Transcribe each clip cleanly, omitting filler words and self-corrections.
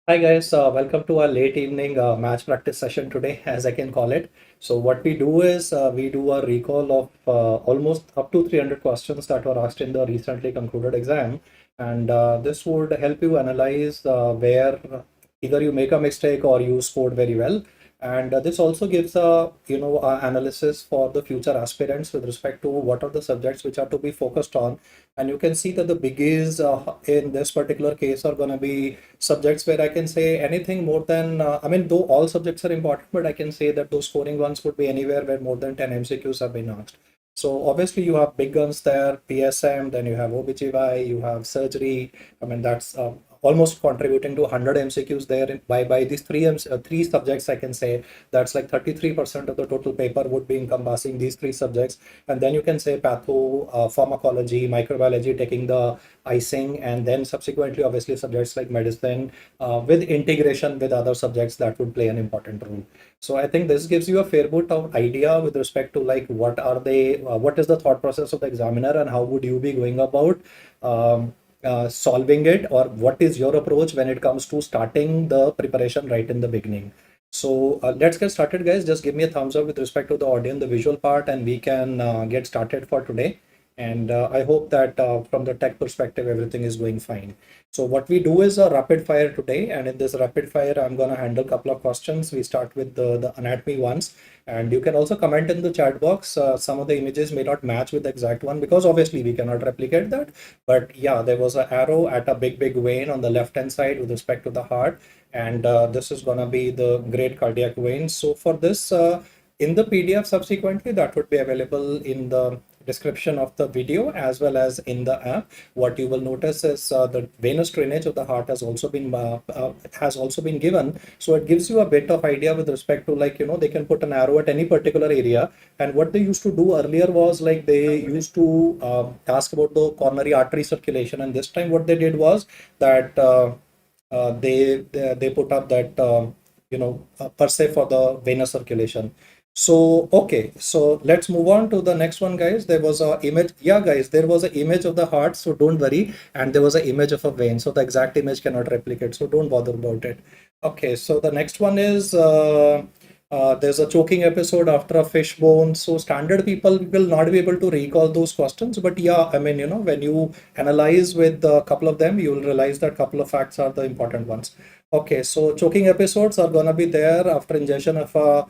Hi guys, welcome to our late evening match practice session today, as I can call it. So what we do is we do a recall of almost up to 300 questions that were asked in the recently concluded exam, and this would help you analyze where either you make a mistake or you scored very well. And this also gives a analysis for the future aspirants with respect to what are the subjects which are to be focused on. And you can see that the biggies in this particular case are going to be subjects where I can say anything more than, I mean, though all subjects are important, but I can say that those scoring ones would be anywhere where more than 10 MCQs have been asked. So obviously you have big guns there, PSM, then you have OBGY, you have surgery. I mean, that's almost contributing to 100 MCQs there by these three subjects. I can say that's like 33% of the total paper would be encompassing these three subjects. And then you can say patho, pharmacology, microbiology taking the icing, and then subsequently obviously subjects like medicine with integration with other subjects that would play an important role. So I think this gives you a fair bit of idea with respect to like what is the thought process of the examiner and how would you be going about solving it, or what is your approach when it comes to starting the preparation right in the beginning. So let's get started, guys. Just give me a thumbs up with respect to the audio and the visual part, and we can get started for today. And I hope that from the tech perspective, everything is going fine. So what we do is a rapid fire today. And in this rapid fire, I'm going to handle a couple of questions. We start with the anatomy ones. And you can also comment in the chat box. Some of the images may not match with the exact one because obviously we cannot replicate that. But yeah, there was an arrow at a big vein on the left-hand side with respect to the heart. And this is going to be the great cardiac vein. So for this, in the PDF subsequently, that would be available in the description of the video as well as in the app. What you will notice is the venous drainage of the heart has also been given. So it gives you a bit of idea with respect to, like, they can put an arrow at any particular area. And what they used to do earlier was like they used to ask about the coronary artery circulation. And this time what they did was that they put up that per se for the venous circulation. So okay, so let's move on to the next one, guys. There was a image. Yeah, guys, there was an image of the heart, so don't worry. And there was an image of a vein, so the exact image cannot replicate, so don't bother about it. Okay, so the next one is there's a choking episode after a fish bone. So standard people will not be able to recall those questions, but yeah, I mean, when you analyze with a couple of them, you will realize that a couple of facts are the important ones. Okay, so choking episodes are gonna be there after ingestion of a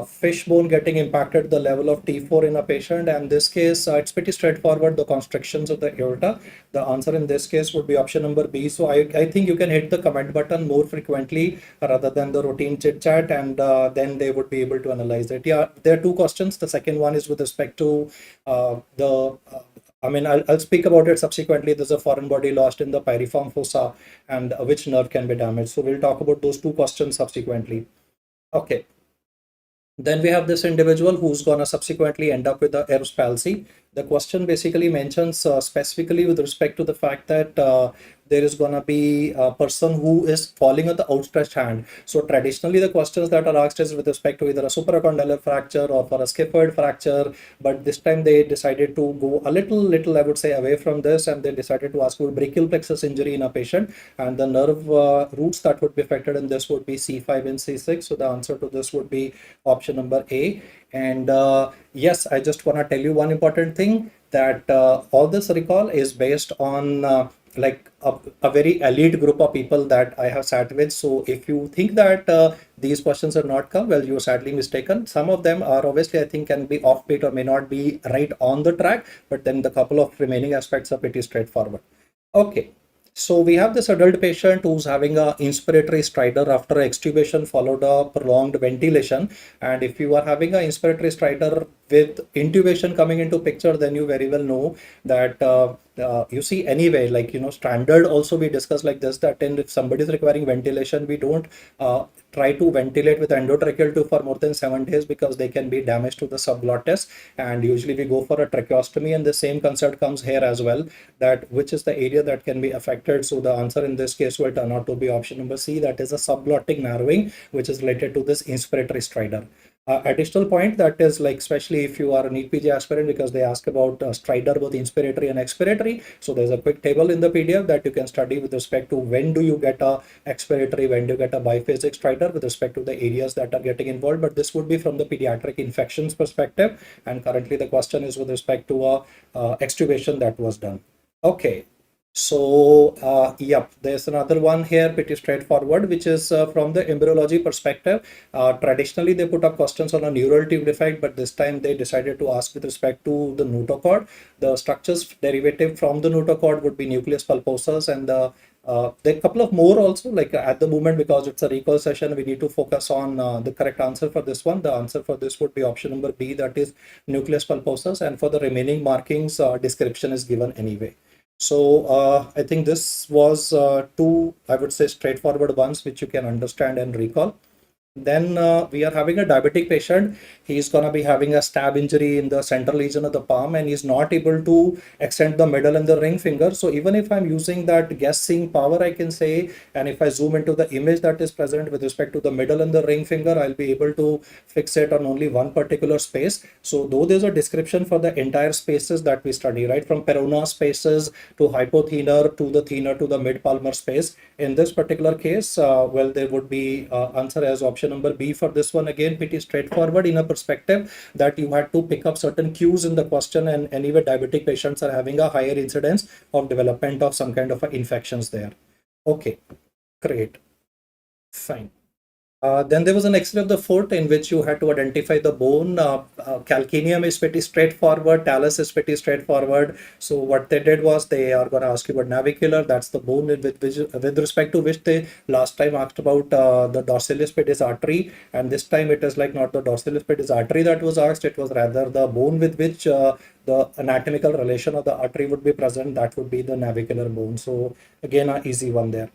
fish bone getting impacted the level of T4 in a patient. And in this case, it's pretty straightforward, the constrictions of the aorta. The answer in this case would be option number B. So I think you can hit the comment button more frequently rather than the routine chit chat, and then they would be able to analyze it. Yeah, there are two questions. The second one is with respect to I mean, I'll speak about it subsequently. There's a foreign body lost in the piriform fossa, and which nerve can be damaged. So we'll talk about those two questions subsequently. Okay. Then we have this individual who's going to subsequently end up with the Erb's palsy. The question basically mentions specifically with respect to the fact that there is going to be a person who is falling on the outstretched hand. So traditionally, the questions that are asked is with respect to either a supracondylar fracture or for a scaphoid fracture. But this time they decided to go a little, I would say, away from this, and they decided to ask for brachial plexus injury in a patient. And the nerve roots that would be affected in this would be C5 and C6. So the answer to this would be option number A. And yes, I just want to tell you one important thing, that all this recall is based on like a very elite group of people that I have sat with. So if you think that these questions are not come, well, you're sadly mistaken. Some of them are obviously, I think, can be offbeat or may not be right on the track, but then the couple of remaining aspects are pretty straightforward. Okay. So we have this adult patient who's having a inspiratory stridor after extubation followed a prolonged ventilation. And if you are having an inspiratory stridor with intubation coming into picture, then you very well know that you see anyway, like, standard also we discuss like this, that if somebody is requiring ventilation, we don't try to ventilate with endotracheal tube for more than 7 days because they can be damaged to the subglottis. And usually we go for a tracheostomy, and the same concept comes here as well, that which is the area that can be affected. So the answer in this case will turn out to be option number C, that is a subglottic narrowing, which is related to this inspiratory stridor. Additional point that is like, especially if you are a NEET PG aspirant, because they ask about stridor, both inspiratory and expiratory. So there's a quick table in the PDF that you can study with respect to when do you get a expiratory, when do you get a biphasic stridor with respect to the areas that are getting involved. But this would be from the pediatric infections perspective. And currently the question is with respect to a extubation that was done. Okay. So, yep, there's another one here, pretty straightforward, which is from the embryology perspective. Traditionally, they put up questions on a neural tube defect, but this time they decided to ask with respect to the notochord. The structures derivative from the notochord would be nucleus pulposus, and there are a couple of more also, like at the moment, because it's a recall session, we need to focus on the correct answer for this one. The answer for this would be option number B, that is nucleus pulposus, and for the remaining markings, description is given anyway. So I think this was two, I would say, straightforward ones which you can understand and recall. Then we are having a diabetic patient. He's going to be having a stab injury in the central region of the palm, and he's not able to extend the middle and the ring finger. So even if I'm using that guessing power, I can say, and if I zoom into the image that is present with respect to the middle and the ring finger, I'll be able to fix it on only one particular space. So though there's a description for the entire spaces that we study, right, from perona spaces to hypothenar to the thenar to the mid palmar space, in this particular case, well, there would be answer as option number B for this one. Again, pretty straightforward in a perspective that you had to pick up certain cues in the question, and anyway, diabetic patients are having a higher incidence of development of some kind of infections there. Okay, great, fine. Then there was an X-ray of the foot in which you had to identify the bone. Calcaneum is pretty straightforward. Talus is pretty straightforward. So what they did was they are going to ask you about navicular. That's the bone with respect to which they last time asked about the dorsalis pedis artery, and this time it is like not the dorsalis pedis artery that was asked. It was rather the bone with which the anatomical relation of the artery would be present. That would be the navicular bone. So again, an easy one there.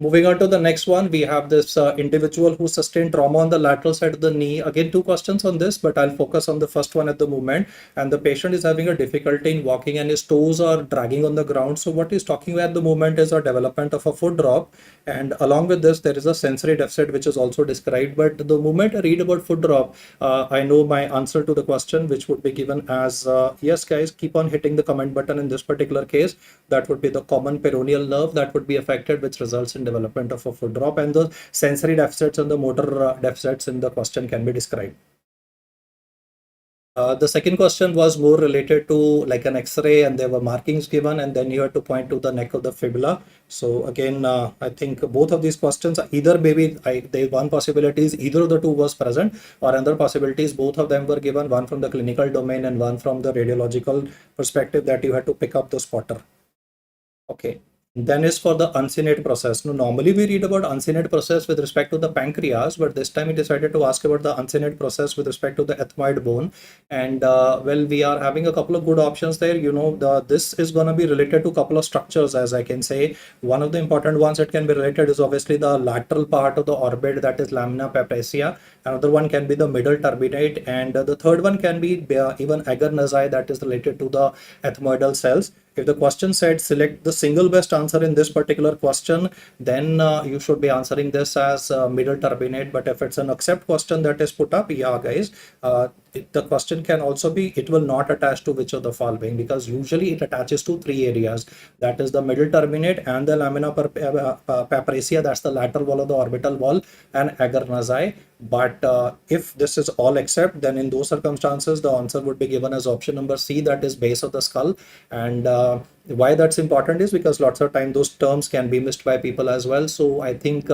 Moving on to the next one, we have this individual who sustained trauma on the lateral side of the knee. Again, two questions on this, but I'll focus on the first one at the moment. And the patient is having a difficulty in walking and his toes are dragging on the ground. So what he's talking about at the moment is a development of a foot drop. And along with this, there is a sensory deficit, which is also described. But the moment I read about foot drop, I know my answer to the question, which would be given as, yes, guys, keep on hitting the comment button in this particular case. That would be the common peroneal nerve that would be affected, which results in development of a foot drop, and the sensory deficits and the motor deficits in the question can be described. The second question was more related to like an X-ray, and there were markings given, and then you had to point to the neck of the fibula. So again, I think both of these questions, either maybe one possibility is either of the two was present, or another possibilities both of them were given, one from the clinical domain and one from the radiological perspective, that you had to pick up the spotter. Okay. Then is for the uncinate process. Now, normally we read about uncinate process with respect to the pancreas, but this time we decided to ask about the uncinate process with respect to the ethmoid bone. And well, we are having a couple of good options there. You know, this is going to be related to a couple of structures, as I can say. One of the important ones that can be related is obviously the lateral part of the orbit, that is lamina papacia. Another one can be the middle turbinate, and the third one can be even agar nasai, that is related to the ethmoidal cells. If the question said select the single best answer in this particular question, then you should be answering this as middle turbinate. But if it's an accept question that is put up, yeah, guys, the question can also be, it will not attach to which of the following, because usually it attaches to three areas. That is the middle turbinate and the lamina papacia, that's the lateral wall of the orbital wall, and agar nasai. But if this is all except, then in those circumstances, the answer would be given as option number C, that is base of the skull. And why that's important is because lots of time those terms can be missed by people as well. So I think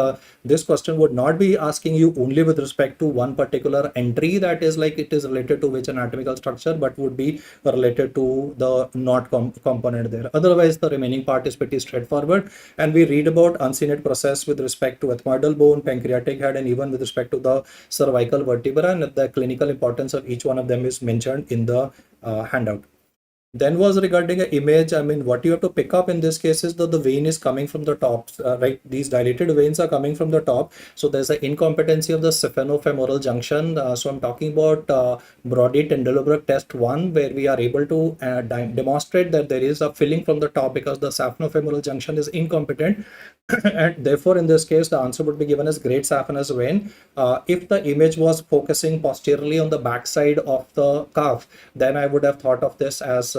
this question would not be asking you only with respect to one particular entry, that is like it is related to which anatomical structure, but would be related to the not component there. Otherwise, the remaining part is pretty straightforward. And we read about uncinate process with respect to ethmoidal bone, pancreatic head, and even with respect to the cervical vertebra, and the clinical importance of each one of them is mentioned in the handout. Then was regarding an image. I mean, what you have to pick up in this case is that the vein is coming from the top, right? These dilated veins are coming from the top. So there's an incompetency of the saphenofemoral junction. So I'm talking about Brody Tendelbrück test 1, where we are able to demonstrate that there is a filling from the top because the saphenofemoral junction is incompetent. And therefore, in this case, the answer would be given as great saphenous vein. If the image was focusing posteriorly on the backside of the calf, then I would have thought of this as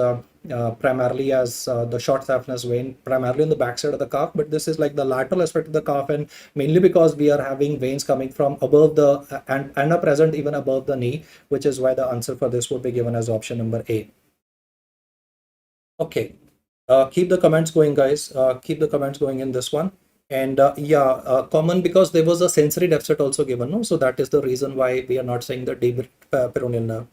primarily as the short saphenous vein, primarily on the backside of the calf. But this is like the lateral aspect of the calf, and mainly because we are having veins coming from above the and are present even above the knee, which is why the answer for this would be given as option number A. Okay. Keep the comments going, guys. Keep the comments going in this one. And common because there was a sensory deficit also given, no? So that is the reason why we are not saying the deep peroneal nerve.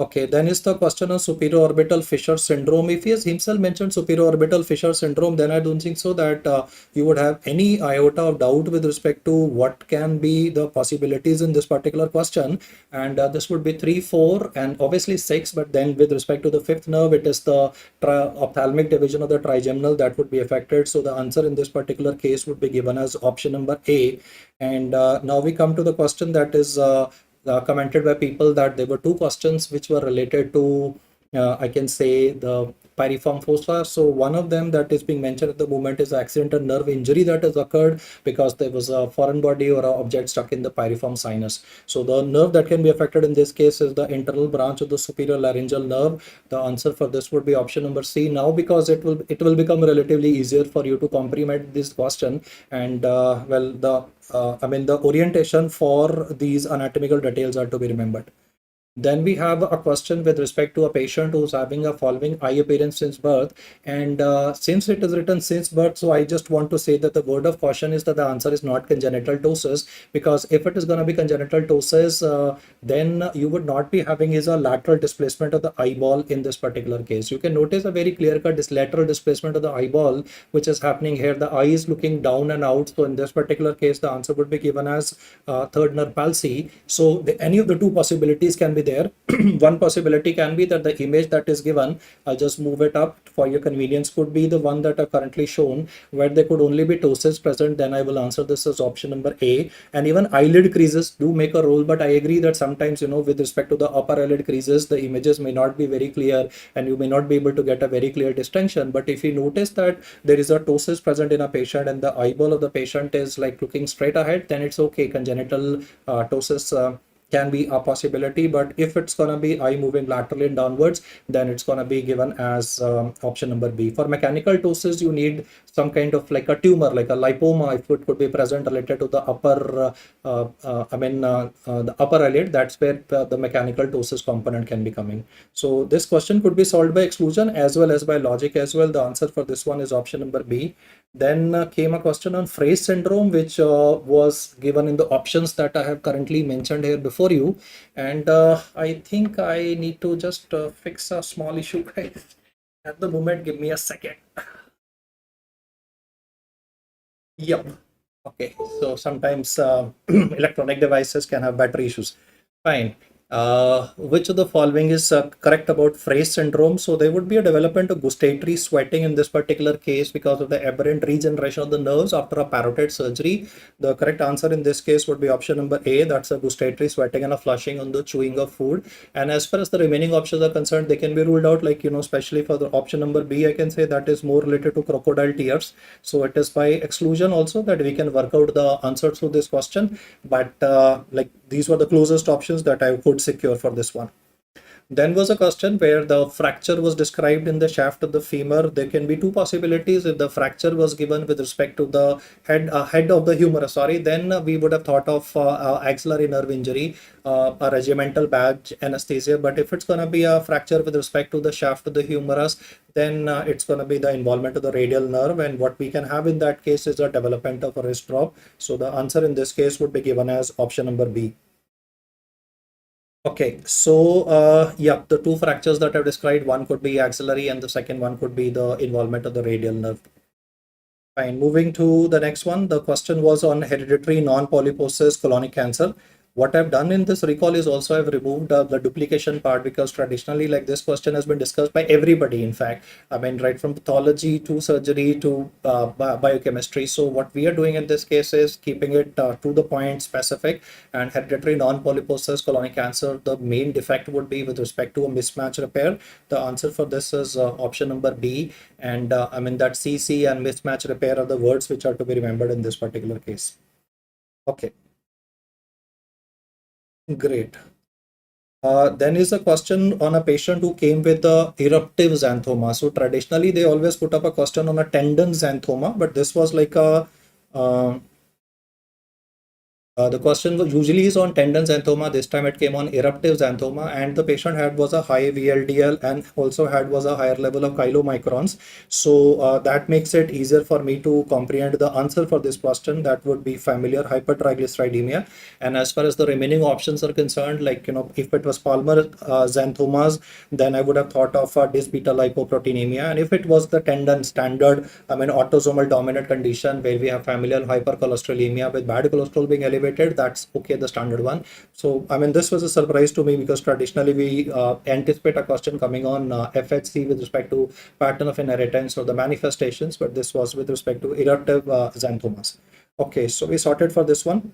Okay, then is the question of superior orbital fissure syndrome. If he has himself mentioned superior orbital fissure syndrome, then I don't think so that you would have any iota of doubt with respect to what can be the possibilities in this particular question. And this would be 3, 4, and obviously 6. But then with respect to the fifth nerve, it is the ophthalmic division of the trigeminal that would be affected. So the answer in this particular case would be given as option number A. And now we come to the question that is commented by people that there were two questions which were related to, I can say, the piriform fossa. So one of them that is being mentioned at the moment is accidental nerve injury that has occurred because there was a foreign body or an object stuck in the piriform sinus. So the nerve that can be affected in this case is the internal branch of the superior laryngeal nerve. The answer for this would be option number C. Now, because it will become relatively easier for you to comprehend this question, and well, the orientation for these anatomical details are to be remembered. Then we have a question with respect to a patient who's having a following eye appearance since birth. And since it is written since birth, so I just want to say that the word of caution is that the answer is not congenital ptosis, because if it is going to be congenital ptosis, then you would not be having is a lateral displacement of the eyeball in this particular case. You can notice a very clear-cut lateral displacement of the eyeball, which is happening here. The eye is looking down and out. So in this particular case, the answer would be given as third nerve palsy. So any of the two possibilities can be there. One possibility can be that the image that is given, I'll just move it up for your convenience, could be the one that are currently shown, where there could only be ptosis present. Then I will answer this as option number A. And even eyelid creases do make a role, but I agree that sometimes, with respect to the upper eyelid creases, the images may not be very clear and you may not be able to get a very clear distinction. But if you notice that there is a ptosis present in a patient and the eyeball of the patient is like looking straight ahead, then it's okay. Congenital ptosis can be a possibility. But if it's going to be eye moving laterally and downwards, then it's going to be given as option number B. For mechanical ptosis, you need some kind of like a tumor, like a lipoma, if it could be present related to the upper, the upper eyelid. That's where the mechanical ptosis component can be coming. So this question could be solved by exclusion as well as by logic as well. The answer for this one is option number B. Then came a question on Fraze syndrome, which was given in the options that I have currently mentioned here before you. And I think I need to just fix a small issue, guys. At the moment, give me a second. Yep. Okay. So sometimes electronic devices can have battery issues. Fine. Which of the following is correct about Fraze syndrome? So there would be a development of gustatory sweating in this particular case because of the aberrant regeneration of the nerves after a parotid surgery. The correct answer in this case would be option number A. That's a gustatory sweating and a flushing on the chewing of food. And as far as the remaining options are concerned, they can be ruled out, like, especially for the option number B, I can say that is more related to crocodile tears. So it is by exclusion also that we can work out the answers to this question. But like these were the closest options that I could secure for this one. Then was a question where the fracture was described in the shaft of the femur. There can be two possibilities. If the fracture was given with respect to the head of the humerus, then we would have thought of axillary nerve injury, a regimental badge anesthesia. But if it's going to be a fracture with respect to the shaft of the humerus, then it's going to be the involvement of the radial nerve. And what we can have in that case is a development of a wrist drop. So the answer in this case would be given as option number B. Okay, so yeah, the two fractures that I've described, one could be axillary and the second one could be the involvement of the radial nerve. Fine, moving to the next one. The question was on hereditary non-polyposis colonic cancer. What I've done in this recall is also I've removed the duplication part, because traditionally, like, this question has been discussed by everybody. In fact, I mean, right from pathology to surgery to biochemistry. So what we are doing in this case is keeping it to the point, specific. And hereditary non-polyposis colonic cancer, the main defect would be with respect to a mismatch repair. The answer for this is option number B. And I mean, that CC and mismatch repair are the words which are to be remembered in this particular case. Okay, great. Then is a question on a patient who came with a eruptive xanthoma. So traditionally, they always put up a question on a tendon xanthoma, but this was like a uh, the question usually is on tendon xanthoma. This time it came on eruptive xanthoma, and the patient had was a high VLDL and also had was a higher level of chylomicrons. So that makes it easier for me to comprehend the answer for this question. That would be familiar hypertriglyceridemia. And as far as the remaining options are concerned, like, if it was palmar xanthomas, then I would have thought of beta lipoproteinemia. And if it was the tendon standard, I mean, autosomal dominant condition where we have familial hypercholesterolemia with bad cholesterol being elevated, that's okay, the standard one. So I mean, this was a surprise to me, because traditionally we anticipate a question coming on FHC with respect to pattern of inheritance or the manifestations, but this was with respect to eruptive xanthomas. Okay, so we sorted for this one.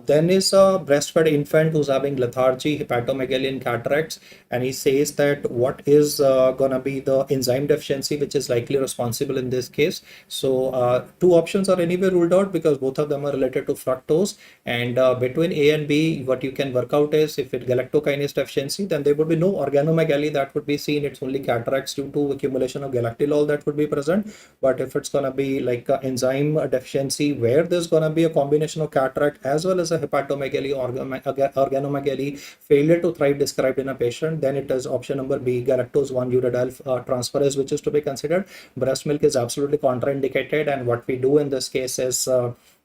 Then is a breastfed infant who's having lethargy, hepatomegaly, and cataracts, and he says that what is gonna be the enzyme deficiency which is likely responsible in this case. So two options are anyway ruled out, because both of them are related to fructose. And between A and B, what you can work out is, if it galactokinase deficiency, then there would be no organomegaly that would be seen. It's only cataracts due to accumulation of galactylol that would be present. But if it's gonna be like a enzyme deficiency where there's gonna be a combination of cataract as well as a hepatomegaly, organomegaly, failure to thrive described in a patient, then it is option number B, galactose 1 uridyl transferase, which is to be considered. Breast milk is absolutely contraindicated, and what we do in this case is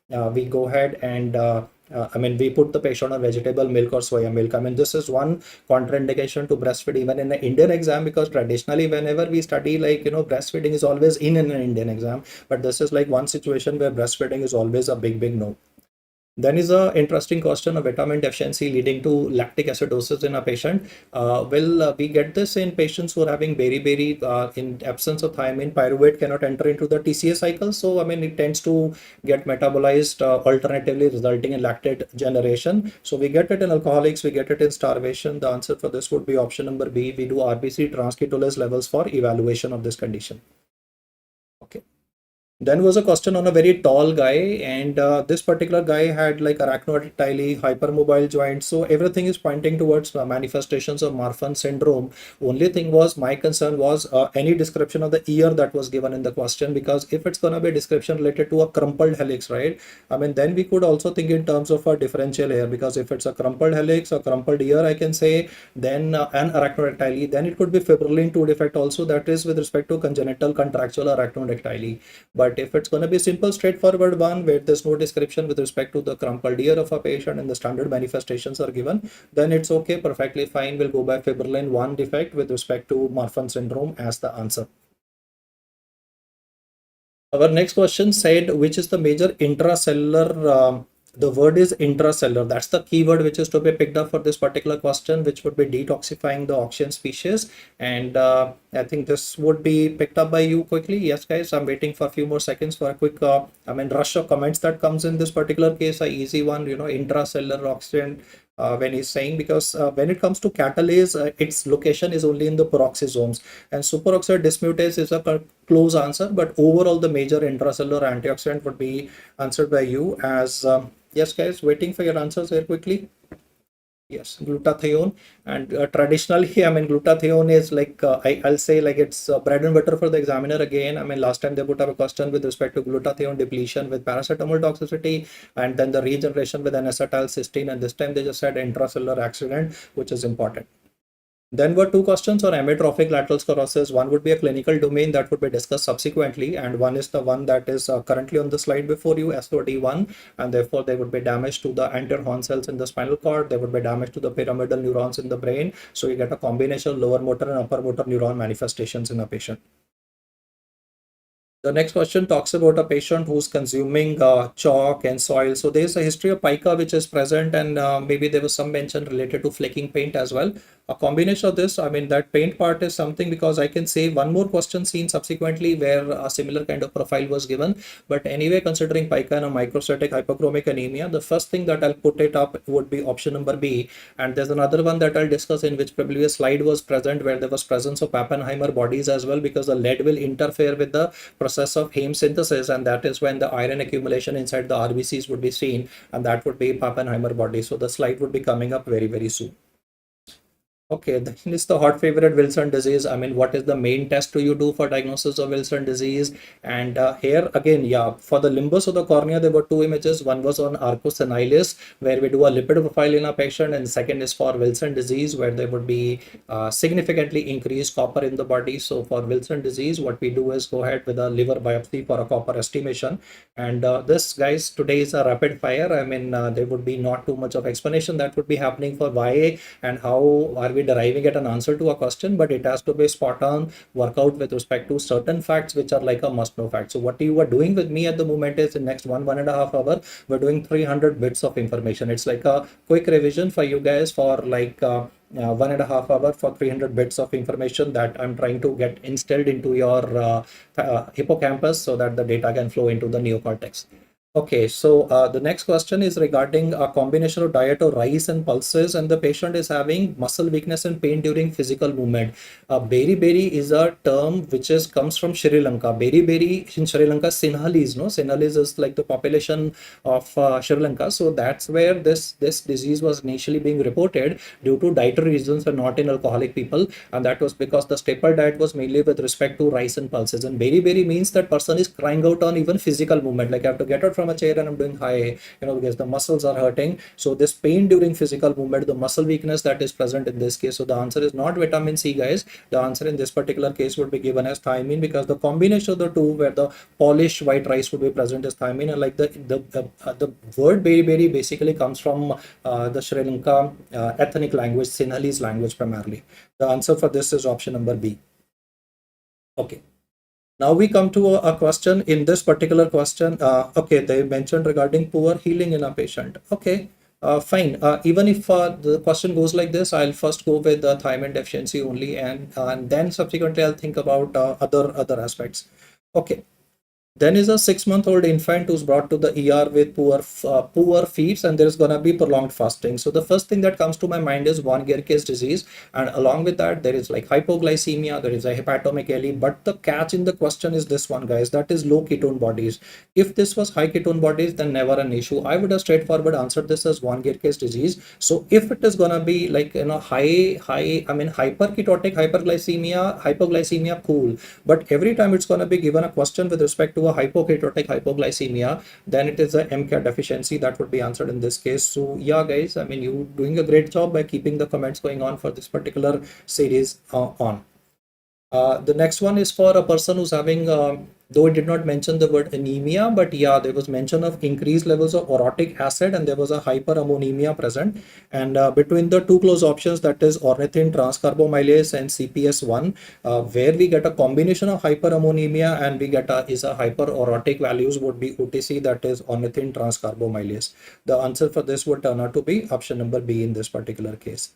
we go ahead and I mean, we put the patient on vegetable milk or soya milk. I mean, this is one contraindication to breastfeed even in an Indian exam, because traditionally, whenever we study, like, breastfeeding is always in an Indian exam. But this is like one situation where breastfeeding is always a big, big no. Then is a interesting question of vitamin deficiency leading to lactic acidosis in a patient. We get this in patients who are having beriberi. In absence of thiamine, pyruvate cannot enter into the TCA cycle. So, I mean, it tends to get metabolized alternatively, resulting in lactate generation. So we get it in alcoholics, we get it in starvation. The answer for this would be option number B. We do RBC transketolase levels for evaluation of this condition. Okay. Then was a question on a very tall guy, and this particular guy had like arachnodactyly, hypermobile joints. So everything is pointing towards manifestations of Marfan syndrome. Only thing was, my concern was any description of the ear that was given in the question, because if it's going to be a description related to a crumpled helix, right? I mean, then we could also think in terms of a differential ear, because if it's a crumpled helix or crumpled ear, I can say, then an arachnodactyly, then it could be fibrillar 2 defect also, that is with respect to congenital contractual arachnodactyly. But if it's going to be simple, straightforward one where there's no description with respect to the crumpled ear of a patient and the standard manifestations are given, then it's okay, perfectly fine. We'll go by fibrillar 1 defect with respect to Marfan syndrome as the answer. Our next question said, which is the major intracellular the word is intracellular. That's the keyword which is to be picked up for this particular question, which would be detoxifying the oxygen species. And I think this would be picked up by you quickly. Yes, guys, I'm waiting for a few more seconds for a quick, rush of comments that comes in this particular case. A easy one, intracellular oxygen. When he's saying, because when it comes to catalase, its location is only in the peroxisomes, and superoxide dismutase is a close answer, but overall the major intracellular antioxidant would be answered by you as yes, guys, waiting for your answers here quickly. Yes, glutathione. And traditionally, I mean, glutathione is like, I'll say, like, it's bread and butter for the examiner again. I mean, last time they put up a question with respect to glutathione depletion with paracetamol toxicity, and then the regeneration with N-acetylcysteine, and this time they just said intracellular accident, which is important. Then were two questions on amyotrophic lateral sclerosis. One would be a clinical domain that would be discussed subsequently, and one is the one that is currently on the slide before you, SOD1, and therefore there would be damage to the anterior horn cells in the spinal cord. There would be damage to the pyramidal neurons in the brain. So you get a combination of lower motor and upper motor neuron manifestations in a patient. The next question talks about a patient who's consuming chalk and soil. So there's a history of pica which is present, and maybe there was some mention related to flecking paint as well. A combination of this, I mean, that paint part is something, because I can say one more question seen subsequently where a similar kind of profile was given. But anyway, considering pica and a microstatic hypochromic anemia, the first thing that I'll put it up would be option number B. And there's another one that I'll discuss in which probably a slide was present where there was presence of Pappenheimer bodies as well, because the lead will interfere with the process of heme synthesis, and that is when the iron accumulation inside the RBCs would be seen, and that would be Pappenheimer body. So the slide would be coming up very, very soon. Okay, then is the hot favorite Wilson disease. I mean, what is the main test do you do for diagnosis of Wilson disease? And here again, yeah, for the limbus of the cornea, there were two images. One was on arcus senilis, where we do a lipid profile in a patient, and second is for Wilson disease, where there would be significantly increased copper in the body. So for Wilson disease, what we do is go ahead with a liver biopsy for a copper estimation. And this, guys, today is a rapid fire. I mean, there would be not too much of explanation that would be happening for why and how are we deriving at an answer to a question, but it has to be spot on workout with respect to certain facts which are like a must know fact. So what you are doing with me at the moment is in next one and a half hour, we're doing 300 bits of information. It's like a quick revision for you guys for like 1.5 hours for 300 bits of information that I'm trying to get instilled into your hippocampus so that the data can flow into the neocortex. Okay, so the next question is regarding a combination of diet of rice and pulses, and the patient is having muscle weakness and pain during physical movement. Beri is a term which is comes from Sri Lanka. Beri in Sri Lanka, Sinhalese, no? Sinhalese is like the population of Sri Lanka. So that's where this disease was initially being reported due to dietary reasons and not in alcoholic people, and that was because the staple diet was mainly with respect to rice and pulses. And beri means that person is crying out on even physical movement, like I have to get out from a chair and I'm doing high, because the muscles are hurting. So this pain during physical movement, the muscle weakness that is present in this case. So the answer is not vitamin C, guys. The answer in this particular case would be given as thiamine, because the combination of the two, where the polished white rice would be present, is thiamine. And like the word beri basically comes from the Sri Lanka ethnic language, Sinhalese language primarily. The answer for this is option number B. Okay. Now we come to a question in this particular question. Okay, they mentioned regarding poor healing in a patient. Okay, fine. Even if the question goes like this, I'll first go with the thiamine deficiency only, and then subsequently I'll think about other aspects. Okay. Then is a 6-month-old infant who's brought to the ER with poor feeds, and there's gonna be prolonged fasting. So the first thing that comes to my mind is von Gierke's disease, and along with that there is like hypoglycemia, there is a hepatomegaly. But the catch in the question is this one, guys, that is low ketone bodies. If this was high ketone bodies, then never an issue. I would have straightforward answered this as von Gierke's disease. So if it is gonna be like high, I mean hyperketotic hypoglycemia, cool. But every time it's gonna be given a question with respect to a hypoketotic hypoglycemia, then it is a MCAT deficiency that would be answered in this case. So yeah, guys, I mean, you doing a great job by keeping the comments going on for this particular series on. The next one is for a person who's having, though it did not mention the word anemia, but yeah, there was mention of increased levels of orotic acid and there was a hyperammonemia present. And between the two close options, that is ornithine transcarbamylase and CPS1, where we get a combination of hyperammonemia and we get a hyperorotic values would be OTC, that is ornithine transcarbamylase. The answer for this would turn out to be option number B in this particular case.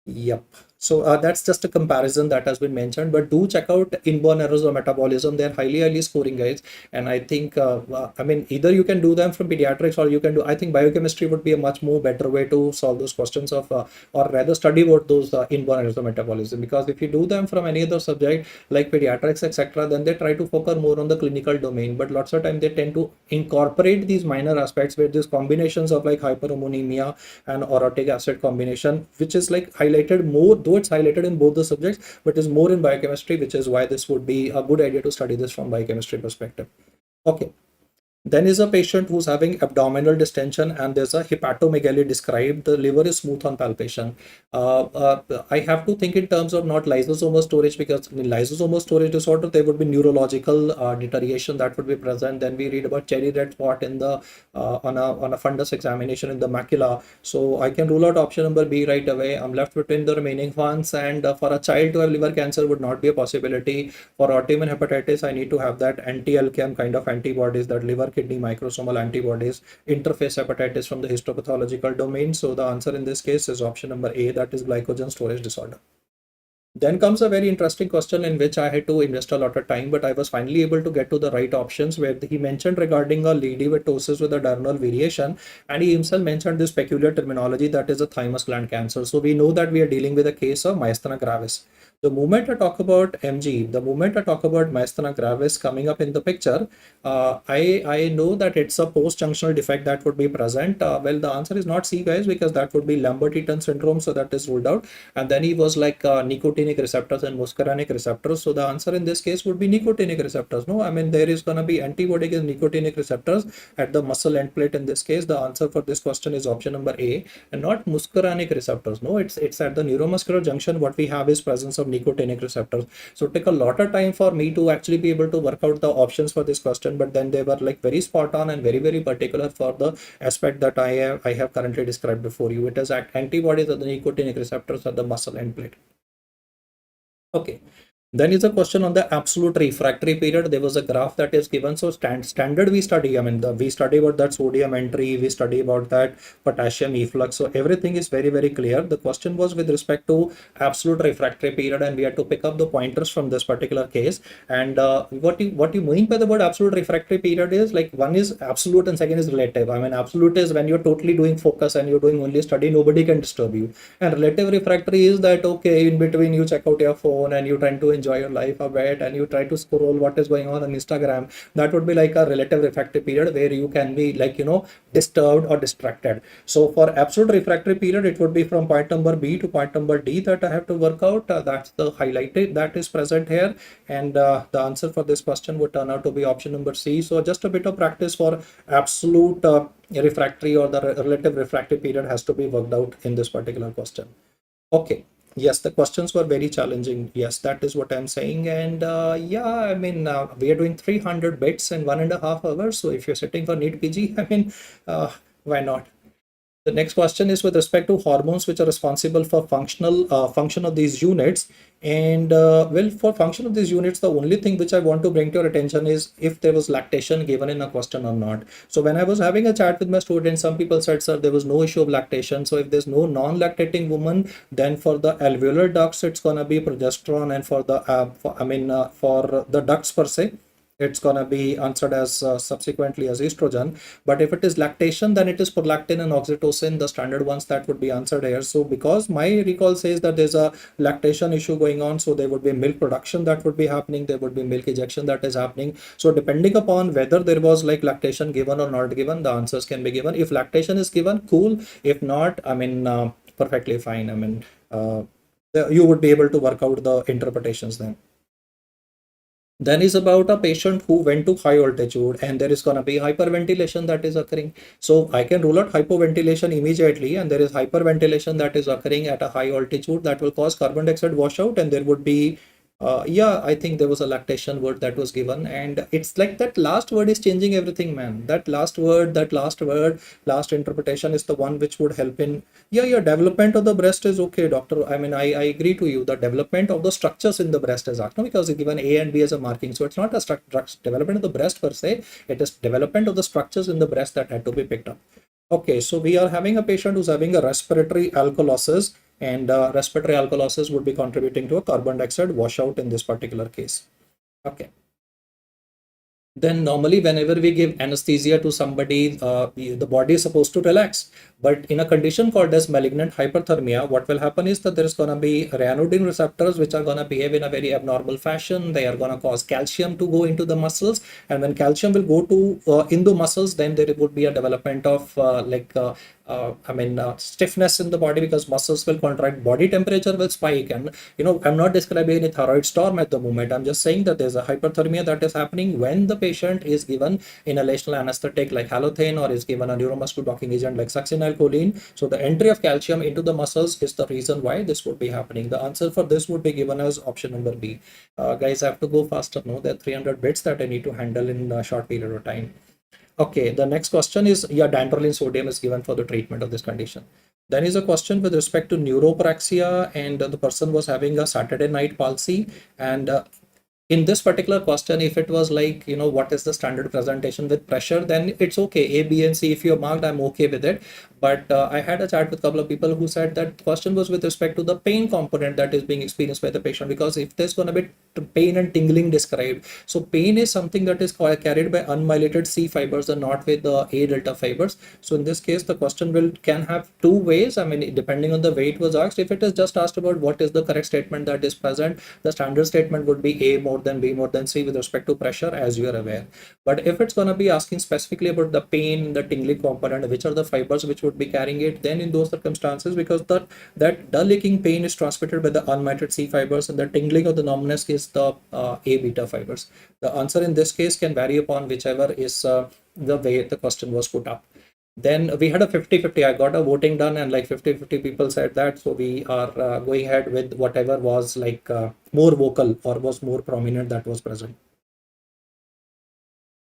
Yep. So that's just a comparison that has been mentioned, but do check out inborn errors of metabolism. They're highly scoring, guys. And I think, I mean, either you can do them from pediatrics or you can do, I think biochemistry would be a much more better way to solve those questions of, or rather study about those inborn errors of metabolism. Because if you do them from any other subject like pediatrics, etc., then they try to focus more on the clinical domain. But lots of time they tend to incorporate these minor aspects where these combinations of like hyperammonemia and orotic acid combination, which is like highlighted more, though it's highlighted in both the subjects, but is more in biochemistry, which is why this would be a good idea to study this from biochemistry perspective. Okay. Then is a patient who's having abdominal distension and there's a hepatomegaly described. The liver is smooth on palpation. I have to think in terms of not lysosomal storage, because in lysosomal storage disorder there would be neurological deterioration that would be present. Then we read about cherry red spot in the on a fundus examination in the macula. So I can rule out option number B right away. I'm left between the remaining ones, and for a child to have liver cancer would not be a possibility. For autoimmune hepatitis, I need to have that anti-LCAM kind of antibodies, that liver kidney microsomal antibodies, interface hepatitis from the histopathological domain. So the answer in this case is option number A, that is glycogen storage disorder. Then comes a very interesting question in which I had to invest a lot of time, but I was finally able to get to the right options, where he mentioned regarding a leishmaniasis with a diurnal variation, and he himself mentioned this peculiar terminology, that is a thymus gland cancer. So we know that we are dealing with a case of myasthenia gravis. The moment I talk about MG, the moment I talk about myasthenia gravis coming up in the picture, I know that it's a post-junctional defect that would be present. Well, the answer is not C, guys, because that would be Lambert-Eaton syndrome, so that is ruled out. And then he was like nicotinic receptors and muscarinic receptors. So the answer in this case would be nicotinic receptors. No, I mean there is going to be antibody against nicotinic receptors at the muscle end plate. In this case, the answer for this question is option number A, and not muscarinic receptors. No, it's at the neuromuscular junction. What we have is presence of nicotinic receptors. So it took a lot of time for me to actually be able to work out the options for this question, but then they were like very spot on and very, very particular for the aspect that I have currently described before you. It is antibodies of the nicotinic receptors at the muscle end plate. Okay. Then is a question on the absolute refractory period. There was a graph that is given. So standard we study, I mean, we study about that sodium entry, we study about that potassium efflux. So everything is very, very clear. The question was with respect to absolute refractory period, and we had to pick up the pointers from this particular case. And what you mean by the word absolute refractory period is, like, one is absolute and second is relative. I mean, absolute is when you're totally doing focus and you're doing only study, nobody can disturb you. And relative refractory is that, okay, in between you check out your phone and you try to enjoy your life a bit and you try to scroll what is going on Instagram. That would be like a relative refractory period where you can be, like, disturbed or distracted. So for absolute refractory period, it would be from point number B to point number D that I have to work out. That's the highlighted that is present here, and the answer for this question would turn out to be option number C. So just a bit of practice for absolute refractory or the relative refractory period has to be worked out in this particular question. Okay. Yes, the questions were very challenging. Yes, that is what I'm saying. And yeah, I mean, we are doing 300 bits in 1.5 hours. So if you're sitting for NEET PG, I mean, why not? The next question is with respect to hormones which are responsible for function of these units. And well, for function of these units, the only thing which I want to bring to your attention is if there was lactation given in a question or not. So when I was having a chat with my students, some people said, sir, there was no issue of lactation. So if there's no non-lactating woman, then for the alveolar ducts, it's gonna be progesterone, and for the for the ducts per se, it's going to be answered as subsequently as estrogen. But if it is lactation, then it is prolactin and oxytocin, the standard ones that would be answered here. So because my recall says that there's a lactation issue going on, so there would be milk production that would be happening, there would be milk ejection that is happening. So depending upon whether there was like lactation given or not given, the answers can be given. If lactation is given, cool. If not, I mean, perfectly fine. I mean, you would be able to work out the interpretations then. Then is about a patient who went to high altitude and there is going to be hyperventilation that is occurring. So I can rule out hypoventilation immediately, and there is hyperventilation that is occurring at a high altitude that will cause carbon dioxide washout, and there would be yeah, I think there was a lactation word that was given, and it's like that last word is changing everything, man. That last word, last interpretation is the one which would help in, yeah, development of the breast is okay, doctor. I mean, I agree to you. The development of the structures in the breast is asked, no, because it's given A and B as a marking. So it's not a development of the breast per se. It is development of the structures in the breast that had to be picked up. Okay, so we are having a patient who's having a respiratory alkalosis, and respiratory alkalosis would be contributing to a carbon dioxide washout in this particular case. Okay. Then normally whenever we give anesthesia to somebody, the body is supposed to relax. But in a condition called as malignant hyperthermia, what will happen is that there is going to be ryanodine receptors which are going to behave in a very abnormal fashion. They are going to cause calcium to go into the muscles. And when calcium will go to in the muscles, then there would be a development of stiffness in the body because muscles will contract, body temperature will spike. And I'm not describing any thyroid storm at the moment. I'm just saying that there's a hyperthermia that is happening when the patient is given inhalational anesthetic like halothane, or is given a neuromuscular blocking agent like succinylcholine. So the entry of calcium into the muscles is the reason why this would be happening. The answer for this would be given as option number B. Guys, I have to go faster. No, there are 300 bits that I need to handle in a short period of time. Okay, the next question is, yeah, dantrolene sodium is given for the treatment of this condition. Then is a question with respect to neuropraxia, and the person was having a Saturday night palsy. And in this particular question, if it was like, what is the standard presentation with pressure, then it's okay. A, B, and C, if you're marked, I'm okay with it. But I had a chat with a couple of people who said that question was with respect to the pain component that is being experienced by the patient. Because if there's going to be pain and tingling described, so pain is something that is carried by unmyelinated C fibers and not with the A delta fibers. So in this case, the question can have two ways. Depending on the way it was asked. If it is just asked about what is the correct statement that is present, the standard statement would be A more than B more than C with respect to pressure, as you are aware. But if it's going to be asking specifically about the pain, the tingling component, which are the fibers which would be carrying it, then in those circumstances, because that dull aching pain is transmitted by the unmyelinated C fibers, and the tingling or the numbness is the A beta fibers. The answer in this case can vary upon whichever is the way the question was put up. Then we had a 50-50. I got a voting done, and like 50-50 people said that. So we are going ahead with whatever was like more vocal or was more prominent that was present.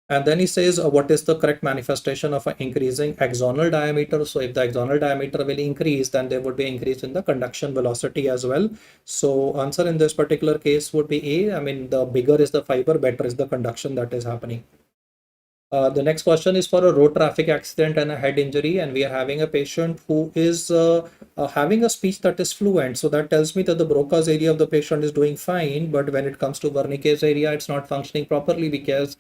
And then he says, what is the correct manifestation of an increasing axonal diameter? So if the axonal diameter will increase, then there would be increase in the conduction velocity as well. So answer in this particular case would be A. The bigger is the fiber, better is the conduction that is happening. The next question is for a road traffic accident and a head injury, and we are having a patient who is having a speech that is fluent. So that tells me that the Broca's area of the patient is doing fine, but when it comes to Wernicke's area, it's not functioning properly because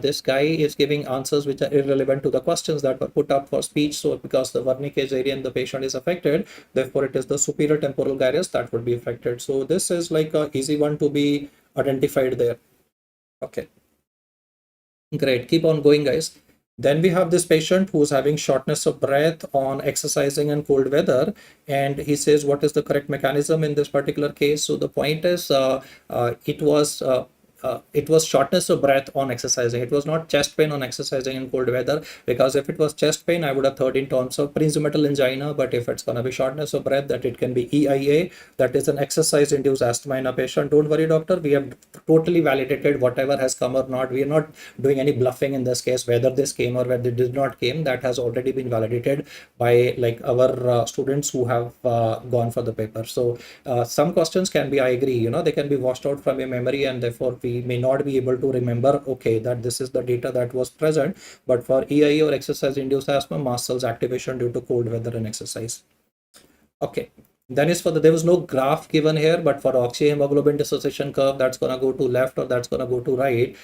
this guy is giving answers which are irrelevant to the questions that were put up for speech. So because the Wernicke's area in the patient is affected, therefore it is the superior temporal gyrus that would be affected. So this is like an easy one to be identified there. Okay. Great, keep on going, guys. Then we have this patient who's having shortness of breath on exercising and cold weather, and he says what is the correct mechanism in this particular case. So the point is, it was shortness of breath on exercising. It was not chest pain on exercising in cold weather, because if it was chest pain, I would have thought in terms of presumatal angina. But if it's going to be shortness of breath, that it can be EIA, that is an exercise induced asthma in a patient. Don't worry, doctor, we have totally validated whatever has come or not. We are not doing any bluffing in this case. Whether this came or whether it did not came, that has already been validated by like our students who have gone for the paper. So some questions can be, I agree, they can be washed out from your memory, and therefore we may not be able to remember, okay, that this is the data that was present. But for EIA or exercise induced asthma, mast cells activation due to cold weather and exercise. Okay. Then is for there was no graph given here, but for oxyhemoglobin dissociation curve, that's going to go to left or that's going to go to right.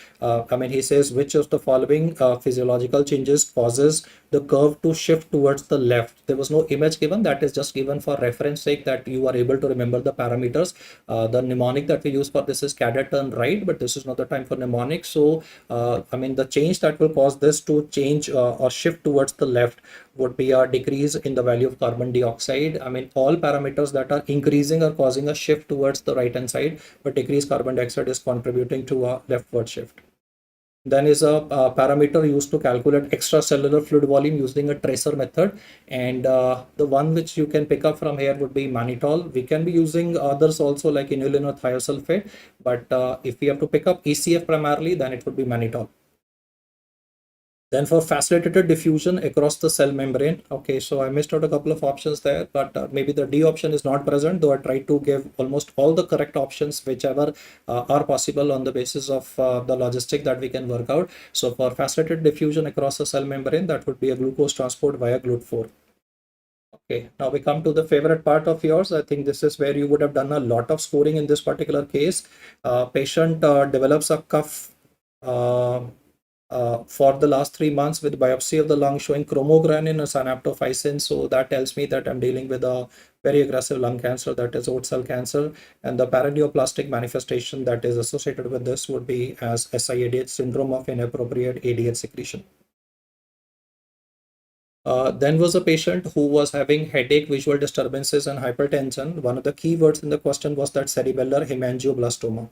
He says which of the following physiological changes causes the curve to shift towards the left. There was no image given. That is just given for reference sake, that you are able to remember the parameters. The mnemonic that we use for this is cadet turn right, but this is not the time for mnemonic. So the change that will cause this to change or shift towards the left would be a decrease in the value of carbon dioxide. All parameters that are increasing are causing a shift towards the right hand side, but decreased carbon dioxide is contributing to a leftward shift. Then is a parameter used to calculate extracellular fluid volume using a tracer method. And the one which you can pick up from here would be mannitol. We can be using others also like inulin or thiosulfate, but if we have to pick up ECF primarily, then it would be mannitol. Then for facilitated diffusion across the cell membrane, okay, so I missed out a couple of options there, but maybe the D option is not present, though I tried to give almost all the correct options, whichever are possible on the basis of the logistic that we can work out. So for facilitated diffusion across the cell membrane, that would be a glucose transport via GLUT4. Okay, now we come to the favorite part of yours. I think this is where you would have done a lot of scoring in this particular case. Patient develops a cough for the last 3 months with biopsy of the lung showing chromogranin or synaptophysin. So that tells me that I'm dealing with a very aggressive lung cancer, that is oat cell cancer. And the paraneoplastic manifestation that is associated with this would be as SIADH, syndrome of inappropriate ADH secretion. Then was a patient who was having headache, visual disturbances, and hypertension. One of the key words in the question was that cerebellar hemangioblastoma.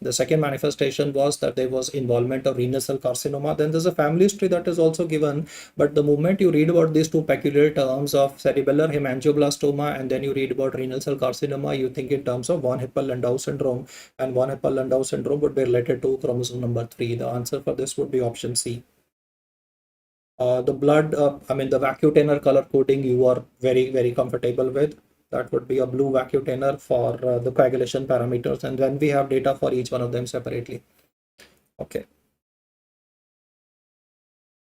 The second manifestation was that there was involvement of renal cell carcinoma. Then there's a family history that is also given. But the moment you read about these two peculiar terms of cerebellar hemangioblastoma and then you read about renal cell carcinoma, you think in terms of von Hippel-Lindau syndrome. And von Hippel-Lindau syndrome would be related to chromosome number 3. The answer for this would be option C. The blood, the vacutainer color coding you are very, very comfortable with. That would be a blue vacutainer for the coagulation parameters. And then we have data for each one of them separately. Okay.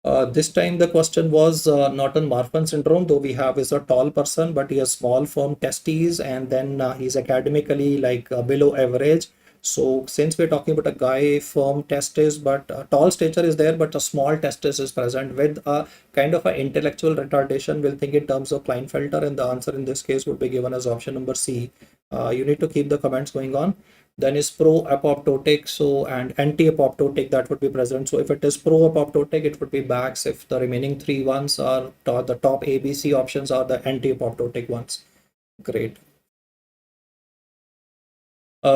This time the question was not on Marfan syndrome, though we have is a tall person, but he has small firm testes and then he's academically like below average. So since we're talking about a guy firm testes, but a tall stature is there, but a small testis is present with a kind of an intellectual retardation, we'll think in terms of Klinefelter, and the answer in this case would be given as option number C. You need to keep the comments going on. Then is pro-apoptotic, so and anti-apoptotic that would be present. So if it is pro-apoptotic, it would be Bax. If the remaining three ones are the top ABC options are the anti-apoptotic ones. Great.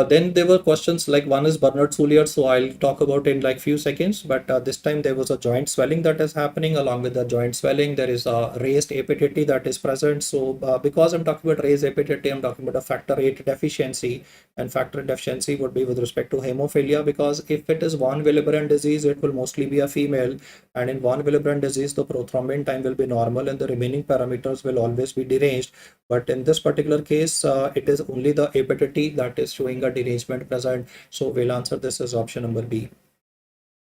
Then there were questions like one is Bernard-Soulier, so I'll talk about it in like few seconds. But this time there was a joint swelling that is happening. Along with the joint swelling, there is a raised apetity that is present. So because I'm talking about raised apetity, I'm talking about a factor 8 deficiency, and factor 8 deficiency would be with respect to hemophilia. Because if it is von Willebrand disease, it will mostly be a female, and in von Willebrand disease, the prothrombin time will be normal, and the remaining parameters will always be deranged. But in this particular case, it is only the apetity that is showing a derangement present. So we'll answer this as option number B.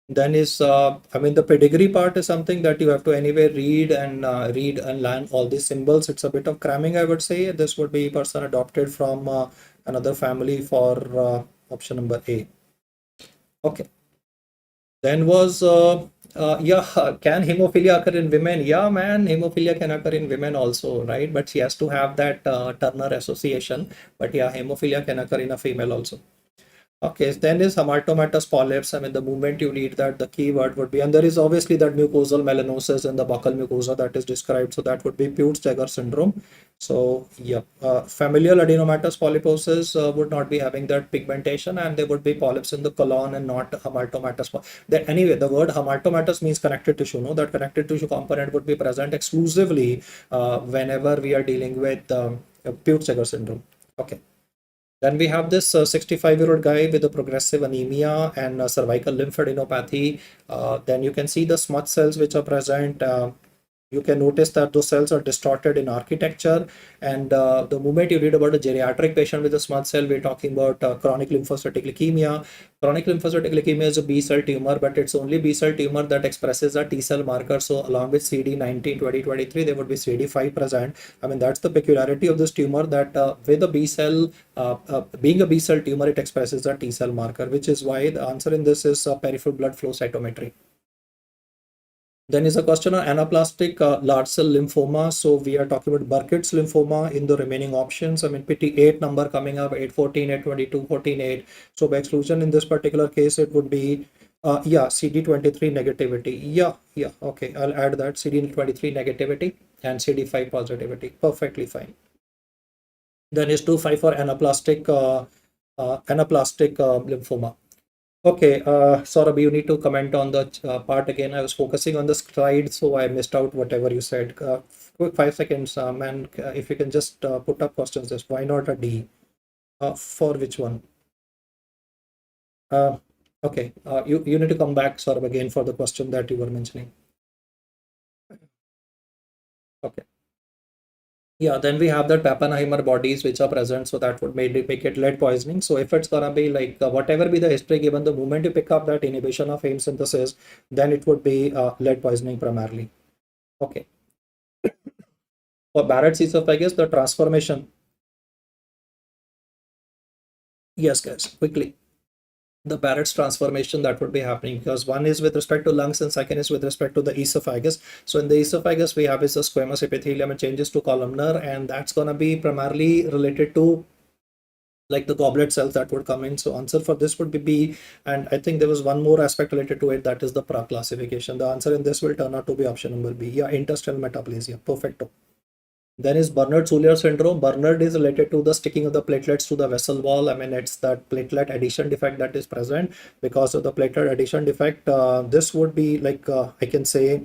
Then is, the pedigree part is something that you have to anyway read and learn all these symbols. It's a bit of cramming, I would say. This would be person adopted from another family for option number A. Okay. Then was, can hemophilia occur in women? Yeah, man, hemophilia can occur in women also, right? But she has to have that Turner association. But yeah, hemophilia can occur in a female also. Okay, then is hamartomatous polyps. The moment you read that, the keyword would be, and there is obviously that mucosal melanosis in the buccal mucosa that is described. So that would be Peutz-Jeghers syndrome. So yeah, familial adenomatous polyposis would not be having that pigmentation, and there would be polyps in the colon and not hamartomatous. Anyway, the word hamartomatous means connective tissue. No, that connective tissue component would be present exclusively whenever we are dealing with Peutz-Jeghers syndrome. Okay. Then we have this 65-year-old guy with a progressive anemia and cervical lymphadenopathy. Then you can see the smudge cells which are present. You can notice that those cells are distorted in architecture. And the moment you read about a geriatric patient with a smudge cell, we're talking about chronic lymphocytic leukemia. Chronic lymphocytic leukemia is a B cell tumor, but it's only B cell tumor that expresses a T cell marker. So along with CD19, 2023, there would be CD5 present. That's the peculiarity of this tumor, that with a B cell, being a B cell tumor, it expresses a T cell marker, which is why the answer in this is peripheral blood flow cytometry. Then is a question on anaplastic large cell lymphoma. So we are talking about Burkitt's lymphoma in the remaining options. pity 8 number coming up, 814, 822, 148. So by exclusion in this particular case, it would be, CD23 negativity. Yeah, okay. I'll add that CD23 negativity and CD5 positivity. Perfectly fine. Then is 25 for anaplastic lymphoma. Okay, Saurabh, you need to comment on the part again. I was focusing on the slide, so I missed out whatever you said. Quick 5 seconds, and if you can just put up questions, just why not a D? For which one? Okay, you need to come back, Saurabh, again for the question that you were mentioning. Okay. Yeah, then we have the Pappenheimer bodies which are present, so that would make it lead poisoning. So if it's gonna be like whatever be the history given, the moment you pick up that inhibition of heme synthesis, then it would be lead poisoning primarily. Okay. For Barrett's esophagus, the transformation. Yes, guys, quickly. The Barrett's transformation that would be happening, because one is with respect to lungs and second is with respect to the esophagus. So in the esophagus, we have is a squamous epithelium and changes to columnar, and that's going to be primarily related to like the goblet cells that would come in. So answer for this would be B. And I think there was one more aspect related to it, that is the Prague classification. The answer in this will turn out to be option number B. Yeah, intestinal metaplasia. Perfecto. Then is Bernard-Soulier syndrome. Bernard is related to the sticking of the platelets to the vessel wall. I mean, it's that platelet addition defect that is present. Because of the platelet addition defect, this would be like, I can say,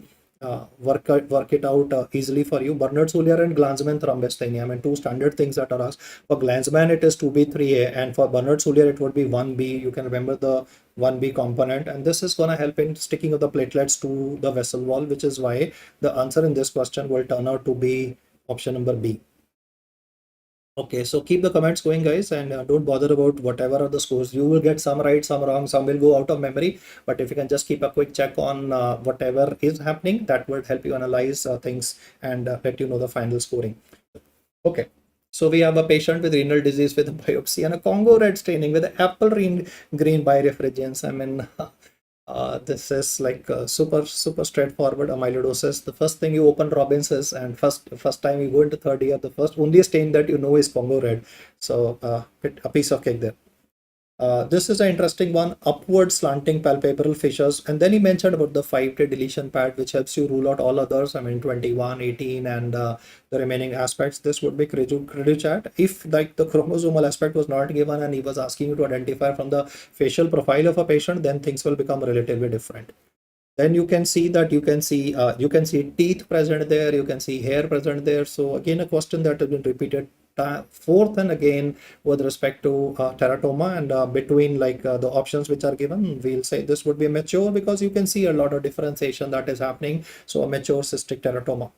work it out easily for you. Bernard-Soulier and Glanzmann thrombasthenia. I mean, two standard things that are asked. For Glanzmann, it is 2B, 3A, and for Bernard-Soulier, it would be 1B. You can remember the 1B component, and this is going to help in sticking of the platelets to the vessel wall, which is why the answer in this question will turn out to be option number B. Okay, so keep the comments going, guys, and don't bother about whatever are the scores. You will get some right, some wrong, some will go out of memory. But if you can just keep a quick check on whatever is happening, that would help you analyze things and let you know the final scoring. Okay, so we have a patient with renal disease with a biopsy and a Congo red staining with an apple green birefringence. I mean, this is like super straightforward amyloidosis. The first thing you open Robins's, and first time you go into third year, the first only stain that you know is Congo red. So a piece of cake there. This is an interesting one, upward slanting palpebral fissures. And then he mentioned about the 5-day deletion pad, which helps you rule out all others. I mean, 21, 18, and the remaining aspects. This would be credit chat. If like the chromosomal aspect was not given and he was asking you to identify from the facial profile of a patient, then things will become relatively different. Then you can see that you can see teeth present there, you can see hair present there. So again, a question that has been repeated fourth and again with respect to teratoma, and between like the options which are given, we'll say this would be mature because you can see a lot of differentiation that is happening. So a mature cystic teratoma.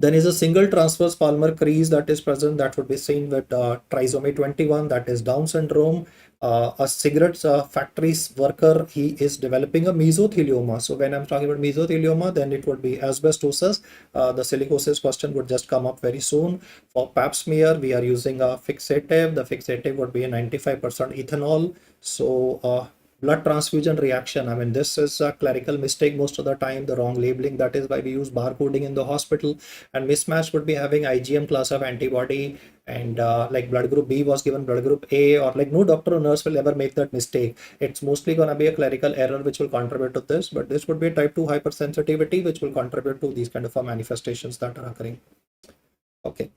Then is a single transverse palmar crease that is present, that would be seen with trisomy 21, that is Down syndrome. A cigarette factory worker, he is developing a mesothelioma. So when I'm talking about mesothelioma, then it would be asbestosis. The silicosis question would just come up very soon. For pap smear, we are using a fixative. The fixative would be a 95% ethanol. So blood transfusion reaction, I mean, this is a clerical mistake most of the time, the wrong labeling. That is why we use barcoding in the hospital. And mismatch would be having IgM class of antibody, and like blood group B was given blood group A, or like no doctor or nurse will ever make that mistake. It's mostly going to be a clerical error which will contribute to this, but this would be type 2 hypersensitivity which will contribute to these kind of manifestations that are occurring. Okay.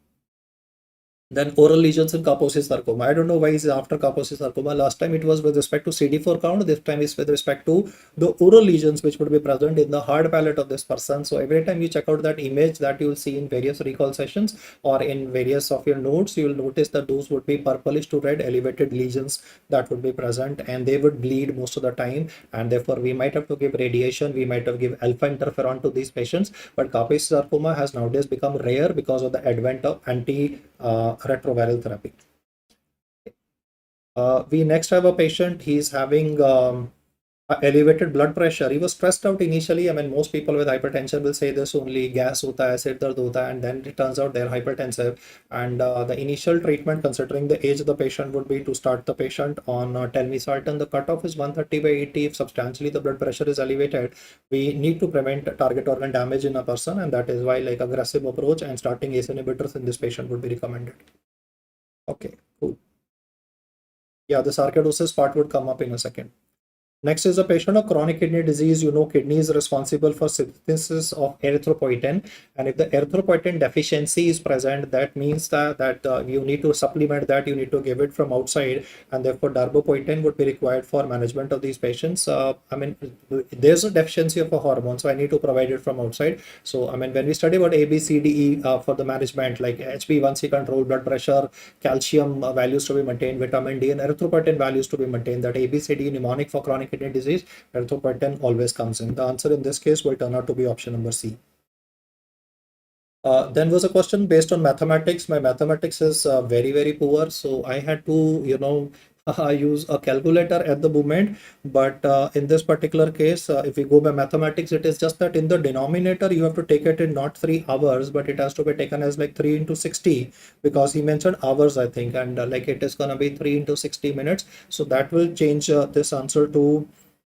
Then oral lesions in Kaposi sarcoma. I don't know why is after Kaposi sarcoma. Last time it was with respect to CD4 count. This time is with respect to the oral lesions which would be present in the hard palate of this person. So every time you check out that image that you will see in various recall sessions or in various of your notes, you will notice that those would be purplish to red elevated lesions that would be present, and they would bleed most of the time. And therefore we might have to give radiation. We might have give alpha interferon to these patients. But Kaposi sarcoma has nowadays become rare because of the advent of retroviral therapy. We next have a patient. He's having elevated blood pressure. He was stressed out initially. I mean, most people with hypertension will say this only, gas hota hai, sir dard hota hai, and then it turns out they're hypertensive. And the initial treatment, considering the age of the patient, would be to start the patient on telmisartan. The cutoff is 130/80. If substantially the blood pressure is elevated, we need to prevent target organ damage in a person, and that is why like aggressive approach and starting ACE inhibitors in this patient would be recommended. Okay, cool. Yeah, the sarcoidosis part would come up in a second. Next is a patient of chronic kidney disease. You know, kidney is responsible for synthesis of erythropoietin, and if the erythropoietin deficiency is present, that means that you need to supplement that. You need to give it from outside, and therefore darbepoetin would be required for management of these patients. I mean, there's a deficiency of a hormone, so I need to provide it from outside. So I mean, when we study about A, B, C, D, E for the management, like HbA1c control, blood pressure, calcium values to be maintained, vitamin D, and erythropoietin values to be maintained. That A, B, C, D mnemonic for chronic kidney disease, erythropoietin always comes in. The answer in this case will turn out to be option number C. Then was a question based on mathematics. My mathematics is very poor, so I had to, you know, use a calculator at the moment. But in this particular case, if we go by mathematics, it is just that in the denominator you have to take it in not 3 hours, but it has to be taken as like 3 into 60, because he mentioned hours, I think, and like it is gonna be 3 into 60 minutes. So that will change this answer to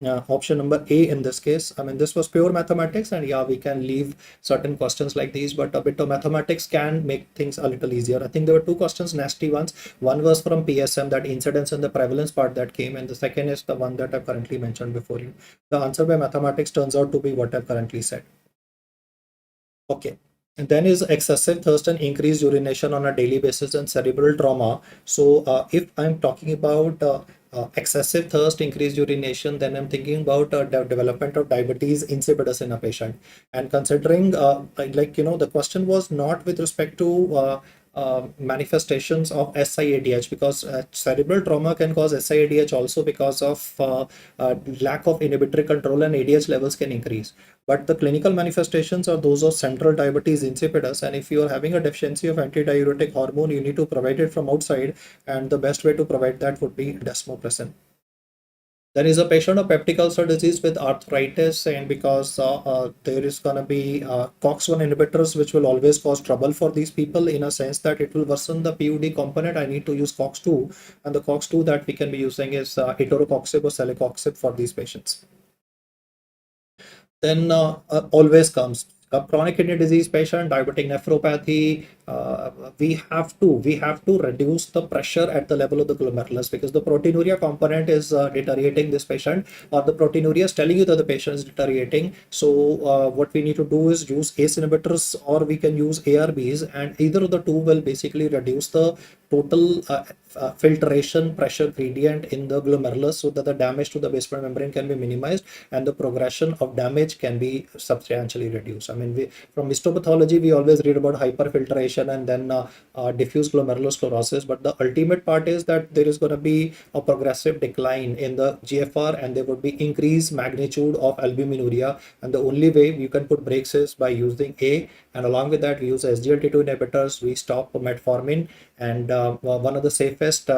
Option number A in this case. I mean, this was pure mathematics, and yeah, we can leave certain questions like these, but a bit of mathematics can make things a little easier. I think there were two questions, nasty ones. One was from PSM, that incidence and the prevalence part that came, and the second is the one that I've currently mentioned before you. The answer by mathematics turns out to be what I've currently said. Okay. And then is excessive thirst and increased urination on a daily basis and cerebral trauma. So if I'm talking about excessive thirst, increased urination, then I'm thinking about the development of diabetes insipidus in a patient. And considering the question was not with respect to manifestations of SIADH, because cerebral trauma can cause SIADH also because of lack of inhibitory control, and ADH levels can increase. But the clinical manifestations are those of central diabetes insipidus, and if you are having a deficiency of antidiuretic hormone, you need to provide it from outside, and the best way to provide that would be desmopressin. There is a patient of peptic ulcer disease with arthritis, and because there is going to be COX-1 inhibitors, which will always cause trouble for these people in a sense that it will worsen the PUD component. I need to use COX-2, and the COX-2 that we can be using is etocoxib or celecoxib for these patients. Then always comes a chronic kidney disease patient, diabetic nephropathy. We have to reduce the pressure at the level of the glomerulus, because the proteinuria component is deteriorating this patient, or the proteinuria is telling you that the patient is deteriorating. So what we need to do is use ACE inhibitors, or we can use ARBs, and either of the two will basically reduce the total filtration pressure gradient in the glomerulus, so that the damage to the basement membrane can be minimized and the progression of damage can be substantially reduced. I mean, from histopathology, we always read about hyperfiltration and then diffuse glomerulosclerosis, but the ultimate part is that there is going to be a progressive decline in the GFR, and there would be increased magnitude of albuminuria, and the only way you can put brakes is by using A, and along with that we use SGLT2 inhibitors, we stop metformin, and one of the safest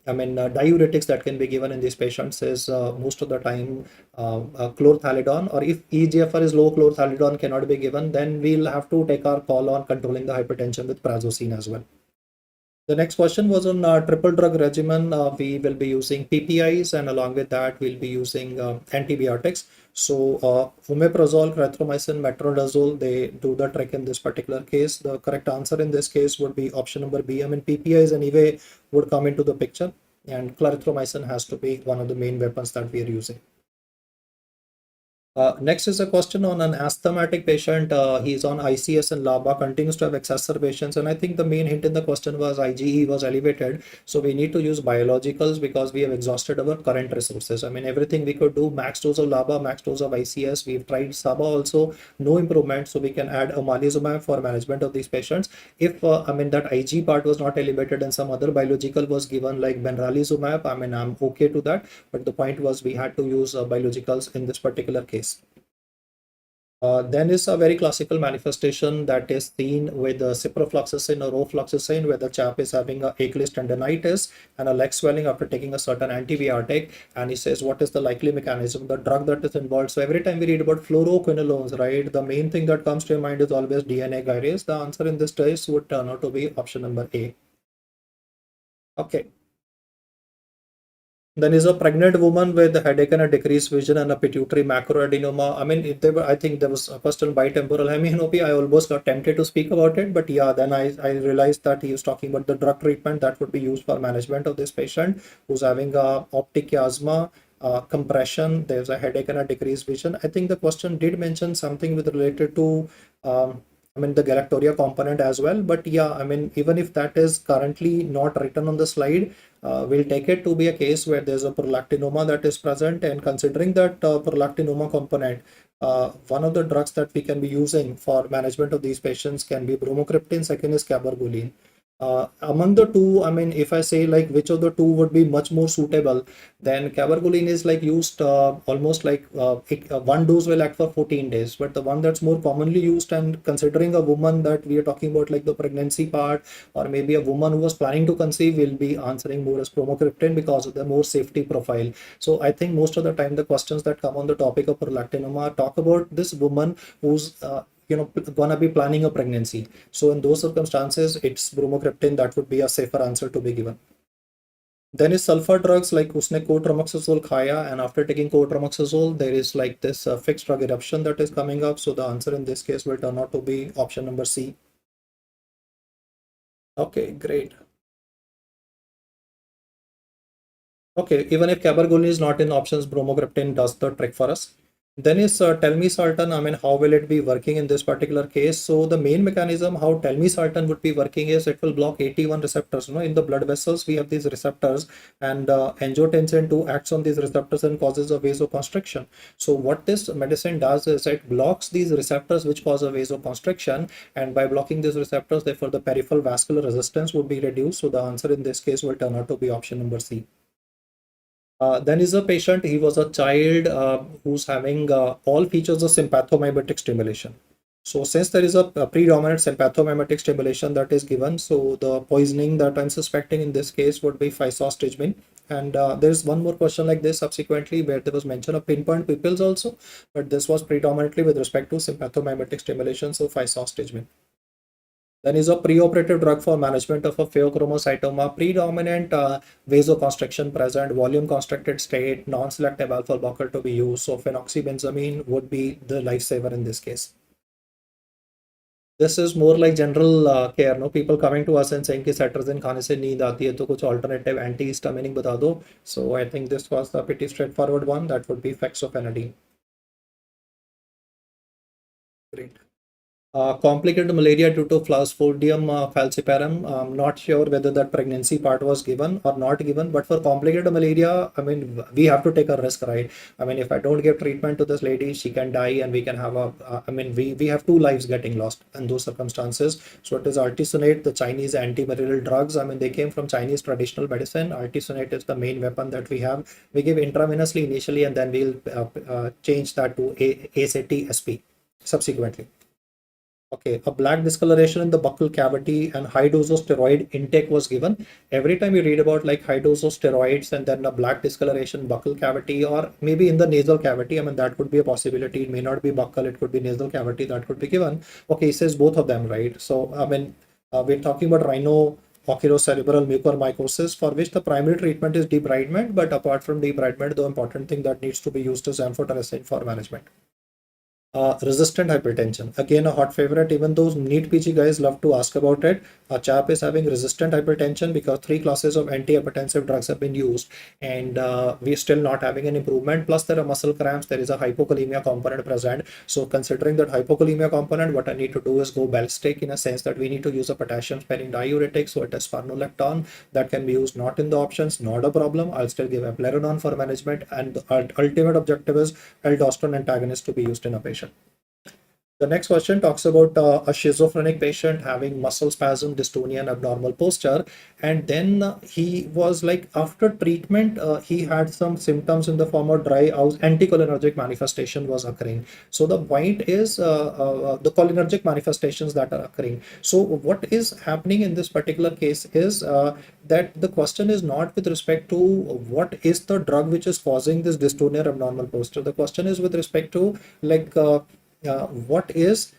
diuretics that can be given in these patients is most of the time chlorthalidone, or if eGFR is low, chlorthalidone cannot be given, then we'll have to take our call on controlling the hypertension with prazosin as well. The next question was on triple drug regimen. We will be using PPIs, and along with that, we'll be using antibiotics. So omeprazole, clarithromycin, metronidazole, they do the trick in this particular case. The correct answer in this case would be option number B. I mean, PPIs anyway would come into the picture, and clarithromycin has to be one of the main weapons that we are using. Next is a question on an asthmatic patient. He's on ICS and LABA, continues to have exacerbations, and I think the main hint in the question was IgE was elevated. So we need to use biologicals because we have exhausted our current resources. I mean, everything we could do, max dose of LABA, max dose of ICS. We've tried SABA also, no improvement. So we can add omalizumab for management of these patients. If that Ig part was not elevated and some other biological was given like benralizumab, I mean, I'm okay to that. But the point was we had to use biologicals in this particular case. Then is a very classical manifestation that is seen with ciprofloxacin or rofloxacin, where the chap is having a Achilles tendonitis and a leg swelling after taking a certain antibiotic. And he says, what is the likely mechanism, the drug that is involved? So every time we read about fluoroquinolones, right, the main thing that comes to your mind is always DNA gyrase. The answer in this case would turn out to be option number A. Okay. Then is a pregnant woman with a headache and a decreased vision and a pituitary macroadenoma. I mean, I think there was a question bitemporal hemianopy. I almost got tempted to speak about it, but yeah, then I realized that he was talking about the drug treatment that would be used for management of this patient who's having a optic chiasma, compression. There's a headache and a decreased vision. I think the question did mention something with related to the galactoria component as well. But yeah, I mean, even if that is currently not written on the slide, we'll take it to be a case where there's a prolactinoma that is present, and considering that prolactinoma component, one of the drugs that we can be using for management of these patients can be bromocriptine, second is cabergoline. Among the two, I mean, if I say like which of the two would be much more suitable, then cabergoline is like used almost like one dose will act for 14 days. But the one that's more commonly used, and considering a woman that we are talking about, like the pregnancy part, or maybe a woman who was planning to conceive, will be answering more as bromocriptine because of the more safety profile. So I think most of the time the questions that come on the topic of prolactinoma talk about this woman who's gonna be planning a pregnancy. So in those circumstances, it's bromocriptine that would be a safer answer to be given. Then is sulfur drugs like उसने cotrimoxazole खाया, and after taking cotrimoxazole there is like this fixed drug eruption that is coming up. So the answer in this case will turn out to be option number C. Okay, great. Okay, even if cabergoline is not in options, bromocriptine does the trick for us. Then is telmisartan, I mean, how will it be working in this particular case? So the main mechanism how telmisartan would be working is it will block AT1 receptors. You know, in the blood vessels, we have these receptors, and angiotensin 2 acts on these receptors and causes a vasoconstriction. So what this medicine does is it blocks these receptors which cause a vasoconstriction, and by blocking these receptors, therefore the peripheral vascular resistance would be reduced. So the answer in this case will turn out to be option number C. Then is a patient, he was a child who's having all features of sympathomimetic stimulation. So since there is a predominant sympathomimetic stimulation that is given, so the poisoning that I'm suspecting in this case would be physostigmine. And there's one more question like this subsequently where there was mention of pinpoint pupils also, but this was predominantly with respect to sympathomimetic stimulation, so physostigmine. Then is a preoperative drug for management of a pheochromocytoma, predominant vasoconstriction present, volume constricted state, non-selective alpha blocker to be used. So phenoxybenzamine would be the lifesaver in this case. This is more like general care, no, people coming to us and saying कि cetirizine खाने से नींद आती है तो कुछ alternative antihistaminic बता दो. So I think this was the pretty straightforward one. That would be fexofenadine. Great. Complicated malaria due to Plasmodium falciparum. I'm not sure whether that pregnancy part was given or not given, but for complicated malaria, I mean, we have to take a risk, right? I mean, if I don't give treatment to this lady, she can die, and we can have a, I mean, we have two lives getting lost in those circumstances. So it is artesunate, the Chinese anti-malarial drugs. I mean, they came from Chinese traditional medicine. Artesunate is the main weapon that we have. We give intravenously initially, and then we'll change that to ACT SP subsequently. Okay, a black discoloration in the buccal cavity and high dose of steroid intake was given. Every time you read about like high dose of steroids and then a black discoloration buccal cavity or maybe in the nasal cavity, I mean, that could be a possibility. It may not be buccal, it could be nasal cavity that could be given. Okay, it says both of them, right? So, I mean, we're talking about rhino oculocerebral mucormycosis for which the primary treatment is debridement, but apart from debridement, the important thing that needs to be used is amphotericin for management. Resistant hypertension, again a hot favorite. Even those NEET PG guys love to ask about it. A chap is having resistant hypertension because three classes of antihypertensive drugs have been used, and we're still not having an improvement. Plus there are muscle cramps, there is a hypokalemia component present. So considering that hypokalemia component, what I need to do is go ballistic in a sense that we need to use a potassium sparing diuretic. So it is spironolactone that can be used, not in the options, not a problem. I'll still give eplerenone for management, and the ultimate objective is aldosterone antagonist to be used in a patient. The next question talks about a schizophrenic patient having muscle spasm, dystonia, and abnormal posture. And then he was like, after treatment, he had some symptoms in the form of dry house, anticholinergic manifestation was occurring. So the point is the cholinergic manifestations that are occurring. So what is happening in this particular case is that the question is not with respect to what is the drug which is causing this dystonia or abnormal posture. The question is with respect to like what is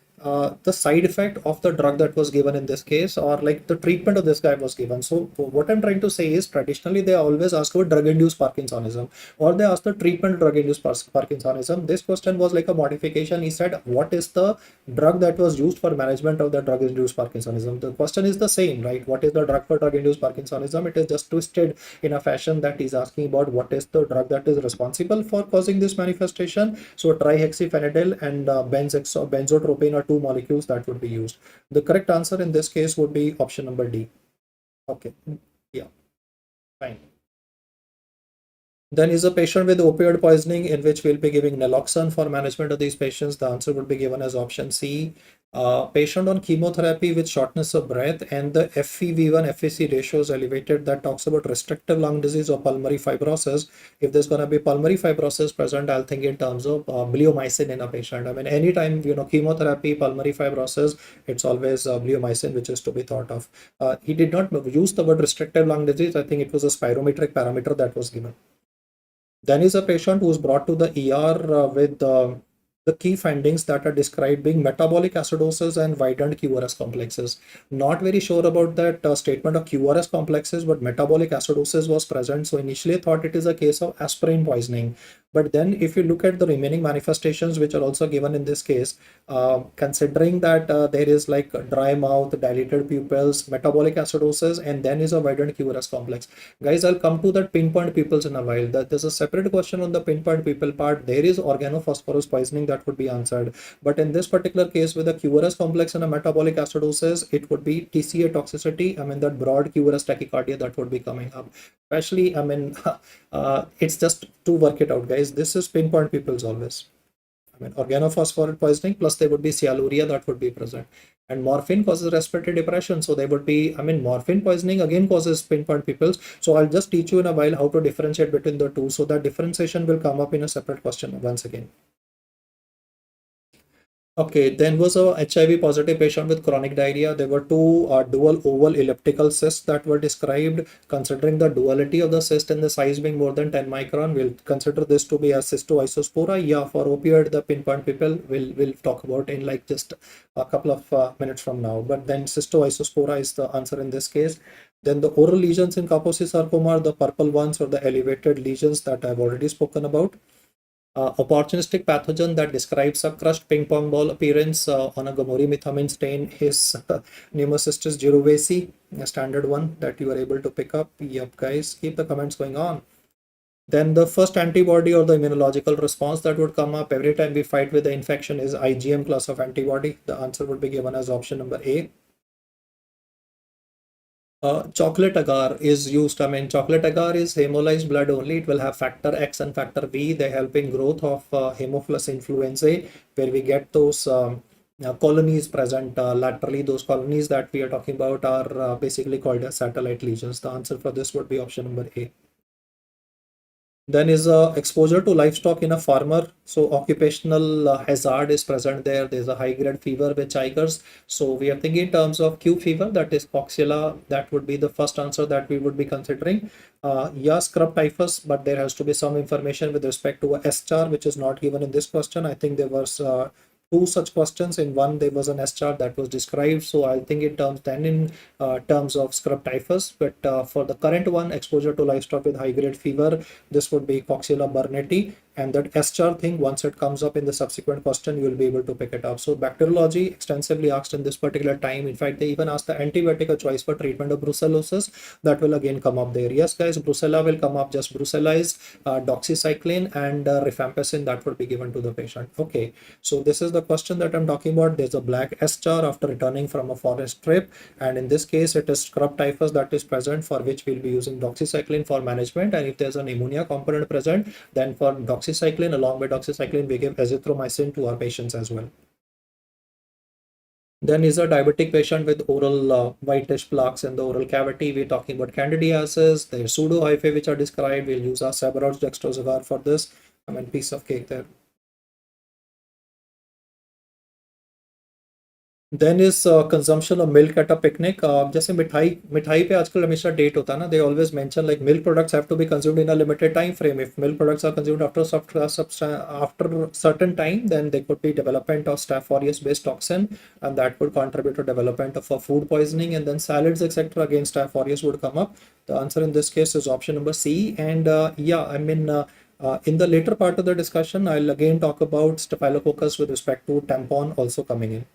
the side effect of the drug that was given in this case, or like the treatment of this guy was given. So what I'm trying to say is traditionally they always ask about drug-induced Parkinsonism, or they ask the treatment drug-induced Parkinsonism. This question was like a modification. He said, what is the drug that was used for management of the drug-induced Parkinsonism? The question is the same, right? What is the drug for drug-induced Parkinsonism? It is just twisted in a fashion that he's asking about what is the drug that is responsible for causing this manifestation. So trihexyphenidyl and benzotropine are two molecules that would be used. The correct answer in this case would be option number D. Okay, yeah, fine. Then is a patient with opioid poisoning in which we'll be giving naloxone for management of these patients. The answer would be given as option C. Patient on chemotherapy with shortness of breath and the FeV1 FEC ratio is elevated, that talks about restrictive lung disease or pulmonary fibrosis. If there's going to be pulmonary fibrosis present, I'll think in terms of bleomycin in a patient. I mean, anytime, you know, chemotherapy, pulmonary fibrosis, it's always bleomycin which is to be thought of. He did not use the word restrictive lung disease. I think it was a spirometric parameter that was given. Then is a patient who is brought to the ER with the key findings that are described being metabolic acidosis and widened QRS complexes. Not very sure about that statement of QRS complexes, but metabolic acidosis was present. So initially I thought it is a case of aspirin poisoning. But then if you look at the remaining manifestations, which are also given in this case, considering that there is like dry mouth, dilated pupils, metabolic acidosis, and then is a widened QRS complex. Guys, I'll come to that pinpoint pupils in a while. That there's a separate question on the pinpoint pupil part. There is organophosphorus poisoning that would be answered. But in this particular case, with a QRS complex and a metabolic acidosis, it would be TCA toxicity. I mean, that broad QRS tachycardia that would be coming up. Especially, I mean, it's just to work it out, guys. This is pinpoint pupils always. I mean, organophosphorus poisoning plus there would be sialuria that would be present. And morphine causes respiratory depression. So there would be, I mean, morphine poisoning again causes pinpoint pupils. So I'll just teach you in a while how to differentiate between the two. So that differentiation will come up in a separate question once again. Okay, then was a HIV positive patient with chronic diarrhea. There were two dual oval elliptical cysts that were described. Considering the duality of the cyst and the size being more than 10 micron, we'll consider this to be a cystoisospora. Yeah, for opioid, the pinpoint people will talk about in like just a couple of minutes from now. But then cystoisospora is the answer in this case. Then the oral lesions in Kaposi sarcoma are the purple ones or the elevated lesions that I've already spoken about. Opportunistic pathogen that describes a crushed ping pong ball appearance on a gamorrean stain is Pneumocystis jirovecii, a standard one that you are able to pick up. Yep, guys, keep the comments going on. Then the first antibody or the immunological response that would come up every time we fight with the infection is IgM class of antibody. The answer would be given as option number A. Chocolate agar is used. I mean, chocolate agar is hemolyzed blood only. It will have factor X and factor V. They help in growth of Haemophilus influenzae, where we get those colonies present laterally. Those colonies that we are talking about are basically called as satellite lesions. The answer for this would be option number A. Then is exposure to livestock in a farmer. So occupational hazard is present there. There's a high grade fever with tigers. So we are thinking in terms of Q fever, that is Coxiella. That would be the first answer that we would be considering. Yeah, scrub typhus, but there has to be some information with respect to a S-char, which is not given in this question. I think there was two such questions. In one, there was an S-chart that was described. So I think in terms of scrub typhus. But for the current one, exposure to livestock with high-grade fever, this would be Coxiella burnetii. And that S-char thing, once it comes up in the subsequent question, you will be able to pick it up. So bacteriology extensively asked in this particular time. In fact, they even asked the antibiotic a choice for treatment of brucellosis. That will again come up there. Yes, guys, brucella will come up. Just brucella is doxycycline and rifampicin that would be given to the patient. Okay, so this is the question that I'm talking about. There's a black S-char after returning from a forest trip. And in this case, it is scrub typhus that is present, for which we'll be using doxycycline for management. And if there's an ammonia component present, then for doxycycline, along with doxycycline, we give azithromycin to our patients as well. Then is a diabetic patient with oral whitish plaques in the oral cavity. We're talking about candidiasis. There's pseudo-hyphae which are described. We'll use our Seborrheic dextrozagar for this. I mean, piece of cake there. Then is consumption of milk at a picnic. जैसे मिठाई पे आजकल हमेशा date होता है ना. They always mention like milk products have to be consumed in a limited time frame. If milk products are consumed after certain time, then there could be development of Staph aureus based toxin, and that would contribute to development of a food poisoning. And then salads, etc. Again, Staph aureus would come up. The answer in this case is option number C. And yeah, I mean. In the later part of the discussion, I'll again talk about Staphylococcus with respect to tampon also coming in.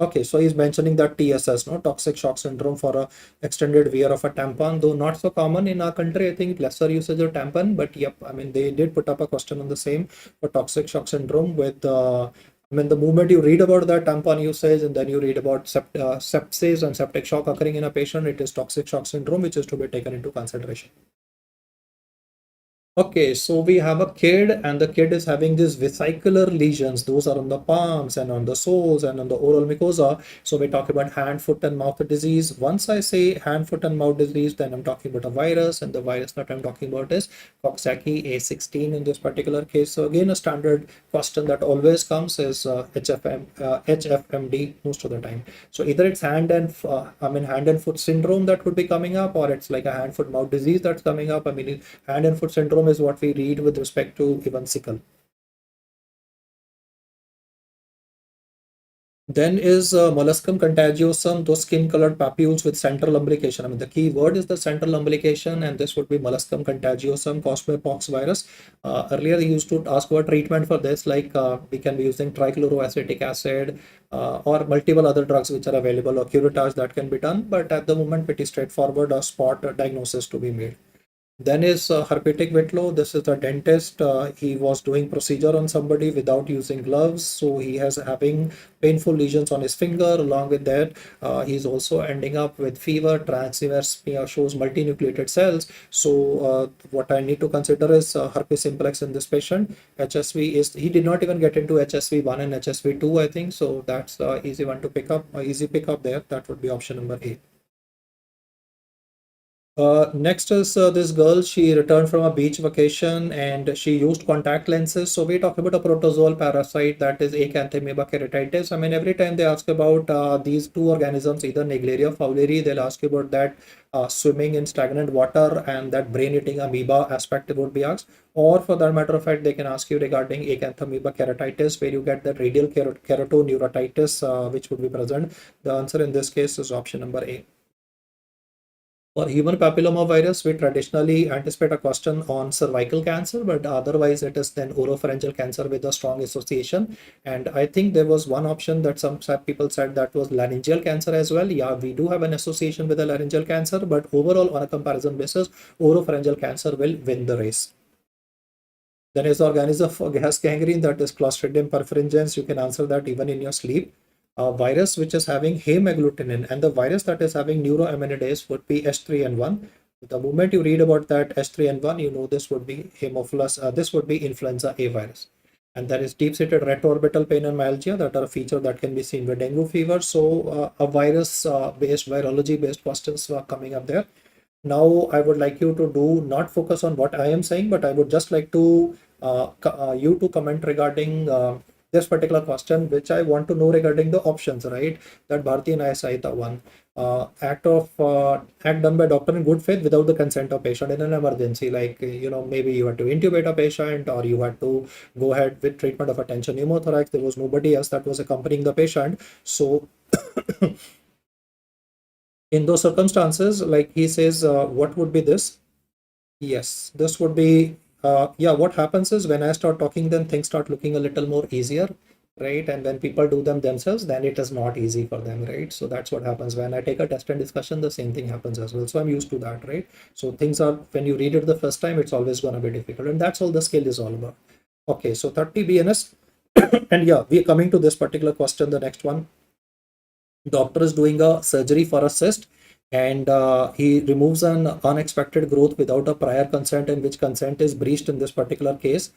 Okay, so he's mentioning that TSS, no, toxic shock syndrome for a extended wear of a tampon, though not so common in our country. I think lesser usage of tampon, but yep, I mean they did put up a question on the same for toxic shock syndrome with. I mean, the moment you read about that tampon usage and then you read about sepsis and septic shock occurring in a patient, it is toxic shock syndrome, which is to be taken into consideration. Okay, so we have a kid and the kid is having these vesicular lesions. Those are on the palms and on the soles and on the oral mucosa. So we talk about hand, foot and mouth disease. Once I say hand, foot and mouth disease, then I'm talking about a virus, and the virus that I'm talking about is Coxsackie A16 in this particular case. So again, a standard question that always comes is HFMD most of the time. So either it's hand and foot syndrome that would be coming up, or it's like a hand, foot, mouth disease that's coming up. I mean, hand and foot syndrome is what we read with respect to even sickle. Then is molluscum contagiosum, those skin-colored papules with central lumbration. I mean, the key word is the central lumbration, and this would be molluscum contagiosum caused by pox virus. Earlier, they used to ask for treatment for this, like we can be using trichloroacetic acid or multiple other drugs which are available, or curettage that can be done. But at the moment, pretty straightforward, a spot diagnosis to be made. Then is herpetic whitlow. This is the dentist. He was doing procedure on somebody without using gloves, so he has having painful lesions on his finger. Along with that, he's also ending up with fever. Transverse smear shows multinucleated cells. So what I need to consider is herpes simplex in this patient. HSV is, he did not even get into HSV1 and HSV2, I think. So that's easy one to pick up. Easy pick up there. That would be option number A. Next is this girl. She returned from a beach vacation and she used contact lenses. So we talk about a protozoal parasite, that is Acanthamoeba keratitis. I mean, every time they ask about these two organisms, either Naegleria or fowleri, they'll ask you about that swimming in stagnant water and that brain-eating amoeba aspect would be asked. Or for that matter of fact, they can ask you regarding Acanthamoeba keratitis, where you get that radial keratoneuritis, which would be present. The answer in this case is option number A. For human papillomavirus, we traditionally anticipate a question on cervical cancer, but otherwise it is then oropharyngeal cancer with a strong association. And I think there was one option that some people said that was laryngeal cancer as well. Yeah, we do have an association with the laryngeal cancer, but overall on a comparison basis, oropharyngeal cancer will win the race. Then is the organism for gas gangrene, that is Clostridium perfringens. You can answer that even in your sleep. A virus which is having hemagglutinin, and the virus that is having neuroaminidase would be H3N1. The moment you read about that H3N1, you know this would be Haemophilus, this would be influenza A virus. And there is deep-seated retroorbital pain and myalgia that are a feature that can be seen with dengue fever. So a virus-based, virology-based questions are coming up there. Now, I would like you to do not focus on what I am saying, but I would just like to you to comment regarding this particular question, which I want to know regarding the options, right? That Bharti and INI-CET one. Act done by doctor in good faith without the consent of patient in an emergency, like maybe you had to intubate a patient or you had to go ahead with treatment of a tension pneumothorax. There was nobody else that was accompanying the patient, so in those circumstances, like he says, what would be this? Yes, this would be, yeah, what happens is when I start talking, then things start looking a little more easier, right? And when people do them themselves, then it is not easy for them, right? So that's what happens. When I take a test and discussion, the same thing happens as well. So I'm used to that, right? So things are, when you read it the first time, it's always going to be difficult. And that's all the skill is all about. Okay, so 30 BNS. And yeah, we're coming to this particular question, the next one. Doctor is doing a surgery for a cyst, and he removes an unexpected growth without a prior consent, in which consent is breached in this particular case.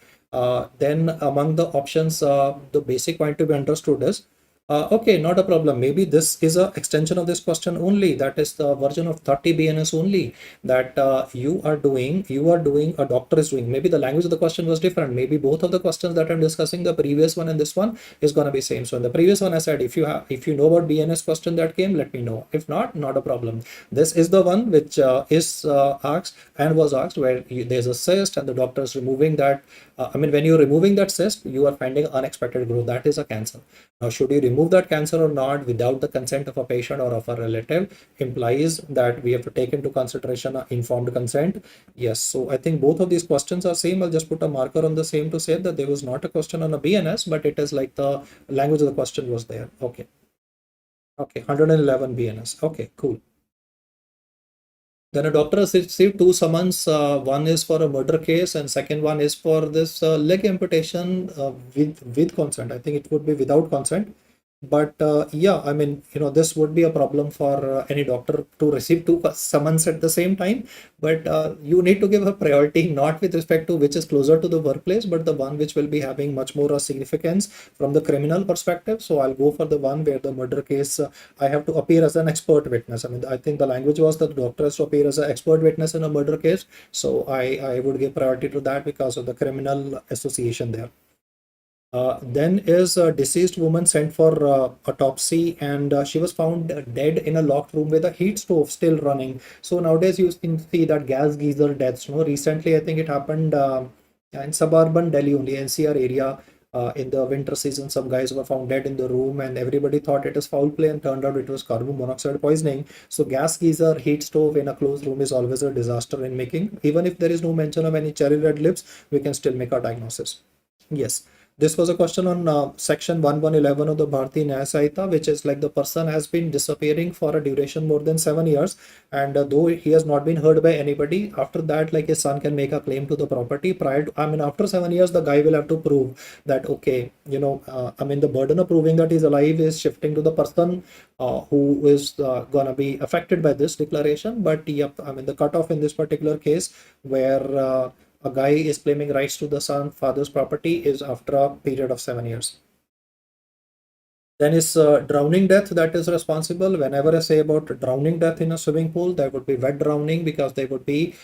Then among the options, the basic point to be understood is okay, not a problem. Maybe this is a extension of this question only. That is the version of 30 BNS only, that you are doing, a doctor is doing. Maybe the language of the question was different. Maybe both of the questions that I'm discussing, the previous one and this one, is going to be same. So in the previous one, I said, if you know about BNS question that came, let me know. If not a problem. This is the one which is asked and was asked, where there's a cyst and the doctor is removing that. I mean, when you're removing that cyst, you are finding unexpected growth. That is a cancer. Now, should you remove that cancer or not without the consent of a patient or of a relative, implies that we have to take into consideration informed consent. Yes, so I think both of these questions are same. I'll just put a marker on the same to say that there was not a question on a BNS, but it is like the language of the question was there. Okay. Okay, 111 BNS. Okay, cool. Then a doctor has received two summons. One is for a murder case, and second one is for this leg amputation with consent. I think it would be without consent. But yeah, I mean, this would be a problem for any doctor to receive two summons at the same time. But you need to give a priority, not with respect to which is closer to the workplace, but the one which will be having much more significance from the criminal perspective. So I'll go for the one where the murder case, I have to appear as an expert witness. I mean, I think the language was that the doctor has to appear as an expert witness in a murder case. So I would give priority to that because of the criminal association there. Then is a deceased woman sent for autopsy, and she was found dead in a locked room with a heat stove still running. So nowadays you can see that gas geyser deaths. Recently I think it happened in suburban Delhi only, NCR area. in the winter season, some guys were found dead in the room, and everybody thought it is foul play, and turned out it was carbon monoxide poisoning. So gas geyser, heat stove in a closed room is always a disaster in making. Even if there is no mention of any cherry red lips, we can still make our diagnosis. Yes, this was a question on section 1111 of the Bharati Nyaya Samhita, which is like the person has been disappearing for a duration more than 7 years, and though he has not been heard by anybody, after that, like his son can make a claim to the property. Prior to, I mean, after 7 years, the guy will have to prove that, okay, I mean, the burden of proving that he's alive is shifting to the person who is gonna be affected by this declaration. But yep, I mean, the cutoff in this particular case, where a guy is claiming rights to the son father's property, is after a period of 7 years. Then is drowning death that is responsible. Whenever I say about drowning death in a swimming pool, there would be wet drowning, because there would be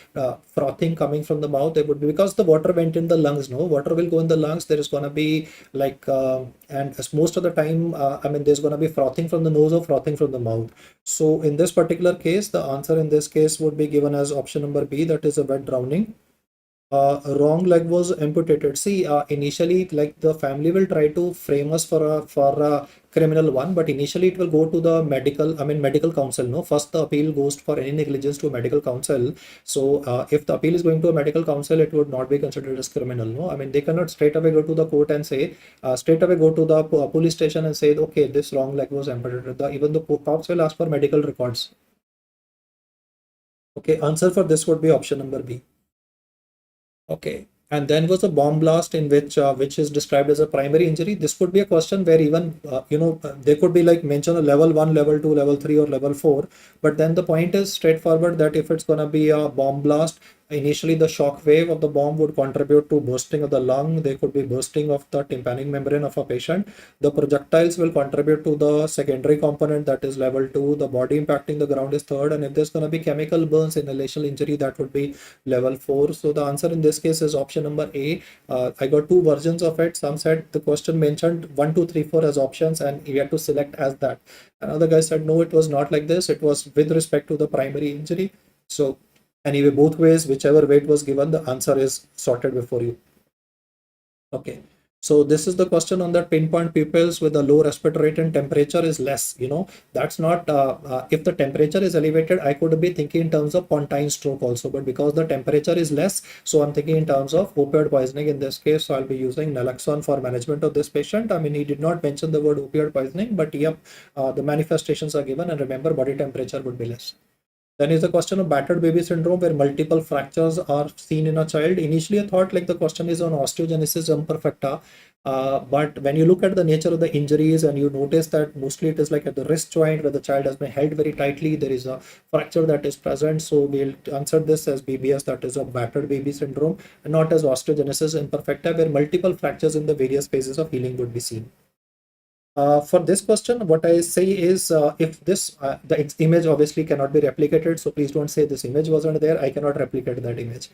frothing coming from the mouth. There would be, because the water went in the lungs. No water will go in the lungs. There is going to be like, and as most of the time, I mean, there's going to be frothing from the nose or frothing from the mouth. So in this particular case, the answer in this case would be given as option number B, that is a wet drowning. Wrong leg was amputated. See, initially, like the family will try to frame us for a criminal one, but initially it will go to the medical council. No, first the appeal goes for any negligence to a medical council. So if the appeal is going to a medical council, it would not be considered as criminal. No, I mean, they cannot straight away go to the court and say, straight away go to the police station and say, okay, this wrong leg was amputated. Even the cops will ask for medical records. Okay, answer for this would be option number B. Okay. And then was a bomb blast in which is described as a primary injury. This could be a question where even there could be like mention a level 1, level 2, level 3, or level 4. But then the point is straightforward, that if it's gonna be a bomb blast, initially the shock wave of the bomb would contribute to bursting of the lung. There could be bursting of the tympanic membrane of a patient. The projectiles will contribute to the secondary component, that is level 2. The body impacting the ground is third. And if there's gonna be chemical burns, inhalational injury, that would be level 4. So the answer in this case is option number A. I got two versions of it. Some said the question mentioned 1, 2, 3, 4 as options, and you had to select as that. Another guy said no, it was not like this. It was with respect to the primary injury. So anyway, both ways, whichever way it was given, the answer is sorted before you. Okay. So this is the question on that pinpoint pupils with a low respiratory rate and temperature is less. That's not, if the temperature is elevated, I could be thinking in terms of pontine stroke also, but because the temperature is less, so I'm thinking in terms of opioid poisoning in this case. So I'll be using naloxone for management of this patient. I mean, he did not mention the word opioid poisoning, but yep, the manifestations are given, and remember, body temperature would be less. Then is the question of battered baby syndrome, where multiple fractures are seen in a child. Initially, I thought like the question is on osteogenesis imperfecta, but when you look at the nature of the injuries and you notice that mostly it is like at the wrist joint where the child has been held very tightly, there is a fracture that is present. So we'll answer this as BBS, that is a battered baby syndrome, and not as osteogenesis imperfecta, where multiple fractures in the various phases of healing would be seen. For this question, what I say is, if the image obviously cannot be replicated, so please don't say this image wasn't there. I cannot replicate that image.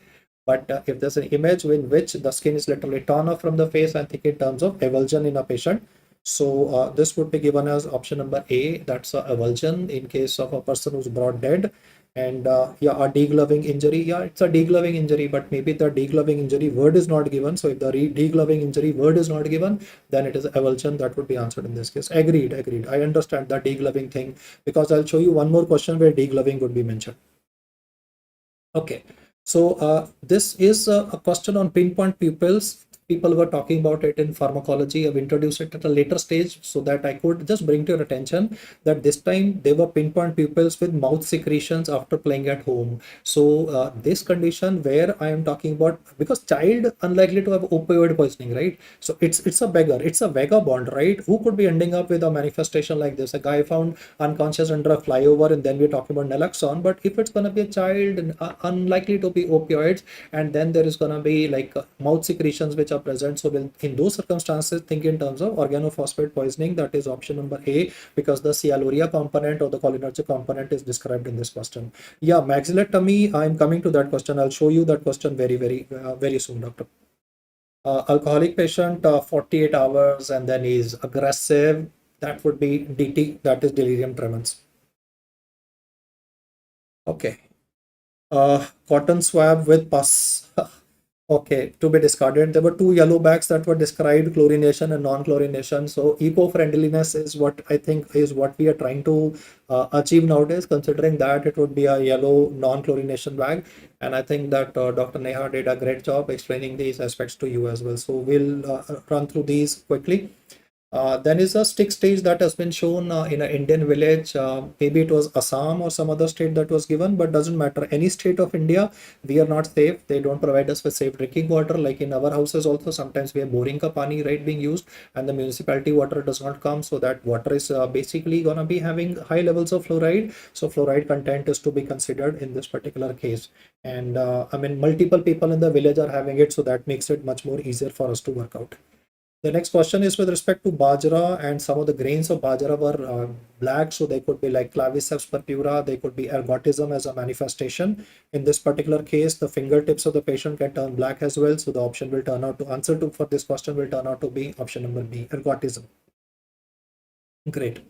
But if there's an image in which the skin is literally torn off from the face, I think in terms of avulsion in a patient. So this would be given as option number A. That's a avulsion in case of a person who's brought dead. And yeah, a degloving injury. Yeah, it's a degloving injury, but maybe the degloving injury word is not given. So if the degloving injury word is not given, then it is avulsion that would be answered in this case. Agreed, agreed. I understand the degloving thing, because I'll show you one more question where degloving would be mentioned. Okay, so this is a question on pinpoint pupils. People were talking about it in pharmacology. I've introduced it at a later stage so that I could just bring to your attention that this time they were pinpoint pupils with mouth secretions after playing at home. So this condition where I am talking about, because child unlikely to have opioid poisoning, right? So it's a beggar, it's a vagabond, right? Who could be ending up with a manifestation like this? A guy found unconscious under a flyover, and then we're talking about naloxone. But if it's going to be a child, unlikely to be opioids, and then there is going to be like mouth secretions which are present. So in those circumstances, think in terms of organophosphate poisoning. That is option number A, because the cialuria component or the cholinergic component is described in this question. Yeah, maxillectomy, I'm coming to that question. I'll show you that question very soon, doctor. Alcoholic patient, 48 hours, and then is aggressive. That would be DT, that is delirium tremens. Okay. Cotton swab with pus. Okay, to be discarded. There were two yellow bags that were described, chlorination and non-chlorination. So eco-friendliness is what I think is what we are trying to achieve nowadays, considering that it would be a yellow non-chlorination bag. And I think that Dr. Neha did a great job explaining these aspects to you as well. So we'll run through these quickly. Then is a stick stage that has been shown in an Indian village. Maybe it was Assam or some other state that was given, but doesn't matter. Any state of India, we are not safe. They don't provide us with safe drinking water. Like in our houses also, sometimes we have boring ka pani, right, being used, and the municipality water does not come. So that water is basically gonna be having high levels of fluoride. So fluoride content is to be considered in this particular case. And I mean, multiple people in the village are having it, so that makes it much more easier for us to work out. The next question is with respect to bajra, and some of the grains of bajra were black, so they could be like claviceps purpura, they could be ergotism as a manifestation. In this particular case, the fingertips of the patient can turn black as well, so the option will turn out to answer to for this question will turn out to be option number B, ergotism. Great.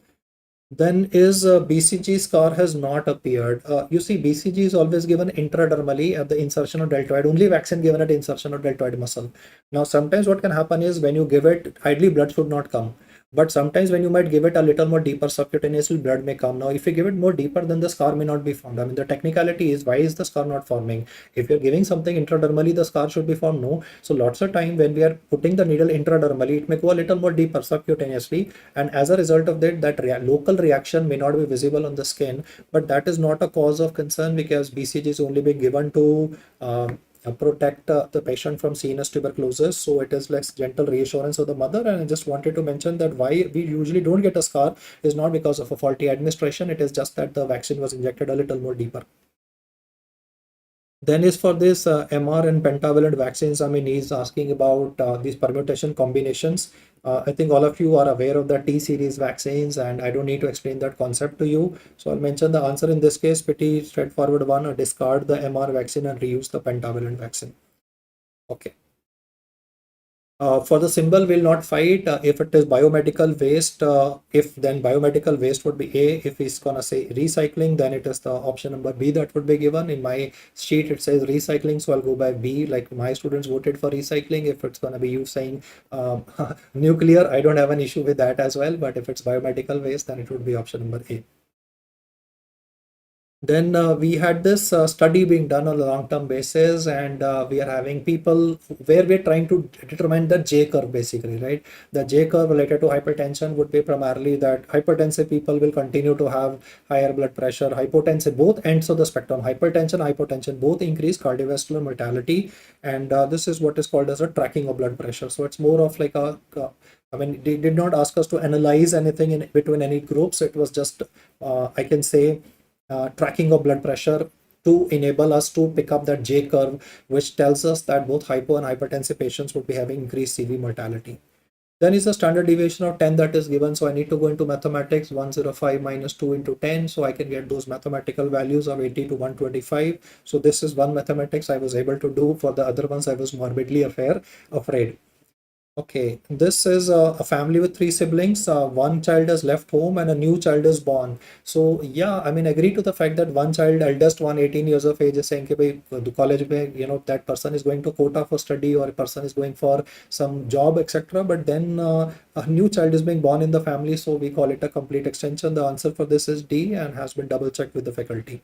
Then is BCG scar has not appeared. You see, BCG is always given intradermally at the insertion of deltoid, only vaccine given at insertion of deltoid muscle. Now, sometimes what can happen is when you give it, ideally blood should not come. But sometimes when you might give it a little more deeper subcutaneously, blood may come. Now, if you give it more deeper, then the scar may not be formed. I mean, the technicality is why is the scar not forming? If you're giving something intradermally, the scar should be formed. No. So lots of time when we are putting the needle intradermally, it may go a little more deeper subcutaneously, and as a result of that, local reaction may not be visible on the skin. But that is not a cause of concern because BCG is only being given to protect the patient from CNS tuberculosis. So it is like gentle reassurance of the mother. And I just wanted to mention that why we usually don't get a scar is not because of a faulty administration. It is just that the vaccine was injected a little more deeper. Then is for this MR and pentavalent vaccines. I mean, he's asking about these permutation combinations. I think all of you are aware of the T series vaccines, and I don't need to explain that concept to you. So I'll mention the answer in this case, pretty straightforward one, discard the MR vaccine and reuse the pentavalent vaccine. Okay. For the symbol will not fight if it is biomedical waste. If then biomedical waste would be A. If it's gonna say recycling, then it is the option number B that would be given. In my sheet it says recycling, so I'll go by B. Like my students voted for recycling. If it's gonna be you saying nuclear, I don't have an issue with that as well. But if it's biomedical waste, then it would be option number A. Then we had this study being done on a long-term basis, and we are having people where we're trying to determine the J curve basically, right? The J curve related to hypertension would be primarily that hypertensive people will continue to have higher blood pressure, hypotensive, both ends of the spectrum, hypertension, both increase cardiovascular mortality, and this is what is called as a tracking of blood pressure. So it's more of like I mean, they did not ask us to analyze anything in between any groups. It was just, I can say, tracking of blood pressure to enable us to pick up that J curve, which tells us that both hypo and hypertensive patients would be having increased CV mortality. Then is the standard deviation of 10 that is given. So I need to go into mathematics, 105 minus 2 into 10. So I can get those mathematical values of 80 to 125. So this is one mathematics I was able to do. For the other ones, I was morbidly afraid. Okay, this is a family with three siblings. One child has left home and a new child is born. So yeah, I mean, agree to the fact that one child, eldest one, 18 years of age, is saying कि भाई the college में, you know, that person is going to quota for study or a person is going for some job, etc. But then a new child is being born in the family, so we call it a complete extension. The answer for this is D and has been double checked with the faculty.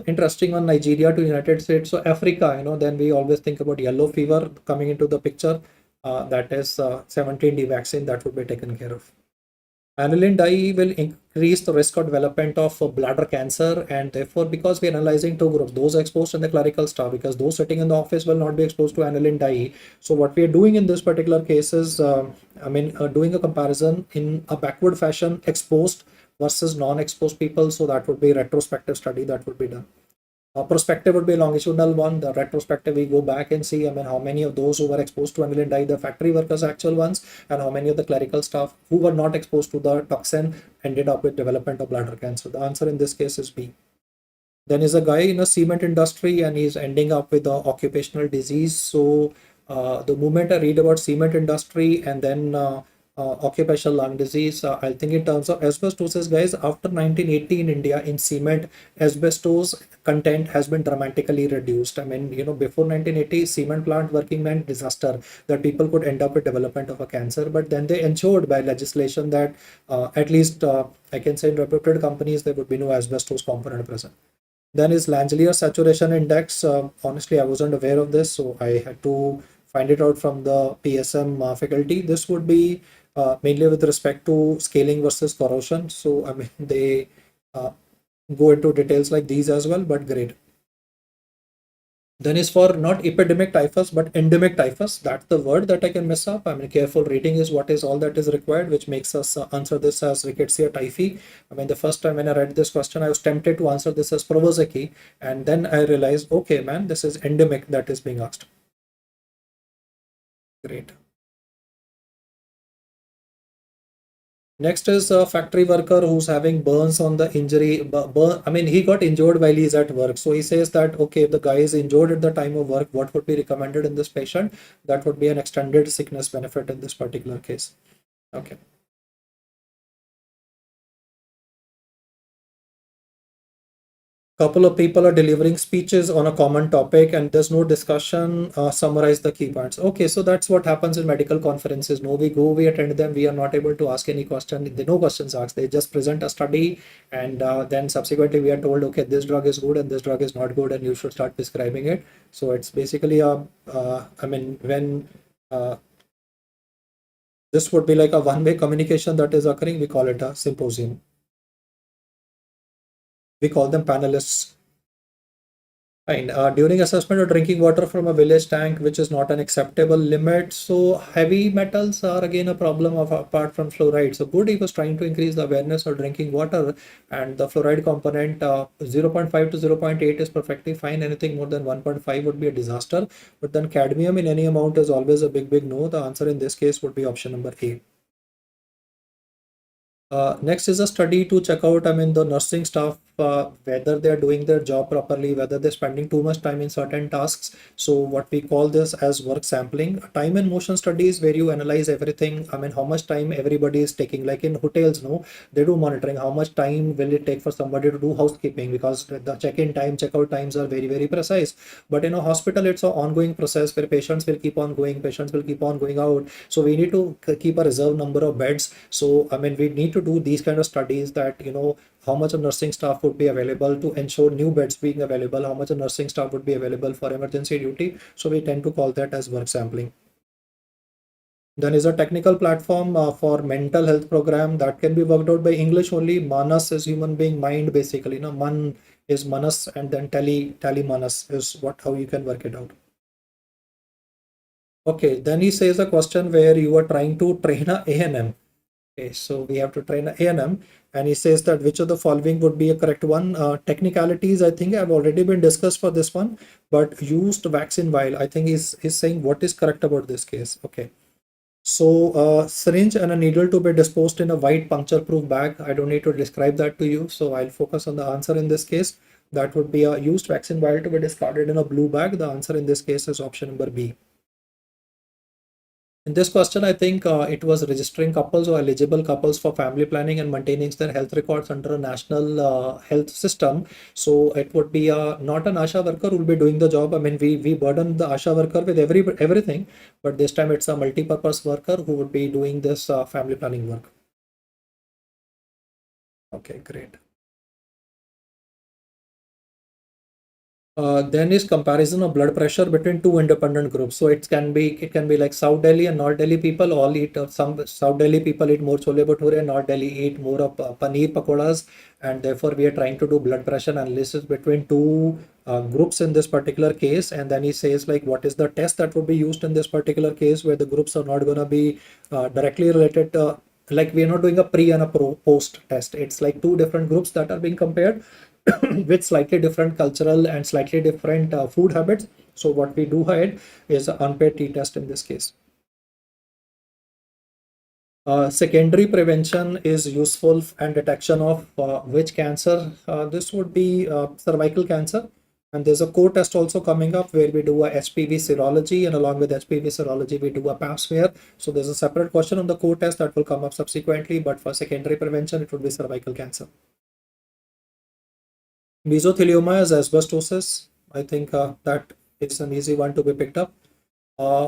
Interesting on Nigeria to United States. So Africa, you know, then we always think about yellow fever coming into the picture. That is 17D vaccine that would be taken care of. Aniline dye will increase the risk of development of bladder cancer, and therefore, because we're analyzing two groups, those exposed and the clerical staff, because those sitting in the office will not be exposed to aniline dye. So what we are doing in this particular case is, doing a comparison in a backward fashion, exposed versus non-exposed people. So that would be a retrospective study that would be done. Prospective would be a longitudinal one. The retrospective, we go back and see, I mean, how many of those who were exposed to aniline dye, the factory workers, actual ones, and how many of the clerical staff who were not exposed to the toxin ended up with development of bladder cancer. The answer in this case is B. Then is a guy in a cement industry and he's ending up with a occupational disease. So the moment I read about cement industry and then occupational lung disease. I think in terms of asbestosis, guys, after 1980 in India, in cement, asbestos content has been dramatically reduced. I mean, before 1980, cement plant working meant disaster, that people could end up with development of a cancer. But then they ensured by legislation that at least I can say in reputed companies, there would be no asbestos component present. Then is Langelier saturation index. Honestly, I wasn't aware of this, so I had to find it out from the PSM faculty. This would be mainly with respect to scaling versus corrosion. So, I mean, they uh, go into details like these as well, but great. Then is for not epidemic typhus, but endemic typhus. That's the word that I can mess up. I mean, careful reading is what is all that is required, which makes us answer this as rickettsia typhi. I mean, the first time when I read this question, I was tempted to answer this as Prowazeki, and then I realized, okay, man, this is endemic that is being asked. Great. Next is a factory worker who's having burns on the injury. I mean, he got injured while he's at work. So he says that, okay, if the guy is injured at the time of work, what would be recommended in this patient? That would be an extended sickness benefit in this particular case. Okay. Couple of people are delivering speeches on a common topic and there's no discussion. Summarize the key points. Okay, so that's what happens in medical conferences. No, we go, we attend them, we are not able to ask any question. There no questions asked. They just present a study, and then subsequently we are told, okay, this drug is good and this drug is not good and you should start prescribing it. So it's basically a I mean, when this would be like a one-way communication that is occurring, we call it a symposium. We call them panelists. Fine. During assessment of drinking water from a village tank, which is not an acceptable limit. So heavy metals are again a problem of apart from fluoride. So good, he was trying to increase the awareness of drinking water, and the fluoride component 0.5 to 0.8 is perfectly fine. Anything more than 1.5 would be a disaster. But then cadmium in any amount is always a big no. The answer in this case would be option number A. Next is a study to check out, I mean, the nursing staff, whether they're doing their job properly, whether they're spending too much time in certain tasks. So what we call this as work sampling. Time and motion studies where you analyze everything. I mean, how much time everybody is taking. Like in hotels, no, they do monitoring. How much time will it take for somebody to do housekeeping? Because the check-in time, check-out times are very, very precise. But in a hospital, it's an ongoing process where patients will keep on going, patients will keep on going out. So we need to keep a reserve number of beds. So, I mean, we need to do these kind of studies that, how much of nursing staff would be available to ensure new beds being available, how much of nursing staff would be available for emergency duty. So we tend to call that as work sampling. Then is a technical platform for mental health program that can be worked out by English only. Manas is human being mind basically. Man is manas, and then tally manas is what how you can work it out. Okay, then he says a question where you are trying to train a ANM. Okay, so we have to train a ANM, and he says that which of the following would be a correct one. Technicalities, I think, have already been discussed for this one, but used vaccine vial, I think is saying what is correct about this case. Okay. So, syringe and a needle to be disposed in a white puncture-proof bag. I don't need to describe that to you, so I'll focus on the answer in this case. That would be a used vaccine vial to be discarded in a blue bag. The answer in this case is option number B. In this question, I think it was registering couples or eligible couples for family planning and maintaining their health records under a national health system. So it would be not an ASHA worker who will be doing the job. I mean, we burden the ASHA worker with everything, but this time it's a multi-purpose worker who would be doing this family planning work. Okay, great. Then is comparison of blood pressure between two independent groups. So it can be like South Delhi and North Delhi people all eat some South Delhi people eat more chole bhature, North Delhi eat more of paneer pakoras, and therefore we are trying to do blood pressure analysis between two groups in this particular case. And then he says like what is the test that would be used in this particular case where the groups are not going to be directly related. Like we are not doing a pre and a post test. It's like two different groups that are being compared with slightly different cultural and slightly different food habits. So what we do ahead is an unpaid t-test in this case. Secondary prevention is useful and detection of which cancer? This would be cervical cancer. And there's a core test also coming up where we do a HPV serology, and along with HPV serology, we do a pap smear. So there's a separate question on the core test that will come up subsequently, but for secondary prevention, it would be cervical cancer. Mesothelioma is asbestosis. I think that is an easy one to be picked up.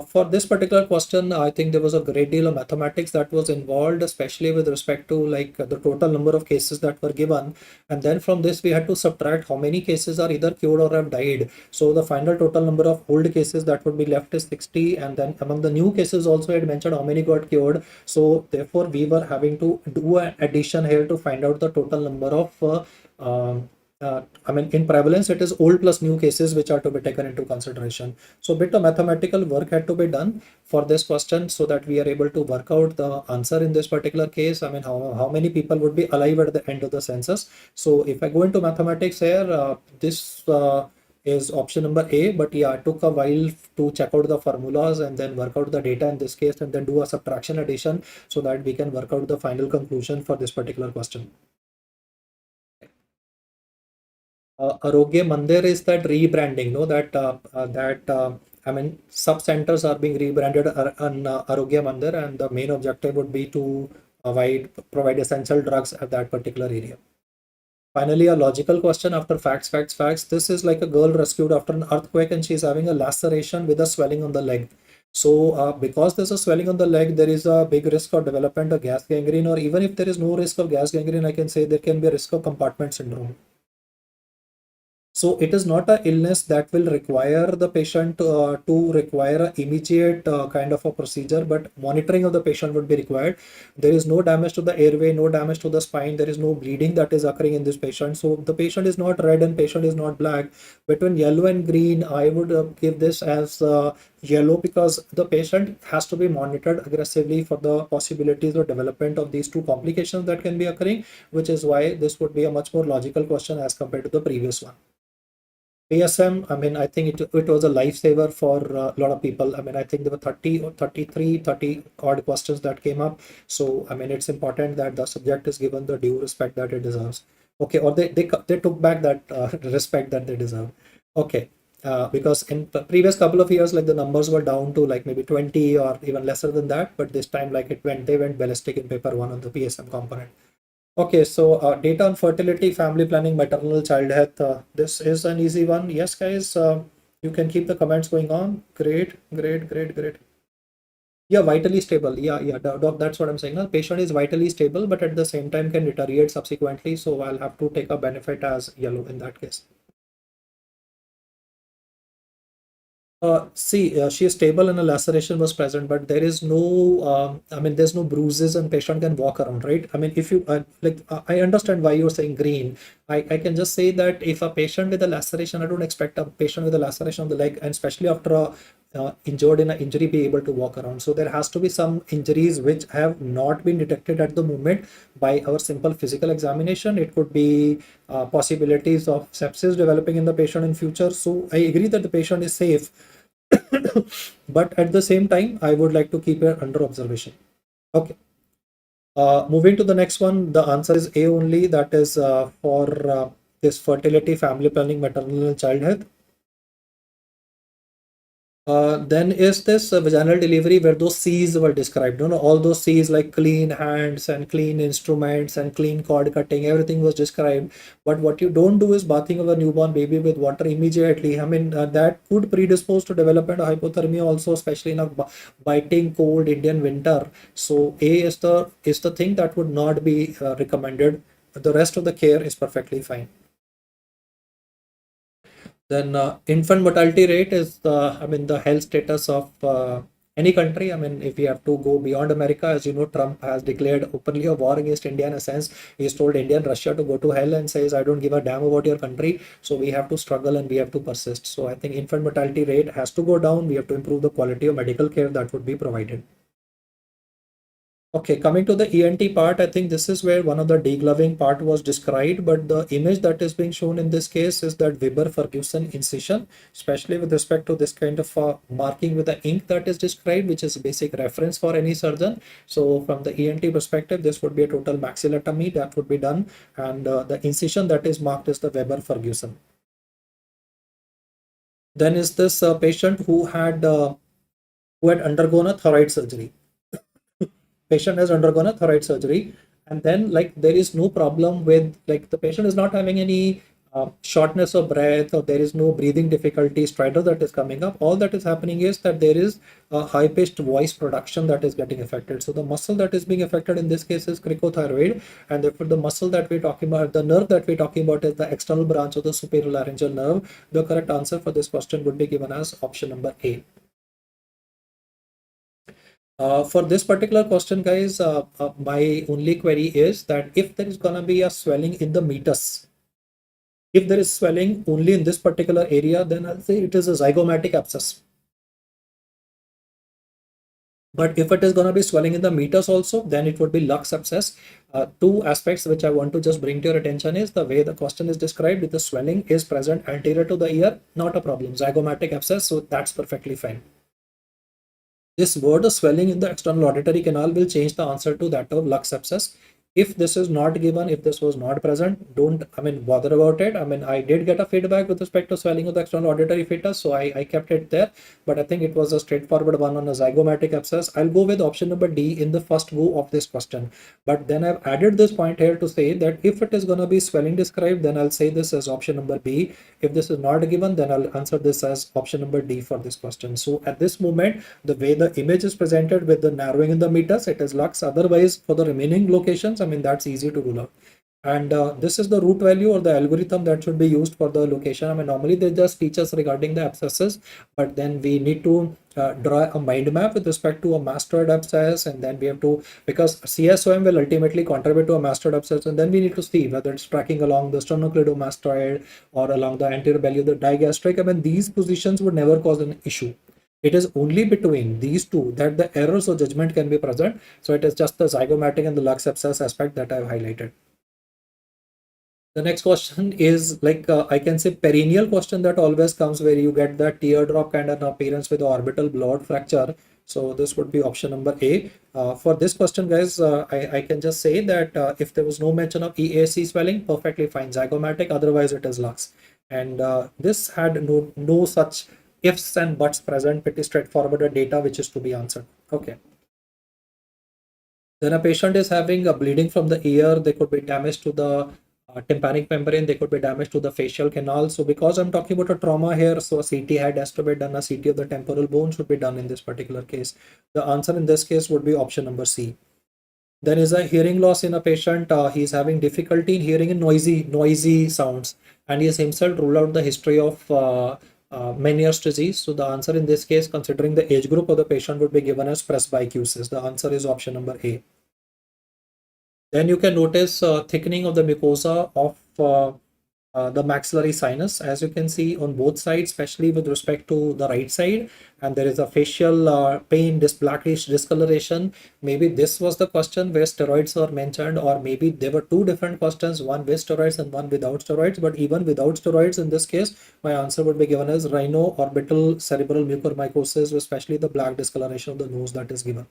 For this particular question, I think there was a great deal of mathematics that was involved, especially with respect to like the total number of cases that were given. And then from this, we had to subtract how many cases are either cured or have died. So the final total number of old cases that would be left is 60. And then among the new cases also, I had mentioned how many got cured. So therefore, we were having to do an addition here to find out the total number of I mean, in prevalence, it is old plus new cases which are to be taken into consideration. So a bit of mathematical work had to be done for this question so that we are able to work out the answer in this particular case. I mean, how many people would be alive at the end of the census. So if I go into mathematics here, this is option number A, but yeah, it took a while to check out the formulas and then work out the data in this case and then do a subtraction addition so that we can work out the final conclusion for this particular question. Arogya Mandir is that rebranding, no? I mean, sub centers are being rebranded on Arogya Mandir, and the main objective would be to provide essential drugs at that particular area. Finally, a logical question after facts, facts, facts. This is like a girl rescued after an earthquake, and she's having a laceration with a swelling on the leg. So, because there's a swelling on the leg, there is a big risk of development of gas gangrene, or even if there is no risk of gas gangrene, I can say there can be a risk of compartment syndrome. So it is not a illness that will require the patient to require an immediate kind of a procedure, but monitoring of the patient would be required. There is no damage to the airway, no damage to the spine. There is no bleeding that is occurring in this patient. So the patient is not red and patient is not black. Between yellow and green, I would give this as yellow because the patient has to be monitored aggressively for the possibilities of development of these two complications that can be occurring, which is why this would be a much more logical question as compared to the previous one. PSM, I mean, I think it was a lifesaver for a lot of people. I mean, I think there were 30 or 33, 30 odd questions that came up. So, I mean, it's important that the subject is given the due respect that it deserves. Okay, or they took back that respect that they deserve. Okay, because in the previous couple of years, like the numbers were down to like maybe 20 or even lesser than that. But this time, like they went ballistic in paper one on the PSM component. Okay, so data on fertility, family planning, maternal child health. This is an easy one. Yes, guys, you can keep the comments going on. Great, great, great, great. Yeah, vitally stable. Yeah, yeah, doc, that's what I'm saying. The patient is vitally stable, but at the same time can deteriorate subsequently. So I'll have to take a benefit as yellow in that case. See, she is stable and a laceration was present, but there is no, I mean, there's no bruises and patient can walk around, right? I mean, if you, I understand why you're saying green. I can just say that if a patient with a laceration, I don't expect a patient with a laceration on the leg, and especially after a injured in an injury, be able to walk around. So there has to be some injuries which have not been detected at the moment by our simple physical examination. It could be possibilities of sepsis developing in the patient in future. So I agree that the patient is safe, but at the same time, I would like to keep it under observation. Okay. Moving to the next one, the answer is A only. That is for this fertility, family planning, maternal and child health. Then is this vaginal delivery where those C's were described? You know, all those C's like clean hands and clean instruments and clean cord cutting, everything was described. But what you don't do is bathing of a newborn baby with water immediately. I mean, that could predispose to development of hypothermia also, especially in a biting cold Indian winter. So A is the thing that would not be recommended. The rest of the care is perfectly fine. Then infant mortality rate is I mean, the health status of any country. I mean, if we have to go beyond America, as you know, Trump has declared openly a war against India in a sense. He's told India and Russia to go to hell and says, I don't give a damn about your country. So we have to struggle and we have to persist. So I think infant mortality rate has to go down. We have to improve the quality of medical care that would be provided. Okay, coming to the ENT part, I think this is where one of the degloving part was described, but the image that is being shown in this case is that Weber-Ferguson incision, especially with respect to this kind of marking with the ink that is described, which is a basic reference for any surgeon. So from the ENT perspective, this would be a total maxillectomy that would be done, and the incision that is marked is the Weber-Ferguson. Then is this patient who had undergone a thyroid surgery. Patient has undergone a thyroid surgery, and then like there is no problem with, like, the patient is not having any shortness of breath, or there is no breathing difficulty stridor that is coming up. All that is happening is that there is a high pitched voice production that is getting affected. So the muscle that is being affected in this case is cricothyroid, and therefore the muscle that we're talking about, the nerve that we're talking about, is the external branch of the superior laryngeal nerve. The correct answer for this question would be given as option number A. For this particular question, guys, my only query is that if there is going to be a swelling in the meatus, if there is swelling only in this particular area, then I'll say it is a zygomatic abscess. But if it is going to be swelling in the meatus also, then it would be lux abscess. Two aspects which I want to just bring to your attention is the way the question is described. If the swelling is present anterior to the ear, not a problem. Zygomatic abscess, so that's perfectly fine. This word swelling in the external auditory canal will change the answer to that of lux abscess. If this is not given, if this was not present, don't, bother about it. I did get a feedback with respect to swelling of the external auditory fetus, so I kept it there. But I think it was a straightforward one on a zygomatic abscess. I'll go with option number D in the first go of this question. But then I've added this point here to say that if it is going to be swelling described, then I'll say this as option number B. If this is not given, then I'll answer this as option number D for this question. So at this moment, the way the image is presented with the narrowing in the meatus, it is lux. Otherwise, for the remaining locations, that's easy to rule out. And this is the root value or the algorithm that should be used for the location. Normally they just teach us regarding the abscesses, but then we need to draw a mind map with respect to a mastoid abscess, and then we have to, because CSOM will ultimately contribute to a mastoid abscess, and then we need to see whether it's tracking along the sternocleidomastoid or along the anterior belly of the digastric. These positions would never cause an issue. It is only between these two that the errors of judgment can be present. So it is just the zygomatic and the lux abscess aspect that I've highlighted. The next question is like, I can say perennial question that always comes, where you get that teardrop kind of appearance with the orbital blood fracture. So this would be option number A. For this question, guys, I can just say that if there was no mention of EAC swelling, perfectly fine, zygomatic, otherwise it is lux. And this had no such ifs and buts present. Pretty straightforward data which is to be answered. Okay. Then a patient is having a bleeding from the ear. They could be damage to the tympanic membrane. They could be damage to the facial canal. So because I'm talking about a trauma here, so a CT head has to be done. A CT of the temporal bone should be done in this particular case. The answer in this case would be option number C. There is a hearing loss in a patient. He's having difficulty in hearing in noisy sounds, and he has himself ruled out the history of Meniere's disease. So the answer in this case, considering the age group of the patient, would be given as presbycusis. The answer is option number A. Then you can notice thickening of the mucosa of the maxillary sinus, as you can see on both sides, especially with respect to the right side. And there is a facial pain, this blackish discoloration. Maybe this was the question where steroids were mentioned, or maybe there were two different questions, one with steroids and one without steroids. But even without steroids, in this case, my answer would be given as rhino-orbital cerebral mucormycosis, especially the black discoloration of the nose that is given.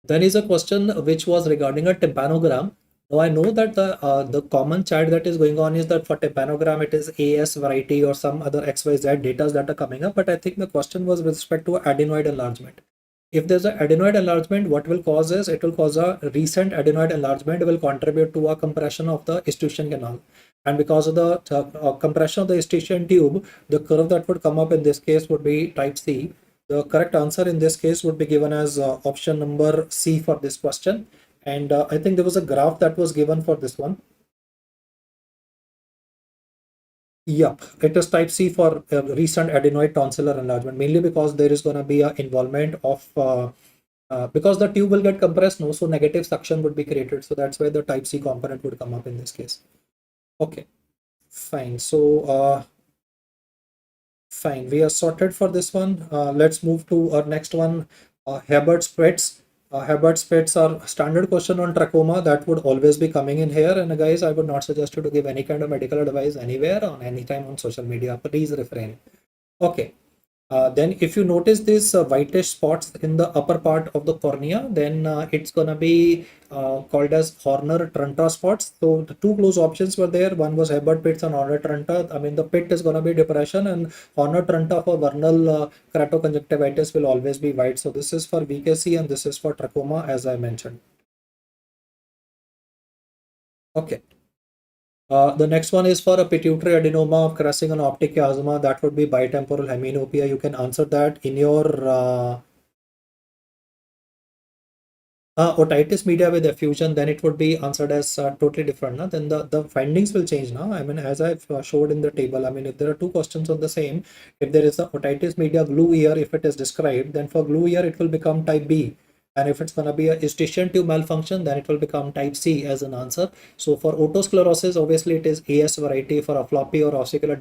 Then is a question which was regarding a tympanogram. Now I know that the common chat that is going on is that for tympanogram it is AS variety or some other XYZ data that are coming up, but I think the question was with respect to adenoid enlargement. If there's an adenoid enlargement, what will cause is it will cause a recent adenoid enlargement will contribute to a compression of the Eustachian canal. And because of the compression of the Eustachian tube, the curve that would come up in this case would be type C. The correct answer in this case would be given as option number C for this question. And I think there was a graph that was given for this one. Yep, it is type C for recent adenoid tonsillar enlargement, mainly because there is going to be an involvement of, because the tube will get compressed, no, so negative suction would be created. So that's why the type C component would come up in this case. Okay, fine. So, fine, we are sorted for this one. Let's move to our next one, Hebert-Spreads. Hebert-Spreads are standard question on trachoma that would always be coming in here. And guys, I would not suggest you to give any kind of medical advice anywhere on any time on social media. Please refrain. Okay. Then if you notice these whitish spots in the upper part of the cornea, then it's gonna be called as Horner-Trunta spots. So the two close options were there. One was Hebert pits and Horner-Trunta. I mean, the pit is gonna be depression, and Horner-Trunta for vernal keratoconjunctivitis will always be white. So this is for VKC and this is for trachoma, as I mentioned. Okay. The next one is for a pituitary adenoma crossing an optic chiasma. That would be bitemporal heminopia. You can answer that in your otitis media with effusion. Then it would be answered as totally different. No? Then the findings will change now. I mean, as I've showed in the table, I mean, if there are two questions on the same, if there is a otitis media glue ear, if it is described, then for glue ear, it will become type B. And if it's going to be a eustachian tube malfunction, then it will become type C as an answer. So for otosclerosis, obviously it is AS variety. For a floppy or ossicular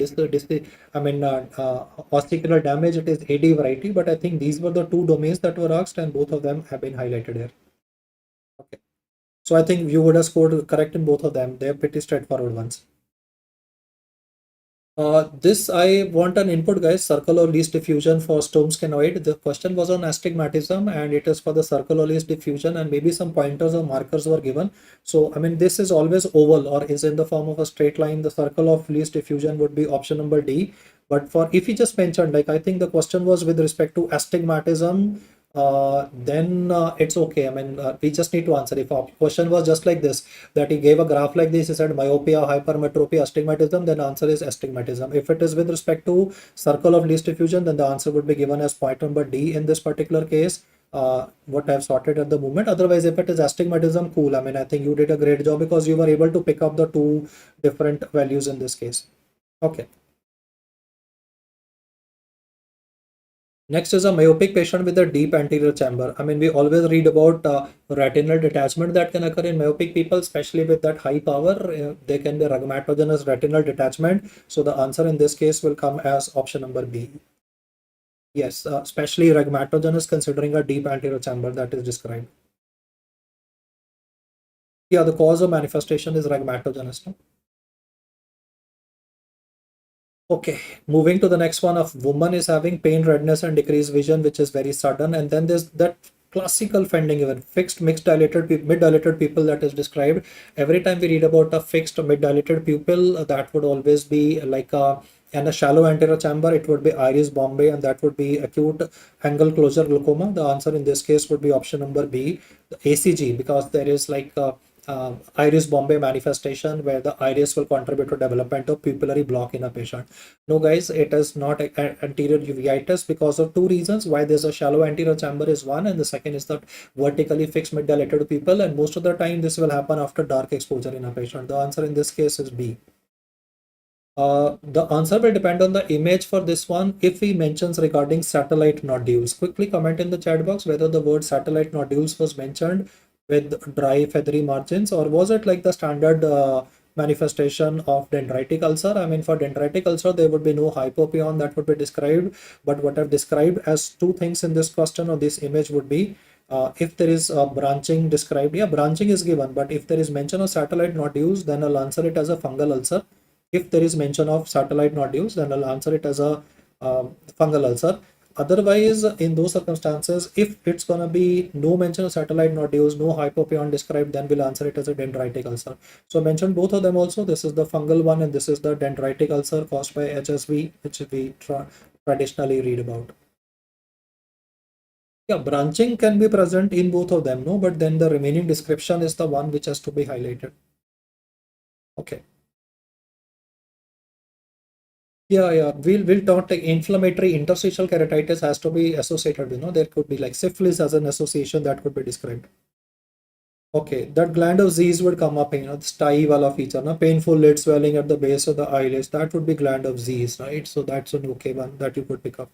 ossicular damage, it is AD variety. But I think these were the two domains that were asked, and both of them have been highlighted here. Okay. So I think you would have scored correct in both of them. They're pretty straightforward ones. This I want an input, guys. Circle or least diffusion for storm sphenoid. The question was on astigmatism, and it is for the circle or least diffusion, and maybe some pointers or markers were given. So I mean, this is always oval or is in the form of a straight line. The circle of least diffusion would be option number D. But for if he just mentioned, like I think the question was with respect to astigmatism, then it's okay. I mean, we just need to answer. If our question was just like this, that he gave a graph like this, he said myopia, hypermetropia, astigmatism, then answer is astigmatism. If it is with respect to circle of least diffusion, then the answer would be given as point number D in this particular case. What I've sorted at the moment. Otherwise, if it is astigmatism, cool. I mean, I think you did a great job because you were able to pick up the two different values in this case. Okay. Next is a myopic patient with a deep anterior chamber. I mean, we always read about retinal detachment that can occur in myopic people, especially with that high power. They can be rhegmatogenous retinal detachment. So the answer in this case will come as option number B. Yes, especially rhegmatogenous considering a deep anterior chamber that is described. Yeah, the cause of manifestation is rhegmatogenous. No? Okay, moving to the next one of woman is having pain, redness, and decreased vision, which is very sudden. And then there's that classical finding event, fixed mixed dilated mid dilated pupil that is described. Every time we read about a fixed mid dilated pupil, that would always be like a and a shallow anterior chamber, it would be iris bombay, and that would be acute angle closure glaucoma. The answer in this case would be option number B, the ACG, because there is like iris bombay manifestation where the iris will contribute to development of pupillary block in a patient. No, guys, it is not anterior uveitis because of two reasons. Why there's a shallow anterior chamber is one, and the second is that vertically fixed mid dilated pupil, and most of the time this will happen after dark exposure in a patient. The answer in this case is B. The answer will depend on the image for this one. If he mentions regarding satellite nodules, quickly comment in the chat box whether the word satellite nodules was mentioned with dry feathery margins, or was it like the standard manifestation of dendritic ulcer. I mean, for dendritic ulcer, there would be no hypopion that would be described, but what I've described as two things in this question or this image would be if there is branching described, yeah, branching is given, but if there is mention of satellite nodules, then I'll answer it as a fungal ulcer. If there is mention of satellite nodules, then I'll answer it as a fungal ulcer. Otherwise, in those circumstances, if it's going to be no mention of satellite nodules, no hypopion described, then we'll answer it as a dendritic ulcer. So I mentioned both of them also. This is the fungal one and this is the dendritic ulcer caused by HSV, which we traditionally read about. Yeah, branching can be present in both of them, no, but then the remaining description is the one which has to be highlighted. Okay. Yeah. We'll talk like inflammatory interstitial keratitis has to be associated. There could be like syphilis as an association that could be described. Okay, that gland of Z's would come up, the sty wala feature, painful lid swelling at the base of the eyelids. That would be gland of Z's, right? So that's an okay one that you could pick up.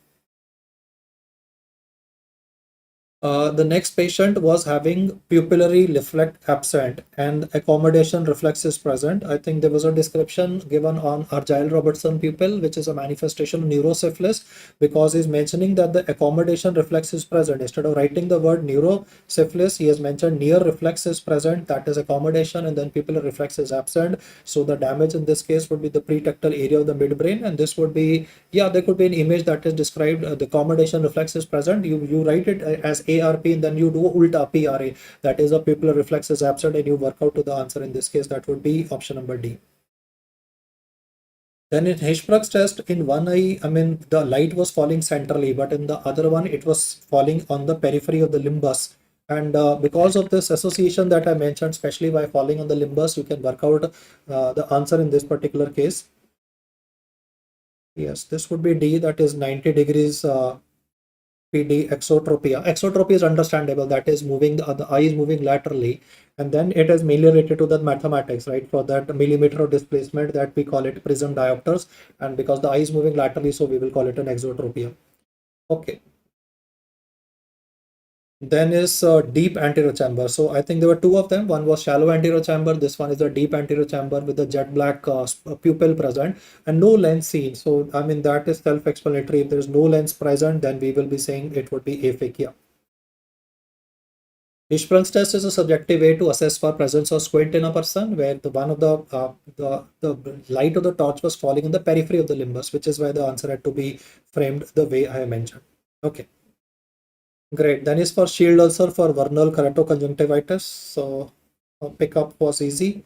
The next patient was having pupillary reflex absent and accommodation reflex is present. I think there was a description given on Argyll Robertson pupil, which is a manifestation of neurosyphilis, because he's mentioning that the accommodation reflex is present. Instead of writing the word neurosyphilis, he has mentioned near reflex is present, that is accommodation, and then pupillary reflex is absent. So the damage in this case would be the pretectal area of the midbrain, and this would be, yeah, there could be an image that is described, the accommodation reflex is present. You write it as ARP, and then you do ulta PRA, that is a pupillary reflex is absent, and you work out to the answer. In this case, that would be option number D. Then in Hirschsprung's test, in one eye, I mean, the light was falling centrally, but in the other one, it was falling on the periphery of the limbus. And because of this association that I mentioned, especially by falling on the limbus, you can work out the answer in this particular case. Yes, this would be D, that is 90 degrees PD exotropia. Exotropia is understandable, that is moving, the eye is moving laterally, and then it is mainly related to the mathematics, right? For that millimeter of displacement, that we call it prism diopters, and because the eye is moving laterally, so we will call it an exotropia. Okay. Then is deep anterior chamber. So I think there were two of them. One was shallow anterior chamber. This one is a deep anterior chamber with the jet black pupil present and no lens seen. So I mean, that is self-explanatory. If there is no lens present, then we will be saying it would be aphakia. Hirschsprung's test is a subjective way to assess for presence of squint in a person, where the one of the light of the torch was falling in the periphery of the limbus, which is why the answer had to be framed the way I mentioned. Okay. Great. Then is for shield ulcer for vernal keratoconjunctivitis. So pickup was easy.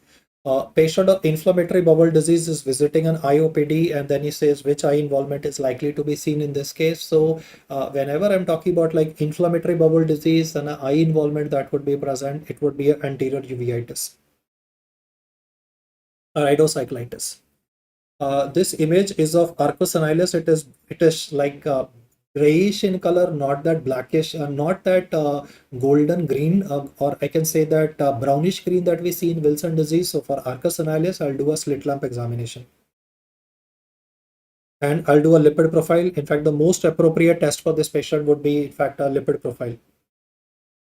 Patient of inflammatory bowel disease is visiting an IOPD, and then he says which eye involvement is likely to be seen in this case. So whenever I'm talking about like inflammatory bowel disease and an eye involvement that would be present, it would be an anterior uveitis or idocyclitis. This image is of arcus senilis. It is like grayish in color, not that blackish, not that golden green, or I can say that brownish green that we see in Wilson disease. So for arcus senilis, I'll do a slit lamp examination. And I'll do a lipid profile. In fact, the most appropriate test for this patient would be, in fact, a lipid profile.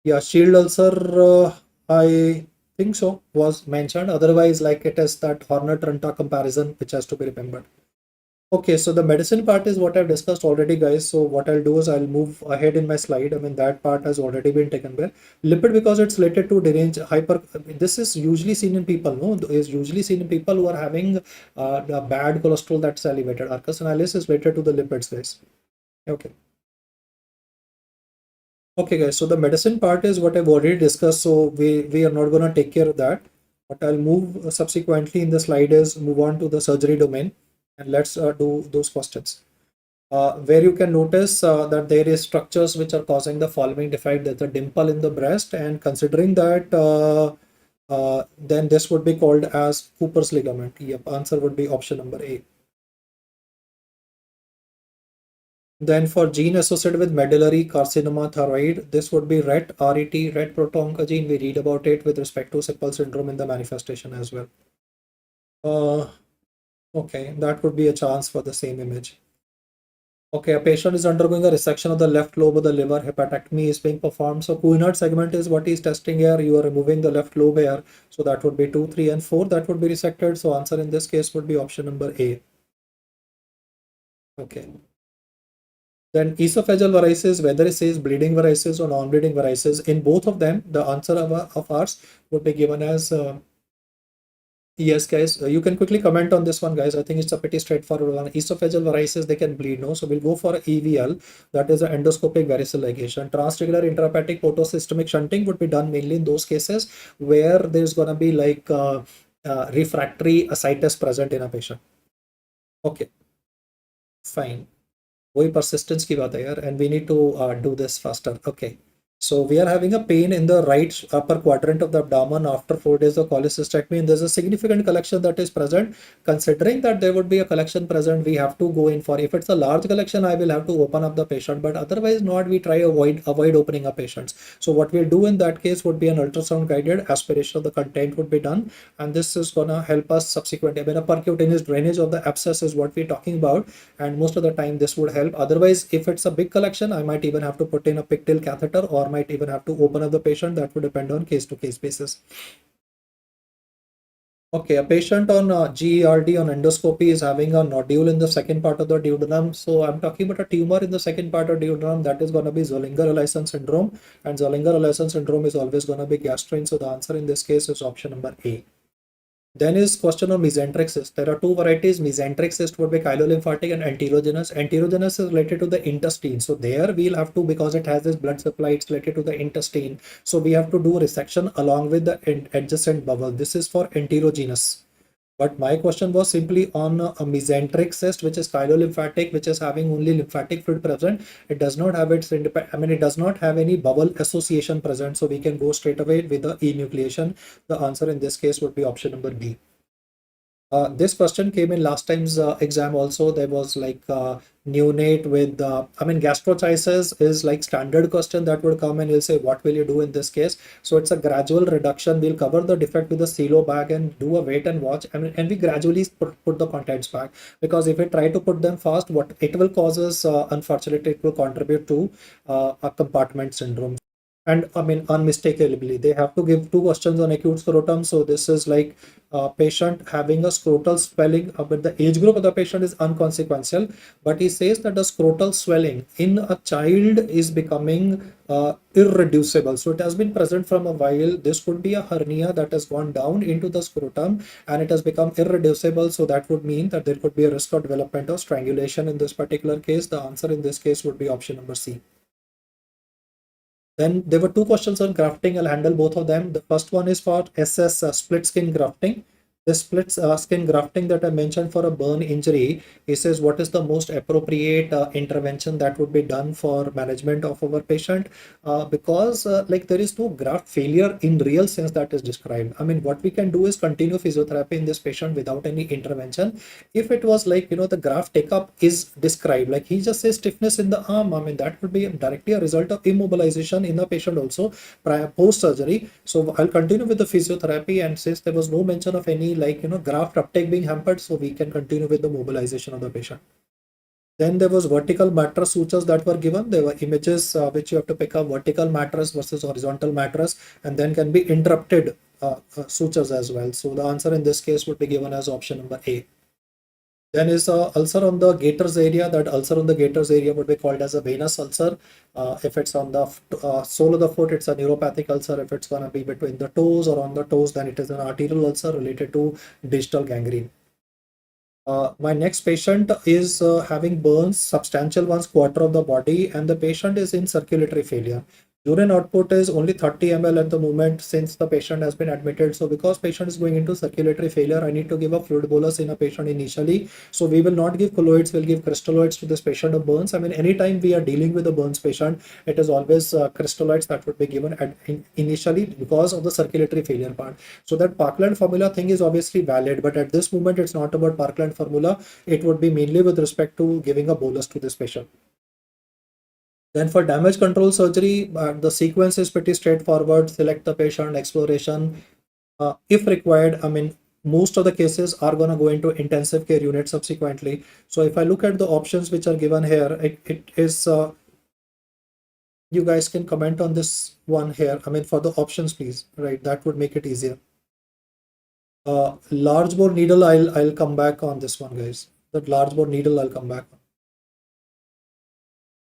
Yeah, shield ulcer, I think so, was mentioned. Otherwise, like it is that Horner-Trenta comparison, which has to be remembered. Okay, so the medicine part is what I've discussed already, guys. So what I'll do is I'll move ahead in my slide. I mean, that part has already been taken by lipid because it's related to derange hyper. This is usually seen in people, no? Is usually seen in people who are having the bad cholesterol that's elevated. Arcus senilis is related to the lipids, guys. Okay. Okay, guys. So the medicine part is what I've already discussed. So we are not gonna take care of that. What I'll move subsequently in the slide is move on to the surgery domain. And let's do those questions. Where you can notice that there is structures which are causing the following defect. There's a dimple in the breast, and considering that, then this would be called as Cooper's ligament. Yep, answer would be option number A. Then for gene associated with medullary carcinoma thyroid, this would be RET, RET, RET proto-oncogene. We read about it with respect to Sickle syndrome in the manifestation as well. Okay, that would be a chance for the same image. Okay, a patient is undergoing a resection of the left lobe of the liver. Hepatectomy is being performed. So Cunard segment is what he's testing here. You are removing the left lobe here. So that would be 2, 3, and 4. That would be resected. So answer in this case would be option number A. Okay. Then esophageal varices, whether it says bleeding varices or non-bleeding varices, in both of them, the answer of ours would be given as yes, guys, you can quickly comment on this one, guys. I think it's a pretty straightforward one. Esophageal varices, they can bleed, no? So we'll go for EVL, that is an endoscopic variceal ligation. Transarticular intrahepatic portosystemic shunting would be done mainly in those cases where there's gonna be like refractory ascites present in a patient. Okay, fine. वही persistence की बात है यार, and we need to do this faster. Okay. So we are having a pain in the right upper quadrant of the abdomen after 4 days of cholecystectomy, and there's a significant collection that is present. Considering that there would be a collection present, we have to go in for, if it's a large collection, I will have to open up the patient, but otherwise not, we try avoid opening up patients. So what we'll do in that case would be an ultrasound guided aspiration of the content would be done, and this is gonna help us subsequently. I mean, a percutaneous drainage of the abscess is what we're talking about, and most of the time this would help. Otherwise, if it's a big collection, I might even have to put in a pigtail catheter or might even have to open up the patient. That would depend on case to case basis. Okay, a patient on GERD on endoscopy is having a nodule in the second part of the duodenum. So I'm talking about a tumor in the second part of duodenum. That is going to be Zollinger-Ellison syndrome, and Zollinger-Ellison syndrome is always going to be gastrin. So the answer in this case is option number A. Then is question of mesenteric cyst. There are two varieties. Mesenteric cyst would be chyliolymphatic and enterogenous. Enterogenous is related to the intestine. So there we'll have to, because it has this blood supply, it's related to the intestine. So we have to do resection along with the adjacent bowel. This is for enterogenous. But my question was simply on a mesenteric cyst, which is chyliolymphatic, which is having only lymphatic fluid present. It does not have its independent, I mean, it does not have any bowel association present. So we can go straight away with the enucleation. The answer in this case would be option number B. This question came in last time's exam also. There was like neonate with, I mean, gastrochiasis is like standard question that would come and you'll say, what will you do in this case? So it's a gradual reduction. We'll cover the defect with the silo bag and do a wait and watch. I mean, and we gradually put the contents back, because if we try to put them fast, what it will cause is, unfortunately, it will contribute to a compartment syndrome. And I mean, unmistakably, they have to give two questions on acute scrotum. So this is like a patient having a scrotal swelling, but the age group of the patient is unconsequential. But he says that the scrotal swelling in a child is becoming irreducible. So it has been present from a while. This could be a hernia that has gone down into the scrotum and it has become irreducible. So that would mean that there could be a risk of development of strangulation in this particular case. The answer in this case would be option number C. Then there were two questions on grafting. I'll handle both of them. The first one is for SS split skin grafting. The split skin grafting that I mentioned for a burn injury, he says what is the most appropriate intervention that would be done for management of our patient, because like there is no graft failure in real sense that is described. I mean, what we can do is continue physiotherapy in this patient without any intervention. If it was like, the graft take up is described, like he just says stiffness in the arm, I mean, that would be directly a result of immobilization in the patient also prior post surgery. So I'll continue with the physiotherapy, and since there was no mention of any graft uptake being hampered, so we can continue with the mobilization of the patient. Then there was vertical mattress sutures that were given. There were images which you have to pick up, vertical mattress versus horizontal mattress, and then can be interrupted sutures as well. So the answer in this case would be given as option number A. Then is ulcer on the gaiters area. That ulcer on the gaiters area would be called as a venous ulcer. If it's on the sole of the foot, it's a neuropathic ulcer. If it's going to be between the toes or on the toes, then it is an arterial ulcer related to digital gangrene. My next patient is having burns, substantial ones, quarter of the body, and the patient is in circulatory failure. Urine output is only 30 ml at the moment since the patient has been admitted. So because patient is going into circulatory failure, I need to give a fluid bolus in a patient initially. So we will not give colloids, we'll give crystalloids to this patient of burns. I mean, anytime we are dealing with a burns patient, it is always crystalloids that would be given initially because of the circulatory failure part. So that Parkland formula thing is obviously valid, but at this moment, it's not about Parkland formula. It would be mainly with respect to giving a bolus to this patient. Then for damage control surgery, the sequence is pretty straightforward. Select the patient, exploration. If required, I mean, most of the cases are going to go into intensive care unit subsequently. So if I look at the options which are given here, it is, you guys can comment on this one here. I mean, for the options, please, right? That would make it easier. Large bore needle, I'll come back on this one, guys. That large bore needle, I'll come back on.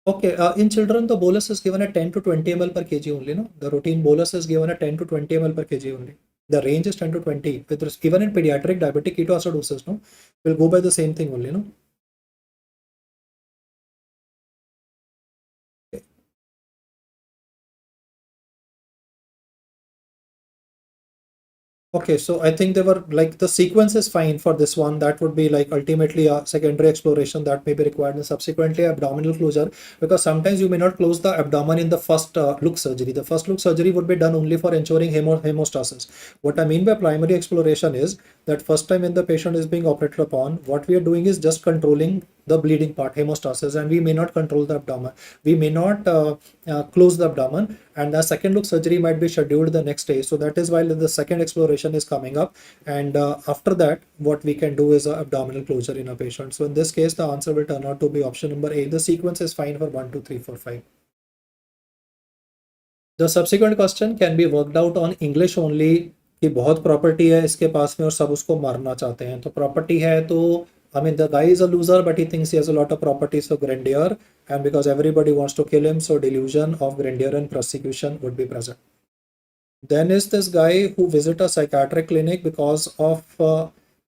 Okay, in children, the bolus is given at 10 to 20 ml per kg only, no? The routine bolus is given at 10 to 20 ml per kg only. The range is 10 to 20. Even in pediatric diabetic ketoacidosis, no? We'll go by the same thing only, no? Okay, so I think they were like the sequence is fine for this one. That would be like ultimately a secondary exploration that may be required and subsequently abdominal closure, because sometimes you may not close the abdomen in the first look surgery. The first look surgery would be done only for ensuring hemostasis. What I mean by primary exploration is that first time when the patient is being operated upon, what we are doing is just controlling the bleeding part, hemostasis, and we may not control the abdomen. We may not close the abdomen, and the second look surgery might be scheduled the next day. So that is why the second exploration is coming up, and after that what we can do is abdominal closure in a patient. So in this case the answer will turn out to be option number A. The sequence is fine for 1 2 3 4 5. The subsequent question can be worked out on English only कि बहुत property है इसके पास में और सब उसको मारना चाहते हैं तो प्रॉपर्टी है तो I mean the guy is a loser but he thinks he has a lot of properties of grandeur and because everybody wants to kill him so delusion of grandeur and persecution would be present. Then is this guy who visit a psychiatric clinic because of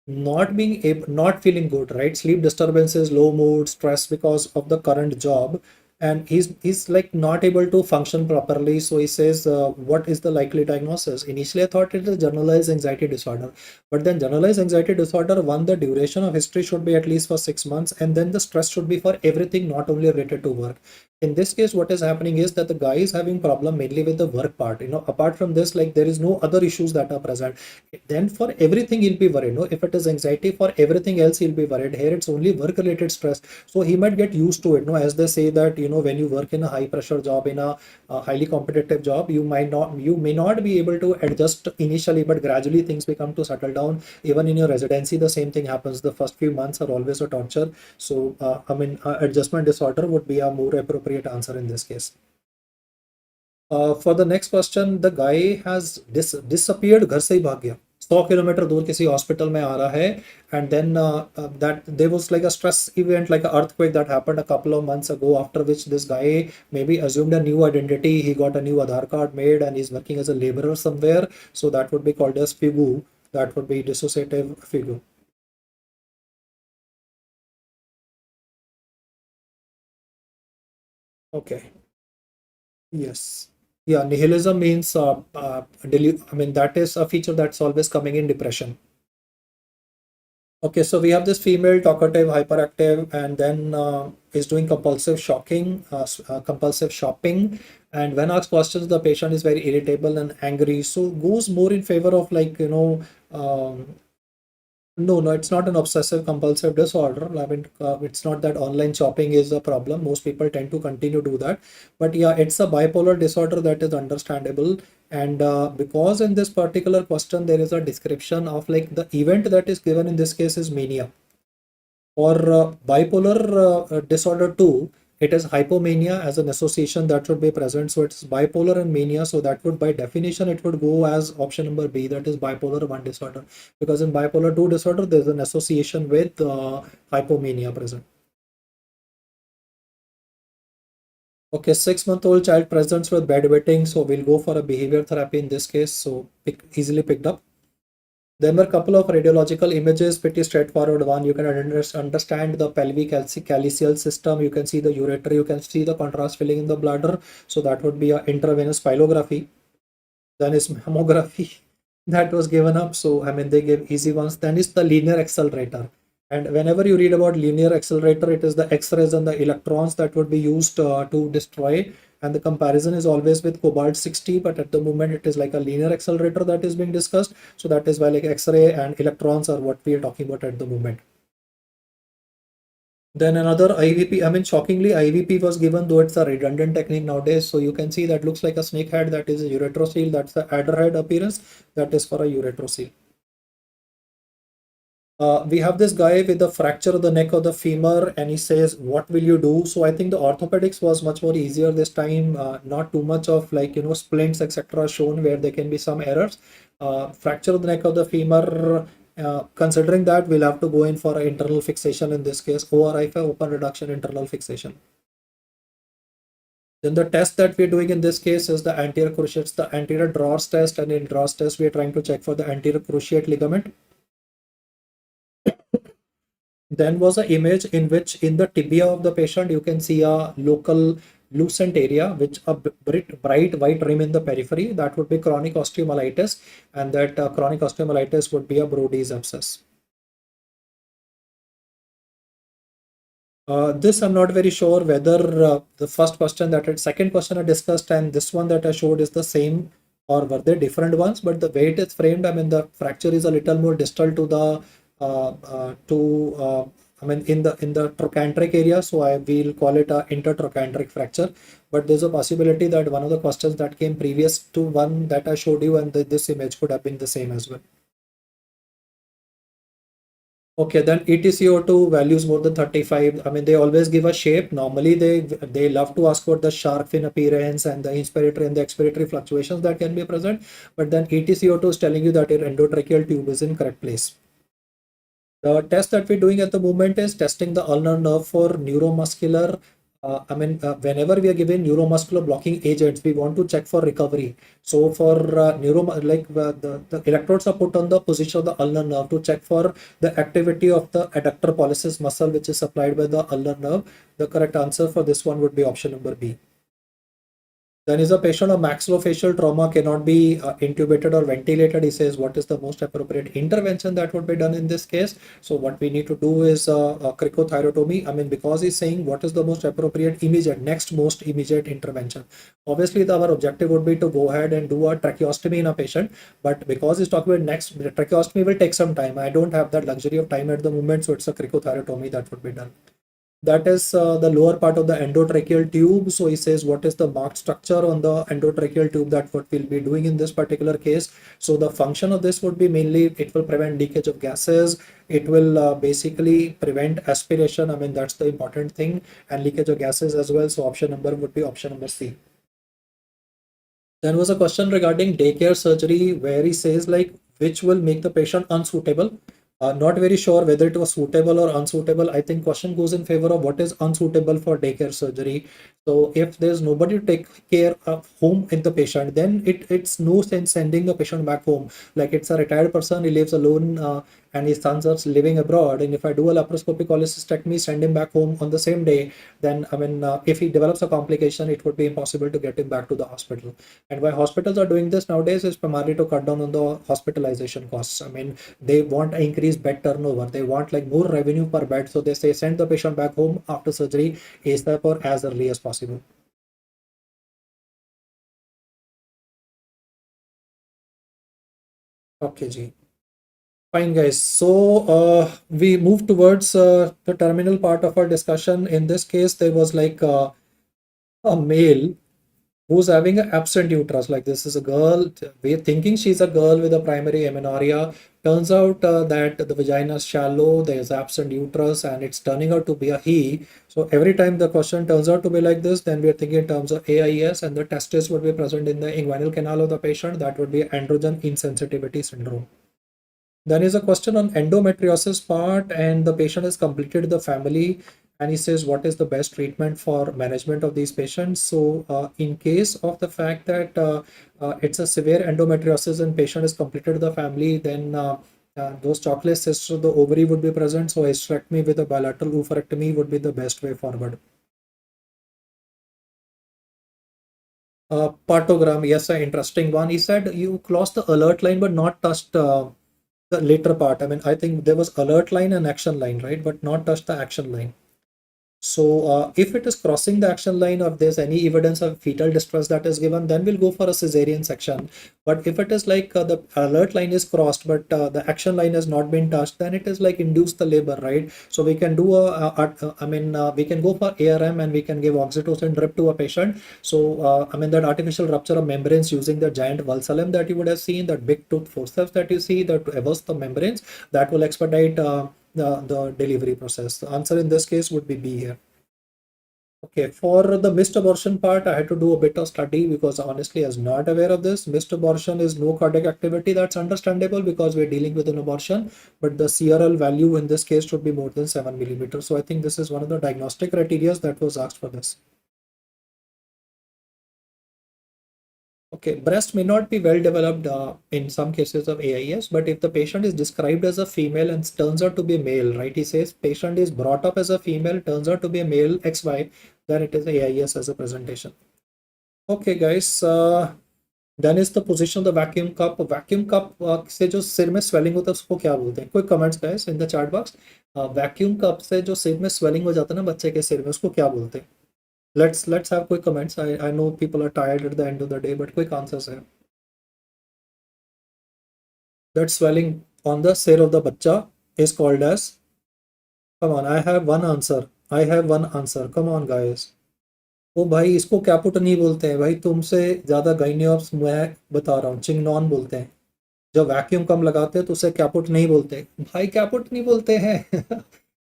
not feeling good, right? Sleep disturbances, low mood, stress because of the current job, and he's like not able to function properly. So he says, what is the likely diagnosis? Initially, I thought it is generalized anxiety disorder, but then generalized anxiety disorder, one, the duration of history should be at least for 6 months, and then the stress should be for everything, not only related to work. In this case, what is happening is that the guy is having problem mainly with the work part. Apart from this, like there is no other issues that are present. Then for everything he'll be worried. If it is anxiety, for everything else he'll be worried. Here it's only work related stress, so he might get used to it. As they say that when you work in a high pressure job, in a highly competitive job, you may not be able to adjust initially, but gradually things become to settle down. Even in your residency, the same thing happens. The first few months are always a torture. So I mean, adjustment disorder would be a more appropriate answer in this case. For the next question, the guy has disappeared. घर से ही भाग गया 100 kilometre दूर किसी hospital में आ रहा है and then that there was like a stress event, like an earthquake that happened a couple of months ago, after which this guy maybe assumed a new identity. He got a new Aadhaar card made and he's working as a laborer somewhere, so that would be called as FIGU. That would be dissociative FIGU. Okay. Yes. Yeah, nihilism means I mean that is a feature that's always coming in depression. Okay, so we have this female talkative, hyperactive, and then is doing compulsive shocking, compulsive shopping. And when asked questions, the patient is very irritable and angry. So goes more in favor of like no, no, it's not an obsessive compulsive disorder. I mean, it's not that online shopping is a problem. Most people tend to continue to do that. But yeah, it's a bipolar disorder that is understandable. And because in this particular question, there is a description of like the event that is given in this case is mania. For bipolar disorder 2, it is hypomania as an association that should be present. So it's bipolar and mania. So that would, by definition, it would go as option number B, that is bipolar 1 disorder. Because in bipolar 2 disorder, there's an association with hypomania present. Okay, 6-month-old child presents with bedwetting. So we'll go for a behavior therapy in this case. So easily picked up. There were a couple of radiological images, pretty straightforward one. You can understand the pelvic calyceal system. You can see the ureter. You can see the contrast filling in the bladder. So that would be a intravenous pylography. Then is mammography that was given up. So I mean, they gave easy ones. Then is the linear accelerator. And whenever you read about linear accelerator, it is the X-rays and the electrons that would be used to destroy. And the comparison is always with cobalt 60, but at the moment it is like a linear accelerator that is being discussed. So that is why like X-ray and electrons are what we are talking about at the moment. Then another IVP, I mean, shockingly, IVP was given, though it's a redundant technique nowadays. So you can see that looks like a snake head, that is a uretrocele, that's the adder head appearance, that is for a uretrocele. We have this guy with the fracture of the neck of the femur, and he says, what will you do? So I think the orthopedics was much more easier this time, not too much of like, splints, etc. shown where there can be some errors. Fracture of the neck of the femur, considering that, we'll have to go in for an internal fixation in this case, ORI for open reduction internal fixation. Then the test that we're doing in this case is the anterior cruciate, the anterior drawers test, and in drawers test, we're trying to check for the anterior cruciate ligament. Then was an image in which in the tibia of the patient, you can see a local lucent area, which a bright white rim in the periphery, that would be chronic osteomyelitis, and that chronic osteomyelitis would be a Brody's abscess. This I'm not very sure whether the first question second question I discussed and this one that I showed is the same or were they different ones, but the way it is framed, I mean, the fracture is a little more distal to the I mean in the trochanteric area, so I will call it a intertrochanteric fracture. But there's a possibility that one of the questions that came previous to one that I showed you and this image could have been the same as well. Okay, then EtCO2 values more than 35. I mean, they always give a shape. Normally, they love to ask for the shark fin appearance and the inspiratory and the expiratory fluctuations that can be present. But then EtCO2 is telling you that your endotracheal tube is in correct place. The test that we're doing at the moment is testing the ulnar nerve for neuromuscular. Whenever we are given neuromuscular blocking agents, we want to check for recovery. So for the electrodes are put on the position of the ulnar nerve to check for the activity of the adductor pollicis muscle, which is supplied by the ulnar nerve. The correct answer for this one would be option number B. Then is a patient of maxillofacial trauma cannot be intubated or ventilated. He says, what is the most appropriate intervention that would be done in this case? So what we need to do is cricothyrotomy. I mean, because he's saying what is the most appropriate immediate, next most immediate intervention. Obviously, our objective would be to go ahead and do a tracheostomy in a patient. But because he's talking about next, tracheostomy will take some time. I don't have that luxury of time at the moment. So it's a cricothyrotomy that would be done. That is the lower part of the endotracheal tube. So he says what is the marked structure on the endotracheal tube that what we'll be doing in this particular case. So the function of this would be mainly it will prevent leakage of gases. It will basically prevent aspiration. I mean, that's the important thing, and leakage of gases as well. So option number would be option number C. There was a question regarding daycare surgery where he says like which will make the patient unsuitable. Not very sure whether it was suitable or unsuitable. I think question goes in favor of what is unsuitable for daycare surgery. So if there's nobody to take care of home in the patient, then it's no sense sending the patient back home. Like it's a retired person, he lives alone, and his sons are living abroad. And if I do a laparoscopic cholecystectomy, send him back home on the same day, then if he develops a complication, it would be impossible to get him back to the hospital. And why hospitals are doing this nowadays is primarily to cut down on the hospitalization costs. I mean, they want an increased bed turnover. They want like more revenue per bed. So they say send the patient back home after surgery ASAP or as early as possible. Okay, G. Fine, guys. So we move towards the terminal part of our discussion. In this case, there was like a male who's having an absent uterus. Like this is a girl, we're thinking she's a girl with a primary amenorrhea. Turns out that the vagina is shallow, there's absent uterus, and it's turning out to be a he. So every time the question turns out to be like this, then we're thinking in terms of AIS, and the testis would be present in the inguinal canal of the patient. That would be androgen insensitivity syndrome. Then is a question on endometriosis part, and the patient has completed the family, and he says what is the best treatment for management of these patients. So in case of the fact that it's a severe endometriosis and patient has completed the family, then those chocolate cysts of the ovary would be present. So hysterectomy with a bilateral oophorectomy would be the best way forward. Partogram, yes, an interesting one. He said you crossed the alert line but not touched the later part. I mean, I think there was alert line and action line, right? But not touch the action line. So if it is crossing the action line, or if there's any evidence of fetal distress that is given, then we'll go for a cesarean section. But if it is like the alert line is crossed, but the action line has not been touched, then it is like induce the labor, right? So we can do we can go for ARM and we can give oxytocin drip to a patient. So that artificial rupture of membranes using the giant valsalem that you would have seen, that big tooth forceps that you see that arrest the membranes, that will expedite the delivery process. The answer in this case would be B here. Okay, for the missed abortion part, I had to do a bit of study because honestly I was not aware of this. Missed abortion is no cardiac activity. That's understandable because we're dealing with an abortion, but the CRL value in this case should be more than 7 millimeters. So I think this is one of the diagnostic criteria that was asked for this. Okay, breast may not be well developed in some cases of AIS, but if the patient is described as a female and turns out to be a male, right? He says patient is brought up as a female, turns out to be a male XY, then it is AIS as a presentation. Okay, guys. Then is the position of the vacuum cup. Vacuum cup से जो सिर में swelling होता है उसको क्या बोलते हैं? Quick comments, guys, in the chat box. Vacuum cup से जो सिर में swelling हो जाता है ना बच्चे के सिर में, उसको क्या बोलते हैं? Let's have quick comments. I know people are tired at the end of the day, but quick answers here. That swelling on the sir of the bacha is called as. Come on, I have one answer. I have one answer. Come on, guys. ओ भाई इसको कैपुटनी बोलते हैं भाई, तुमसे ज्यादा गाइनियोप्स मैं बता रहा हूँ, चिंगनॉन बोलते हैं. जब वैक्यूम कम लगाते हैं तो उसे कैपुट नहीं बोलते भाई, कैपुट नहीं बोलते हैं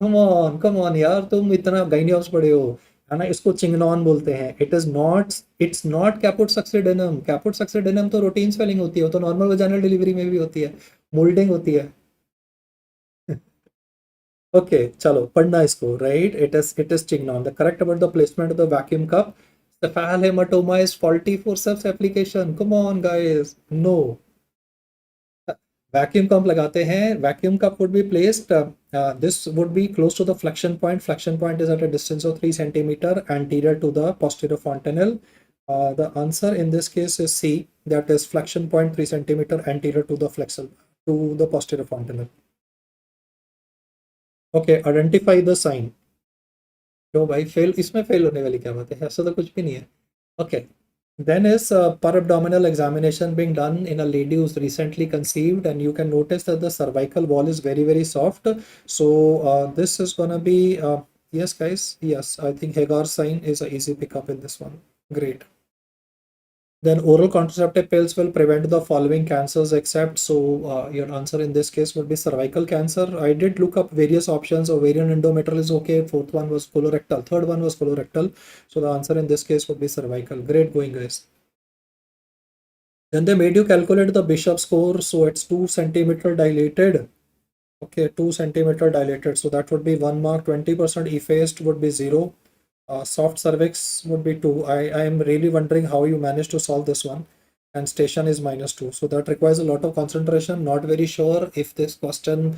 कम ऑन यार, तुम इतना गाइनियस पढ़े हो, है ना। इसको चिंगनॉन बोलते हैं। It's not caput succedaneum. Caput succedaneum तो रूटीन स्वेलिंग होती है, वो तो नॉर्मल वेजाइनल डिलीवरी में भी होती है, मोल्डिंग होती है। ओके चलो पढ़ना इसको, right. It is chignon. The correct about the placement of the vacuum cup, cephal hematoma is faulty forceps application. Come on guys, no. Vacuum cup लगाते हैं, vacuum cup would be placed, this would be close to the flexion point. Flexion point is at a distance of 3 centimeter anterior to the posterior fontanelle. The answer in this case is C, that is flexion point 3 centimeter anterior to the flexor, to the posterior fontanelle. Okay, identify the sign. क्यों भाई, fail, इसमें fail होने वाली क्या बात है, ऐसा तो कुछ भी नहीं है। Okay, then is per abdominal examination being done in a lady who's recently conceived, and you can notice that the cervical wall is very very soft. So this is gonna be yes guys, yes, I think Hagar sign is a easy pickup in this one. Great. Then oral contraceptive pills will prevent the following cancers except, so your answer in this case would be cervical cancer. I did look up various options. Ovarian endometrial is okay. Fourth one was colorectal. Third one was colorectal. So the answer in this case would be cervical. Great going guys. Then they made you calculate the Bishop score. So it's 2 centimeter dilated. Okay, 2 centimeter dilated. So that would be 1 mark. 20% effaced would be 0. Soft cervix would be 2. I am really wondering how you managed to solve this one. And station is -2. So that requires a lot of concentration. Not very sure if this question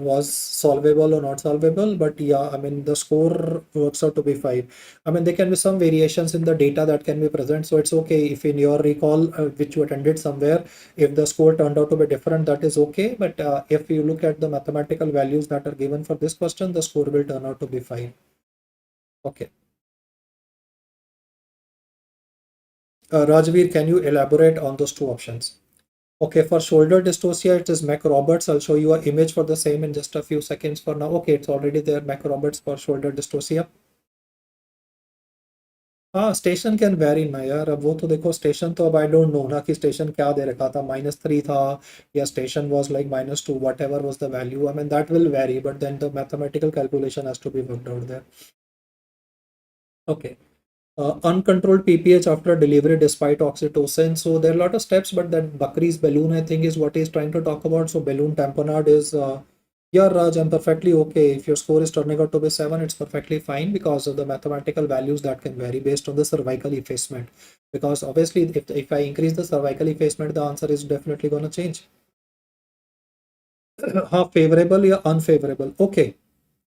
was solvable or not solvable. But yeah, I mean, the score works out to be 5. I mean, there can be some variations in the data that can be present. So it's okay if in your recall, which you attended somewhere, if the score turned out to be different, that is okay. But if you look at the mathematical values that are given for this question, the score will turn out to be 5. Okay. Rajveer, can you elaborate on those two options? Okay, for shoulder dystocia, it is Mac Roberts. I'll show you an image for the same in just a few seconds for now. Okay, it's already there, Mac Roberts for shoulder dystocia. हाँ, station can very ना यार, अब वो तो देखो, station तो अब I don't know ना कि स्टेशन क्या दे रखा था, -3 था या station was like -2, whatever was the value, I mean that will vary, but then the mathematical calculation has to be worked out there. Okay. Uncontrolled PPH after delivery despite oxytocin. So there are a lot of steps, but that Bakri's balloon, I think, is what he's trying to talk about. So balloon tamponade is, yeah, Raj, I'm perfectly okay. If your score is turning out to be 7, it's perfectly fine because of the mathematical values that can vary based on the cervical effacement. Because obviously, if I increase the cervical effacement, the answer is definitely going to change. Favorable or unfavorable. Okay.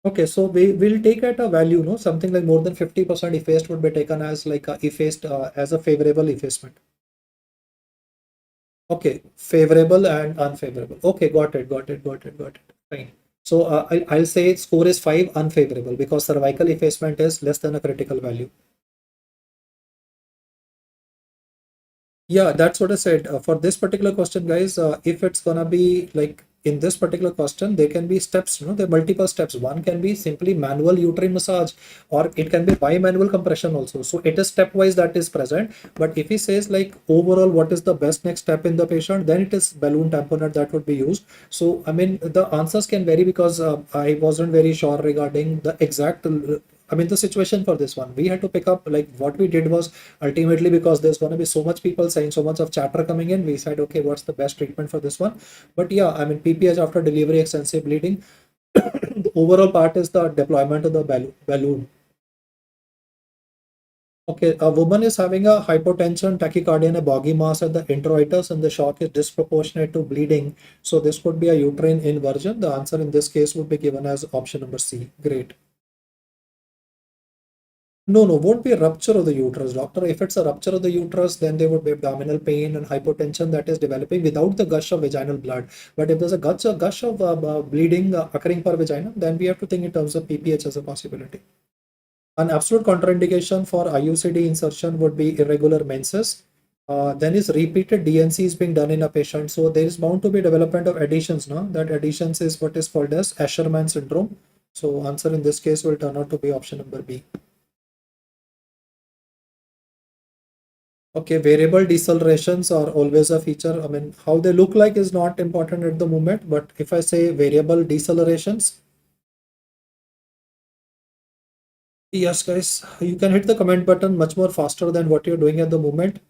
Okay, so we will take at a value, no, something like more than 50% effaced would be taken as like a effaced as a favorable effacement. Okay, favorable and unfavorable. Okay, got it. Fine. So I'll say score is 5, unfavorable, because cervical effacement is less than a critical value. Yeah, that's what I said. For this particular question, guys, if it's gonna be like in this particular question, there can be steps, there are multiple steps. One can be simply manual uterine massage, or it can be bimanual compression also. So it is stepwise that is present. But if he says like overall, what is the best next step in the patient, then it is balloon tamponade that would be used. So I mean, the answers can vary because I wasn't very sure regarding the exact. I mean, the situation for this one, we had to pick up, like what we did was ultimately, because there's going to be so much people saying, so much of chatter coming in, we said, okay, what's the best treatment for this one? But yeah, I mean, PPH after delivery, extensive bleeding, the overall part is the deployment of the balloon. Okay, a woman is having a hypotension, tachycardia, and a boggy mass at the introitus, and the shock is disproportionate to bleeding. So this could be a uterine inversion. The answer in this case would be given as option number C. Great. No, won't be a rupture of the uterus, doctor. If it's a rupture of the uterus, then there would be abdominal pain and hypotension that is developing without the gush of vaginal blood. But if there's a gush of bleeding occurring per vagina, then we have to think in terms of PPH as a possibility. An absolute contraindication for IUCD insertion would be irregular menses. Then is repeated DNC is being done in a patient. So there is bound to be development of adhesions. No? That adhesions is what is called as Asherman syndrome. So answer in this case will turn out to be option number B. Okay, variable decelerations are always a feature. I mean, how they look like is not important at the moment, but if I say variable decelerations, yes, guys, you can hit the comment button much more faster than what you're doing at the moment.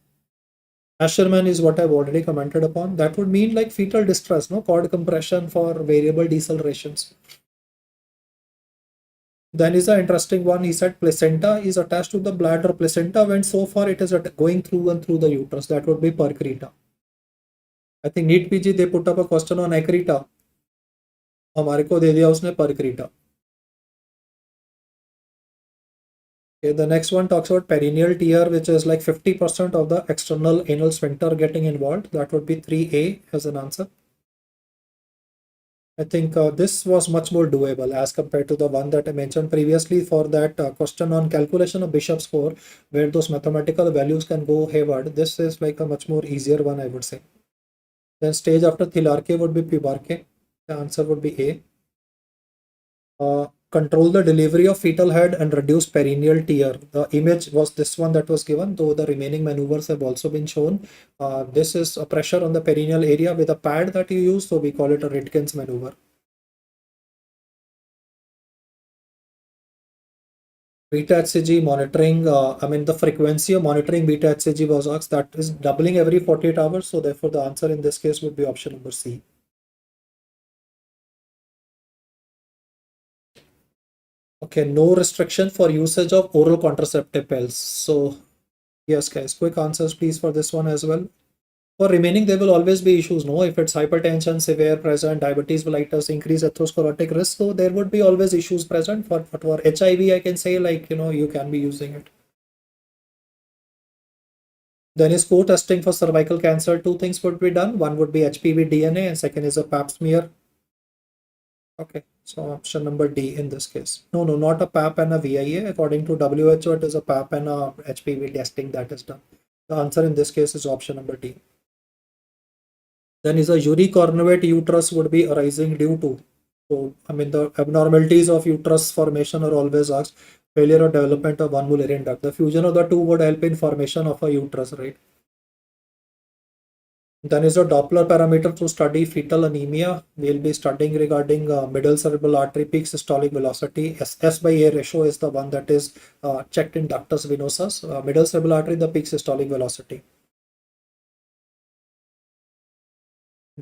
Asherman is what I've already commented upon. That would mean like fetal distress, no cord compression for variable decelerations. Then is an interesting one. He said placenta is attached to the bladder. Placenta when so far it is going through and through the uterus. That would be percreta. I think NEET PG they put up a question on accreta. हमारे को दे दिया उसने percreta. Okay, the next one talks about perineal tear, which is like 50% of the external anal sphincter getting involved. That would be 3A as an answer. I think this was much more doable as compared to the one that I mentioned previously for that question on calculation of Bishop score, where those mathematical values can go hayward. This is like a much more easier one, I would say. Then stage after Thilarche would be pubarche. The answer would be A. Control the delivery of fetal head and reduce perineal tear. The image was this one that was given, though the remaining maneuvers have also been shown. This is a pressure on the perineal area with a pad that you use, so we call it a Ritken's maneuver. Beta HCG monitoring, I mean the frequency of monitoring beta HCG was asked, that is doubling every 48 hours, so therefore the answer in this case would be option number C. Okay, no restriction for usage of oral contraceptive pills. So yes, guys, quick answers please for this one as well. For remaining, there will always be issues, no? If it's hypertension, severe present, diabetes mellitus, increased atherosclerotic risk, so there would be always issues present. For HIV, I can say like, you can be using it. Then is co-testing for cervical cancer. Two things would be done. One would be HPV DNA and second is a pap smear. Okay, so option number D in this case. No, not a pap and a VIA. According to WHO, it is a pap and a HPV testing that is done. The answer in this case is option number D. Then is a uric cornuvate uterus would be arising due to. So, I mean, the abnormalities of uterus formation are always asked. Failure or development of one Mullerian duct. The fusion of the two would help in formation of a uterus, right? Then is a Doppler parameter to study fetal anemia. We'll be studying regarding middle cerebral artery peak systolic velocity. S by A ratio is the one that is checked in ductus venosus. Middle cerebral artery, the peak systolic velocity.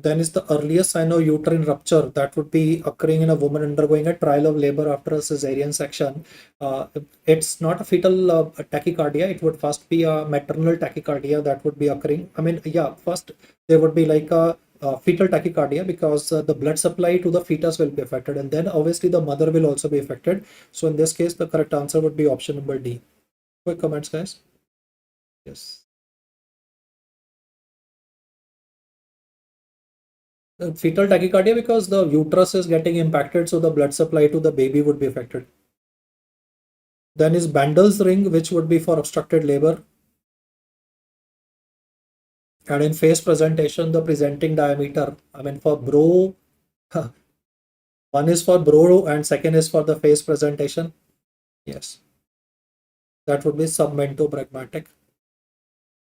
Then is the earliest sign of uterine rupture that would be occurring in a woman undergoing a trial of labor after a cesarean section. It's not a fetal tachycardia. It would first be a maternal tachycardia that would be occurring. I mean, yeah, first there would be like a fetal tachycardia because the blood supply to the fetus will be affected, and then obviously the mother will also be affected. So in this case, the correct answer would be option number D. Quick comments, guys. Yes. Fetal tachycardia because the uterus is getting impacted, so the blood supply to the baby would be affected. Then is Bandel's ring, which would be for obstructed labor. And in face presentation, the presenting diameter. I mean, for bro, one is for bro and second is for the face presentation. Yes, that would be submento-pragmatic.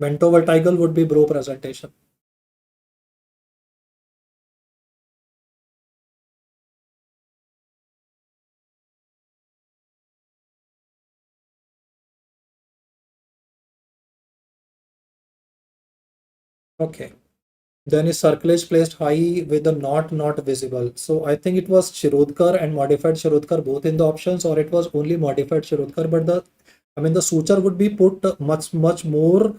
Mento-vertical would be bro presentation. Okay. Then is circlage placed high with the knot not visible. So I think it was Shirodkar and modified Shirodkar both in the options, or it was only modified Shirodkar. But the suture would be put much more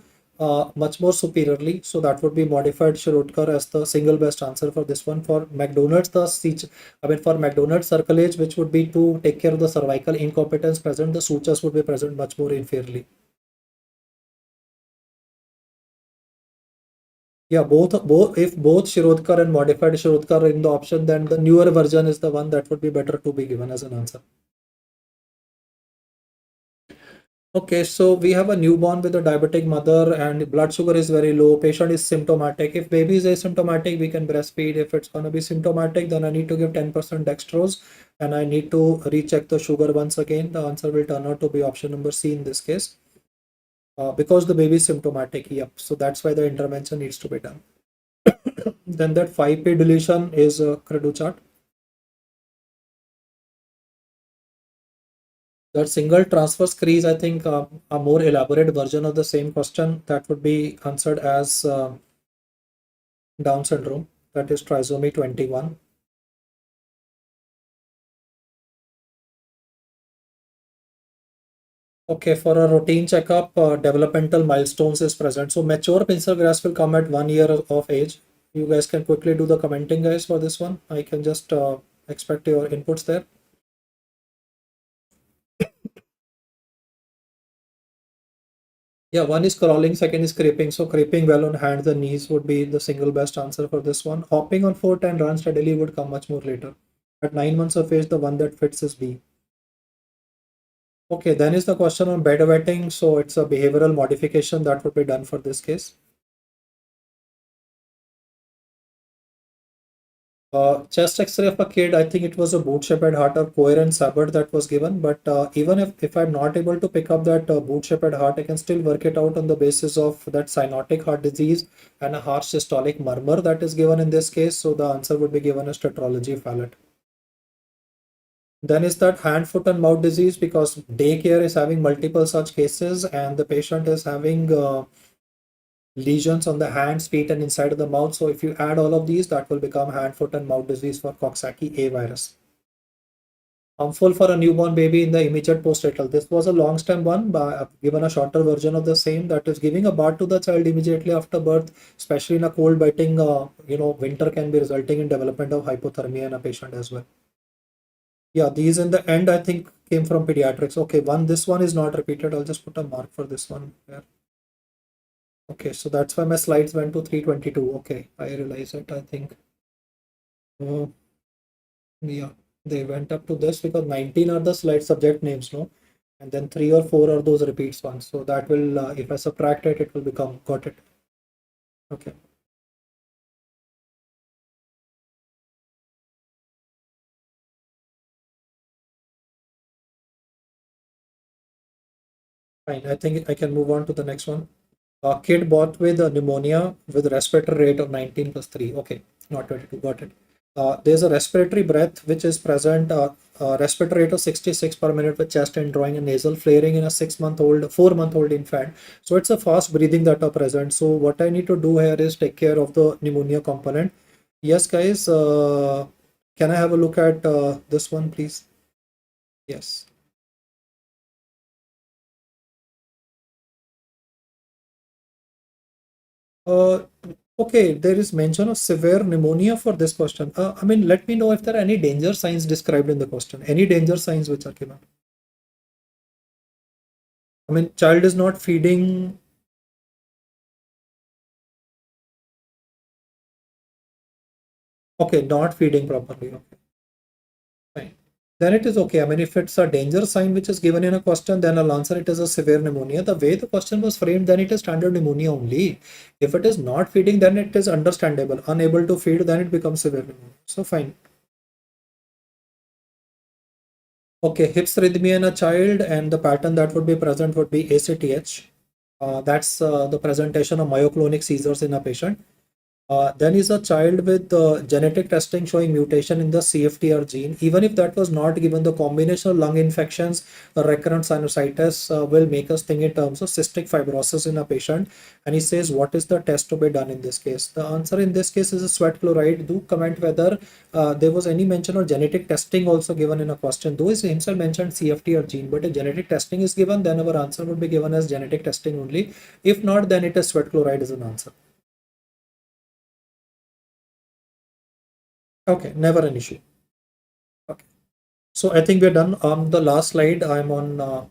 superiorly. So that would be modified Shirodkar as the single best answer for this one. For McDonald's, for McDonald's circlage, which would be to take care of the cervical incompetence present, the sutures would be present much more inferiorly. Yeah, both if both Shirodkar and modified Shirodkar are in the option, then the newer version is the one that would be better to be given as an answer. Okay, so we have a newborn with a diabetic mother and blood sugar is very low. Patient is symptomatic. If baby is asymptomatic, we can breastfeed. If it's going to be symptomatic, then I need to give 10% dextrose and I need to recheck the sugar once again. The answer will turn out to be option number C in this case. because the baby is symptomatic. Yep. So that's why the intervention needs to be done. Then that 5P deletion is a Credo chart. That single transverse crease, I think a more elaborate version of the same question that would be answered as Down syndrome, that is trisomy 21. Okay, for a routine checkup, developmental milestones is present. So mature pincel grasp will come at 1 year of age. You guys can quickly do the commenting, guys, for this one. I can just expect your inputs there. Yeah, one is crawling, second is creeping. So creeping well on hands and knees would be the single best answer for this one. Hopping on foot and run steadily would come much more later. At 9 months of age, the one that fits is B. Okay, then is the question on bed wetting. So it's a behavioral modification that would be done for this case. Chest X-ray of a kid, I think it was a boot-shaped heart or coherent suburb that was given. But even if I'm not able to pick up that boot-shaped heart, I can still work it out on the basis of that cyanotic heart disease and a harsh systolic murmur that is given in this case. So the answer would be given as tetralogy phallic. Then is that hand, foot, and mouth disease, because daycare is having multiple such cases and the patient is having lesions on the hands, feet, and inside of the mouth. So if you add all of these, that will become hand, foot, and mouth disease for Coxsackie A virus. Harmful for a newborn baby in the immediate postnatal. This was a long stem one, but I've given a shorter version of the same. That is giving a bath to the child immediately after birth, especially in a cold biting, winter can be resulting in development of hypothermia in a patient as well. Yeah, these in the end, I think came from pediatrics. Okay, this one is not repeated. I'll just put a mark for this one here. Okay, so that's why my slides went to 322. Okay, I realize it, I think. Uh, yeah, they went up to this because 19 are the slide subject names, no? And then 3 or 4 are those repeats ones. So that will, if I subtract it, it will become, got it. Okay. Fine, I think I can move on to the next one. Kid bought with pneumonia with respiratory rate of 19 plus 3. Okay, not 22, got it. There's a respiratory breath which is present, respiratory rate of 66 per minute with chest indrawing and nasal flaring in a 6-month-old, 4-month-old infant. So it's a fast breathing that are present. So what I need to do here is take care of the pneumonia component. Yes, guys, can I have a look at this one, please? Yes. Uh, okay, there is mention of severe pneumonia for this question. I mean, let me know if there are any danger signs described in the question. Any danger signs which are given. I mean, child is not feeding. Okay, not feeding properly. Okay, fine. Then it is okay. I mean, if it's a danger sign which is given in a question, then I'll answer it as a severe pneumonia. The way the question was framed, then it is standard pneumonia only. If it is not feeding, then it is understandable. Unable to feed, then it becomes severe pneumonia. So fine. Okay, hips rhythmia in a child, and the pattern that would be present would be ACTH. That's the presentation of myoclonic seizures in a patient. Then is a child with genetic testing showing mutation in the CFTR gene. Even if that was not given, the combination of lung infections, recurrent sinusitis will make us think in terms of cystic fibrosis in a patient. And he says, what is the test to be done in this case? The answer in this case is a sweat chloride. Do comment whether there was any mention of genetic testing also given in a question. Though he himself mentioned CFTR gene, but if genetic testing is given, then our answer would be given as genetic testing only. If not, then it is sweat chloride as an answer. Okay, never an issue. Okay. So I think we're done. On the last slide, I'm on the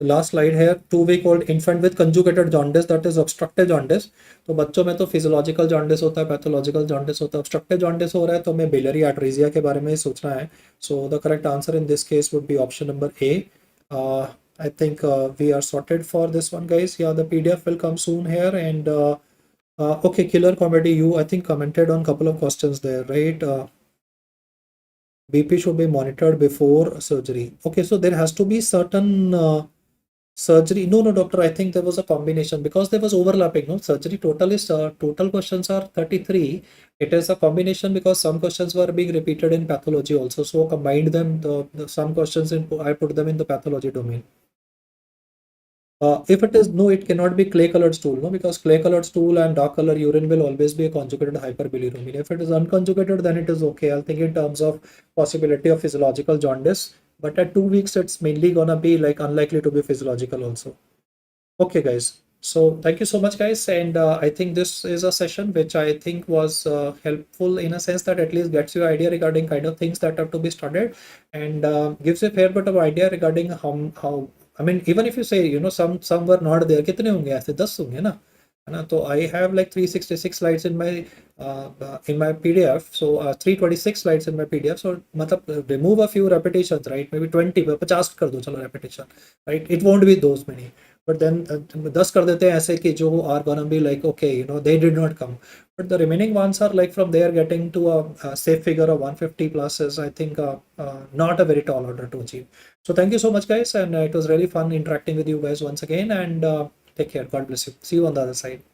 last slide here. 2-week old infant with conjugated jaundice, that is obstructive jaundice. तो बच्चों में तो physiological jaundice होता है, pathological jaundice होता है. obstructive jaundice हो रहा है तो हमें biliary atresia के बारे में ही सोचना है. So the correct answer in this case would be option number A. I think we are sorted for this one, guys. Yeah, the PDF will come soon here. And okay, killer comedy, you I think commented on a couple of questions there, right? BP should be monitored before surgery. Okay, so there has to be certain Surgery, no, doctor, I think there was a combination because there was overlapping. No, surgery total is total questions are 33. It is a combination because some questions were being repeated in pathology also, so combined them, some questions in, I put them in the pathology domain. If it is, no, it cannot be clay colored stool, no, because clay colored stool and dark color urine will always be a conjugated hyperbilirubinemia. If it is unconjugated, then it is okay. I'll think in terms of possibility of physiological jaundice, but at 2 weeks, it's mainly gonna be like unlikely to be physiological also. Okay, guys. So thank you so much, guys. And I think this is a session which I think was helpful in a sense that at least gets you idea regarding kind of things that have to be studied, and gives you a fair bit of idea regarding how I mean, even if you say, some were not there, कितने होंगे ऐसे 10 होंगे ना, है ना? तो I have like 366 slides in my PDF, so 326 slides in my PDF. So मतलब remove a few repetitions, right? Maybe 20, 50 कर दो चलो repetition, right? It won't be those many. But then 10 कर देते हैं ऐसे कि जो are gonna be like, okay, they did not come. But the remaining ones are like from there getting to a safe figure of 150 plus is, I think, not a very tall order to achieve. So thank you so much, guys, and it was really fun interacting with you guys once again. And take care. God bless you. See you on the other side.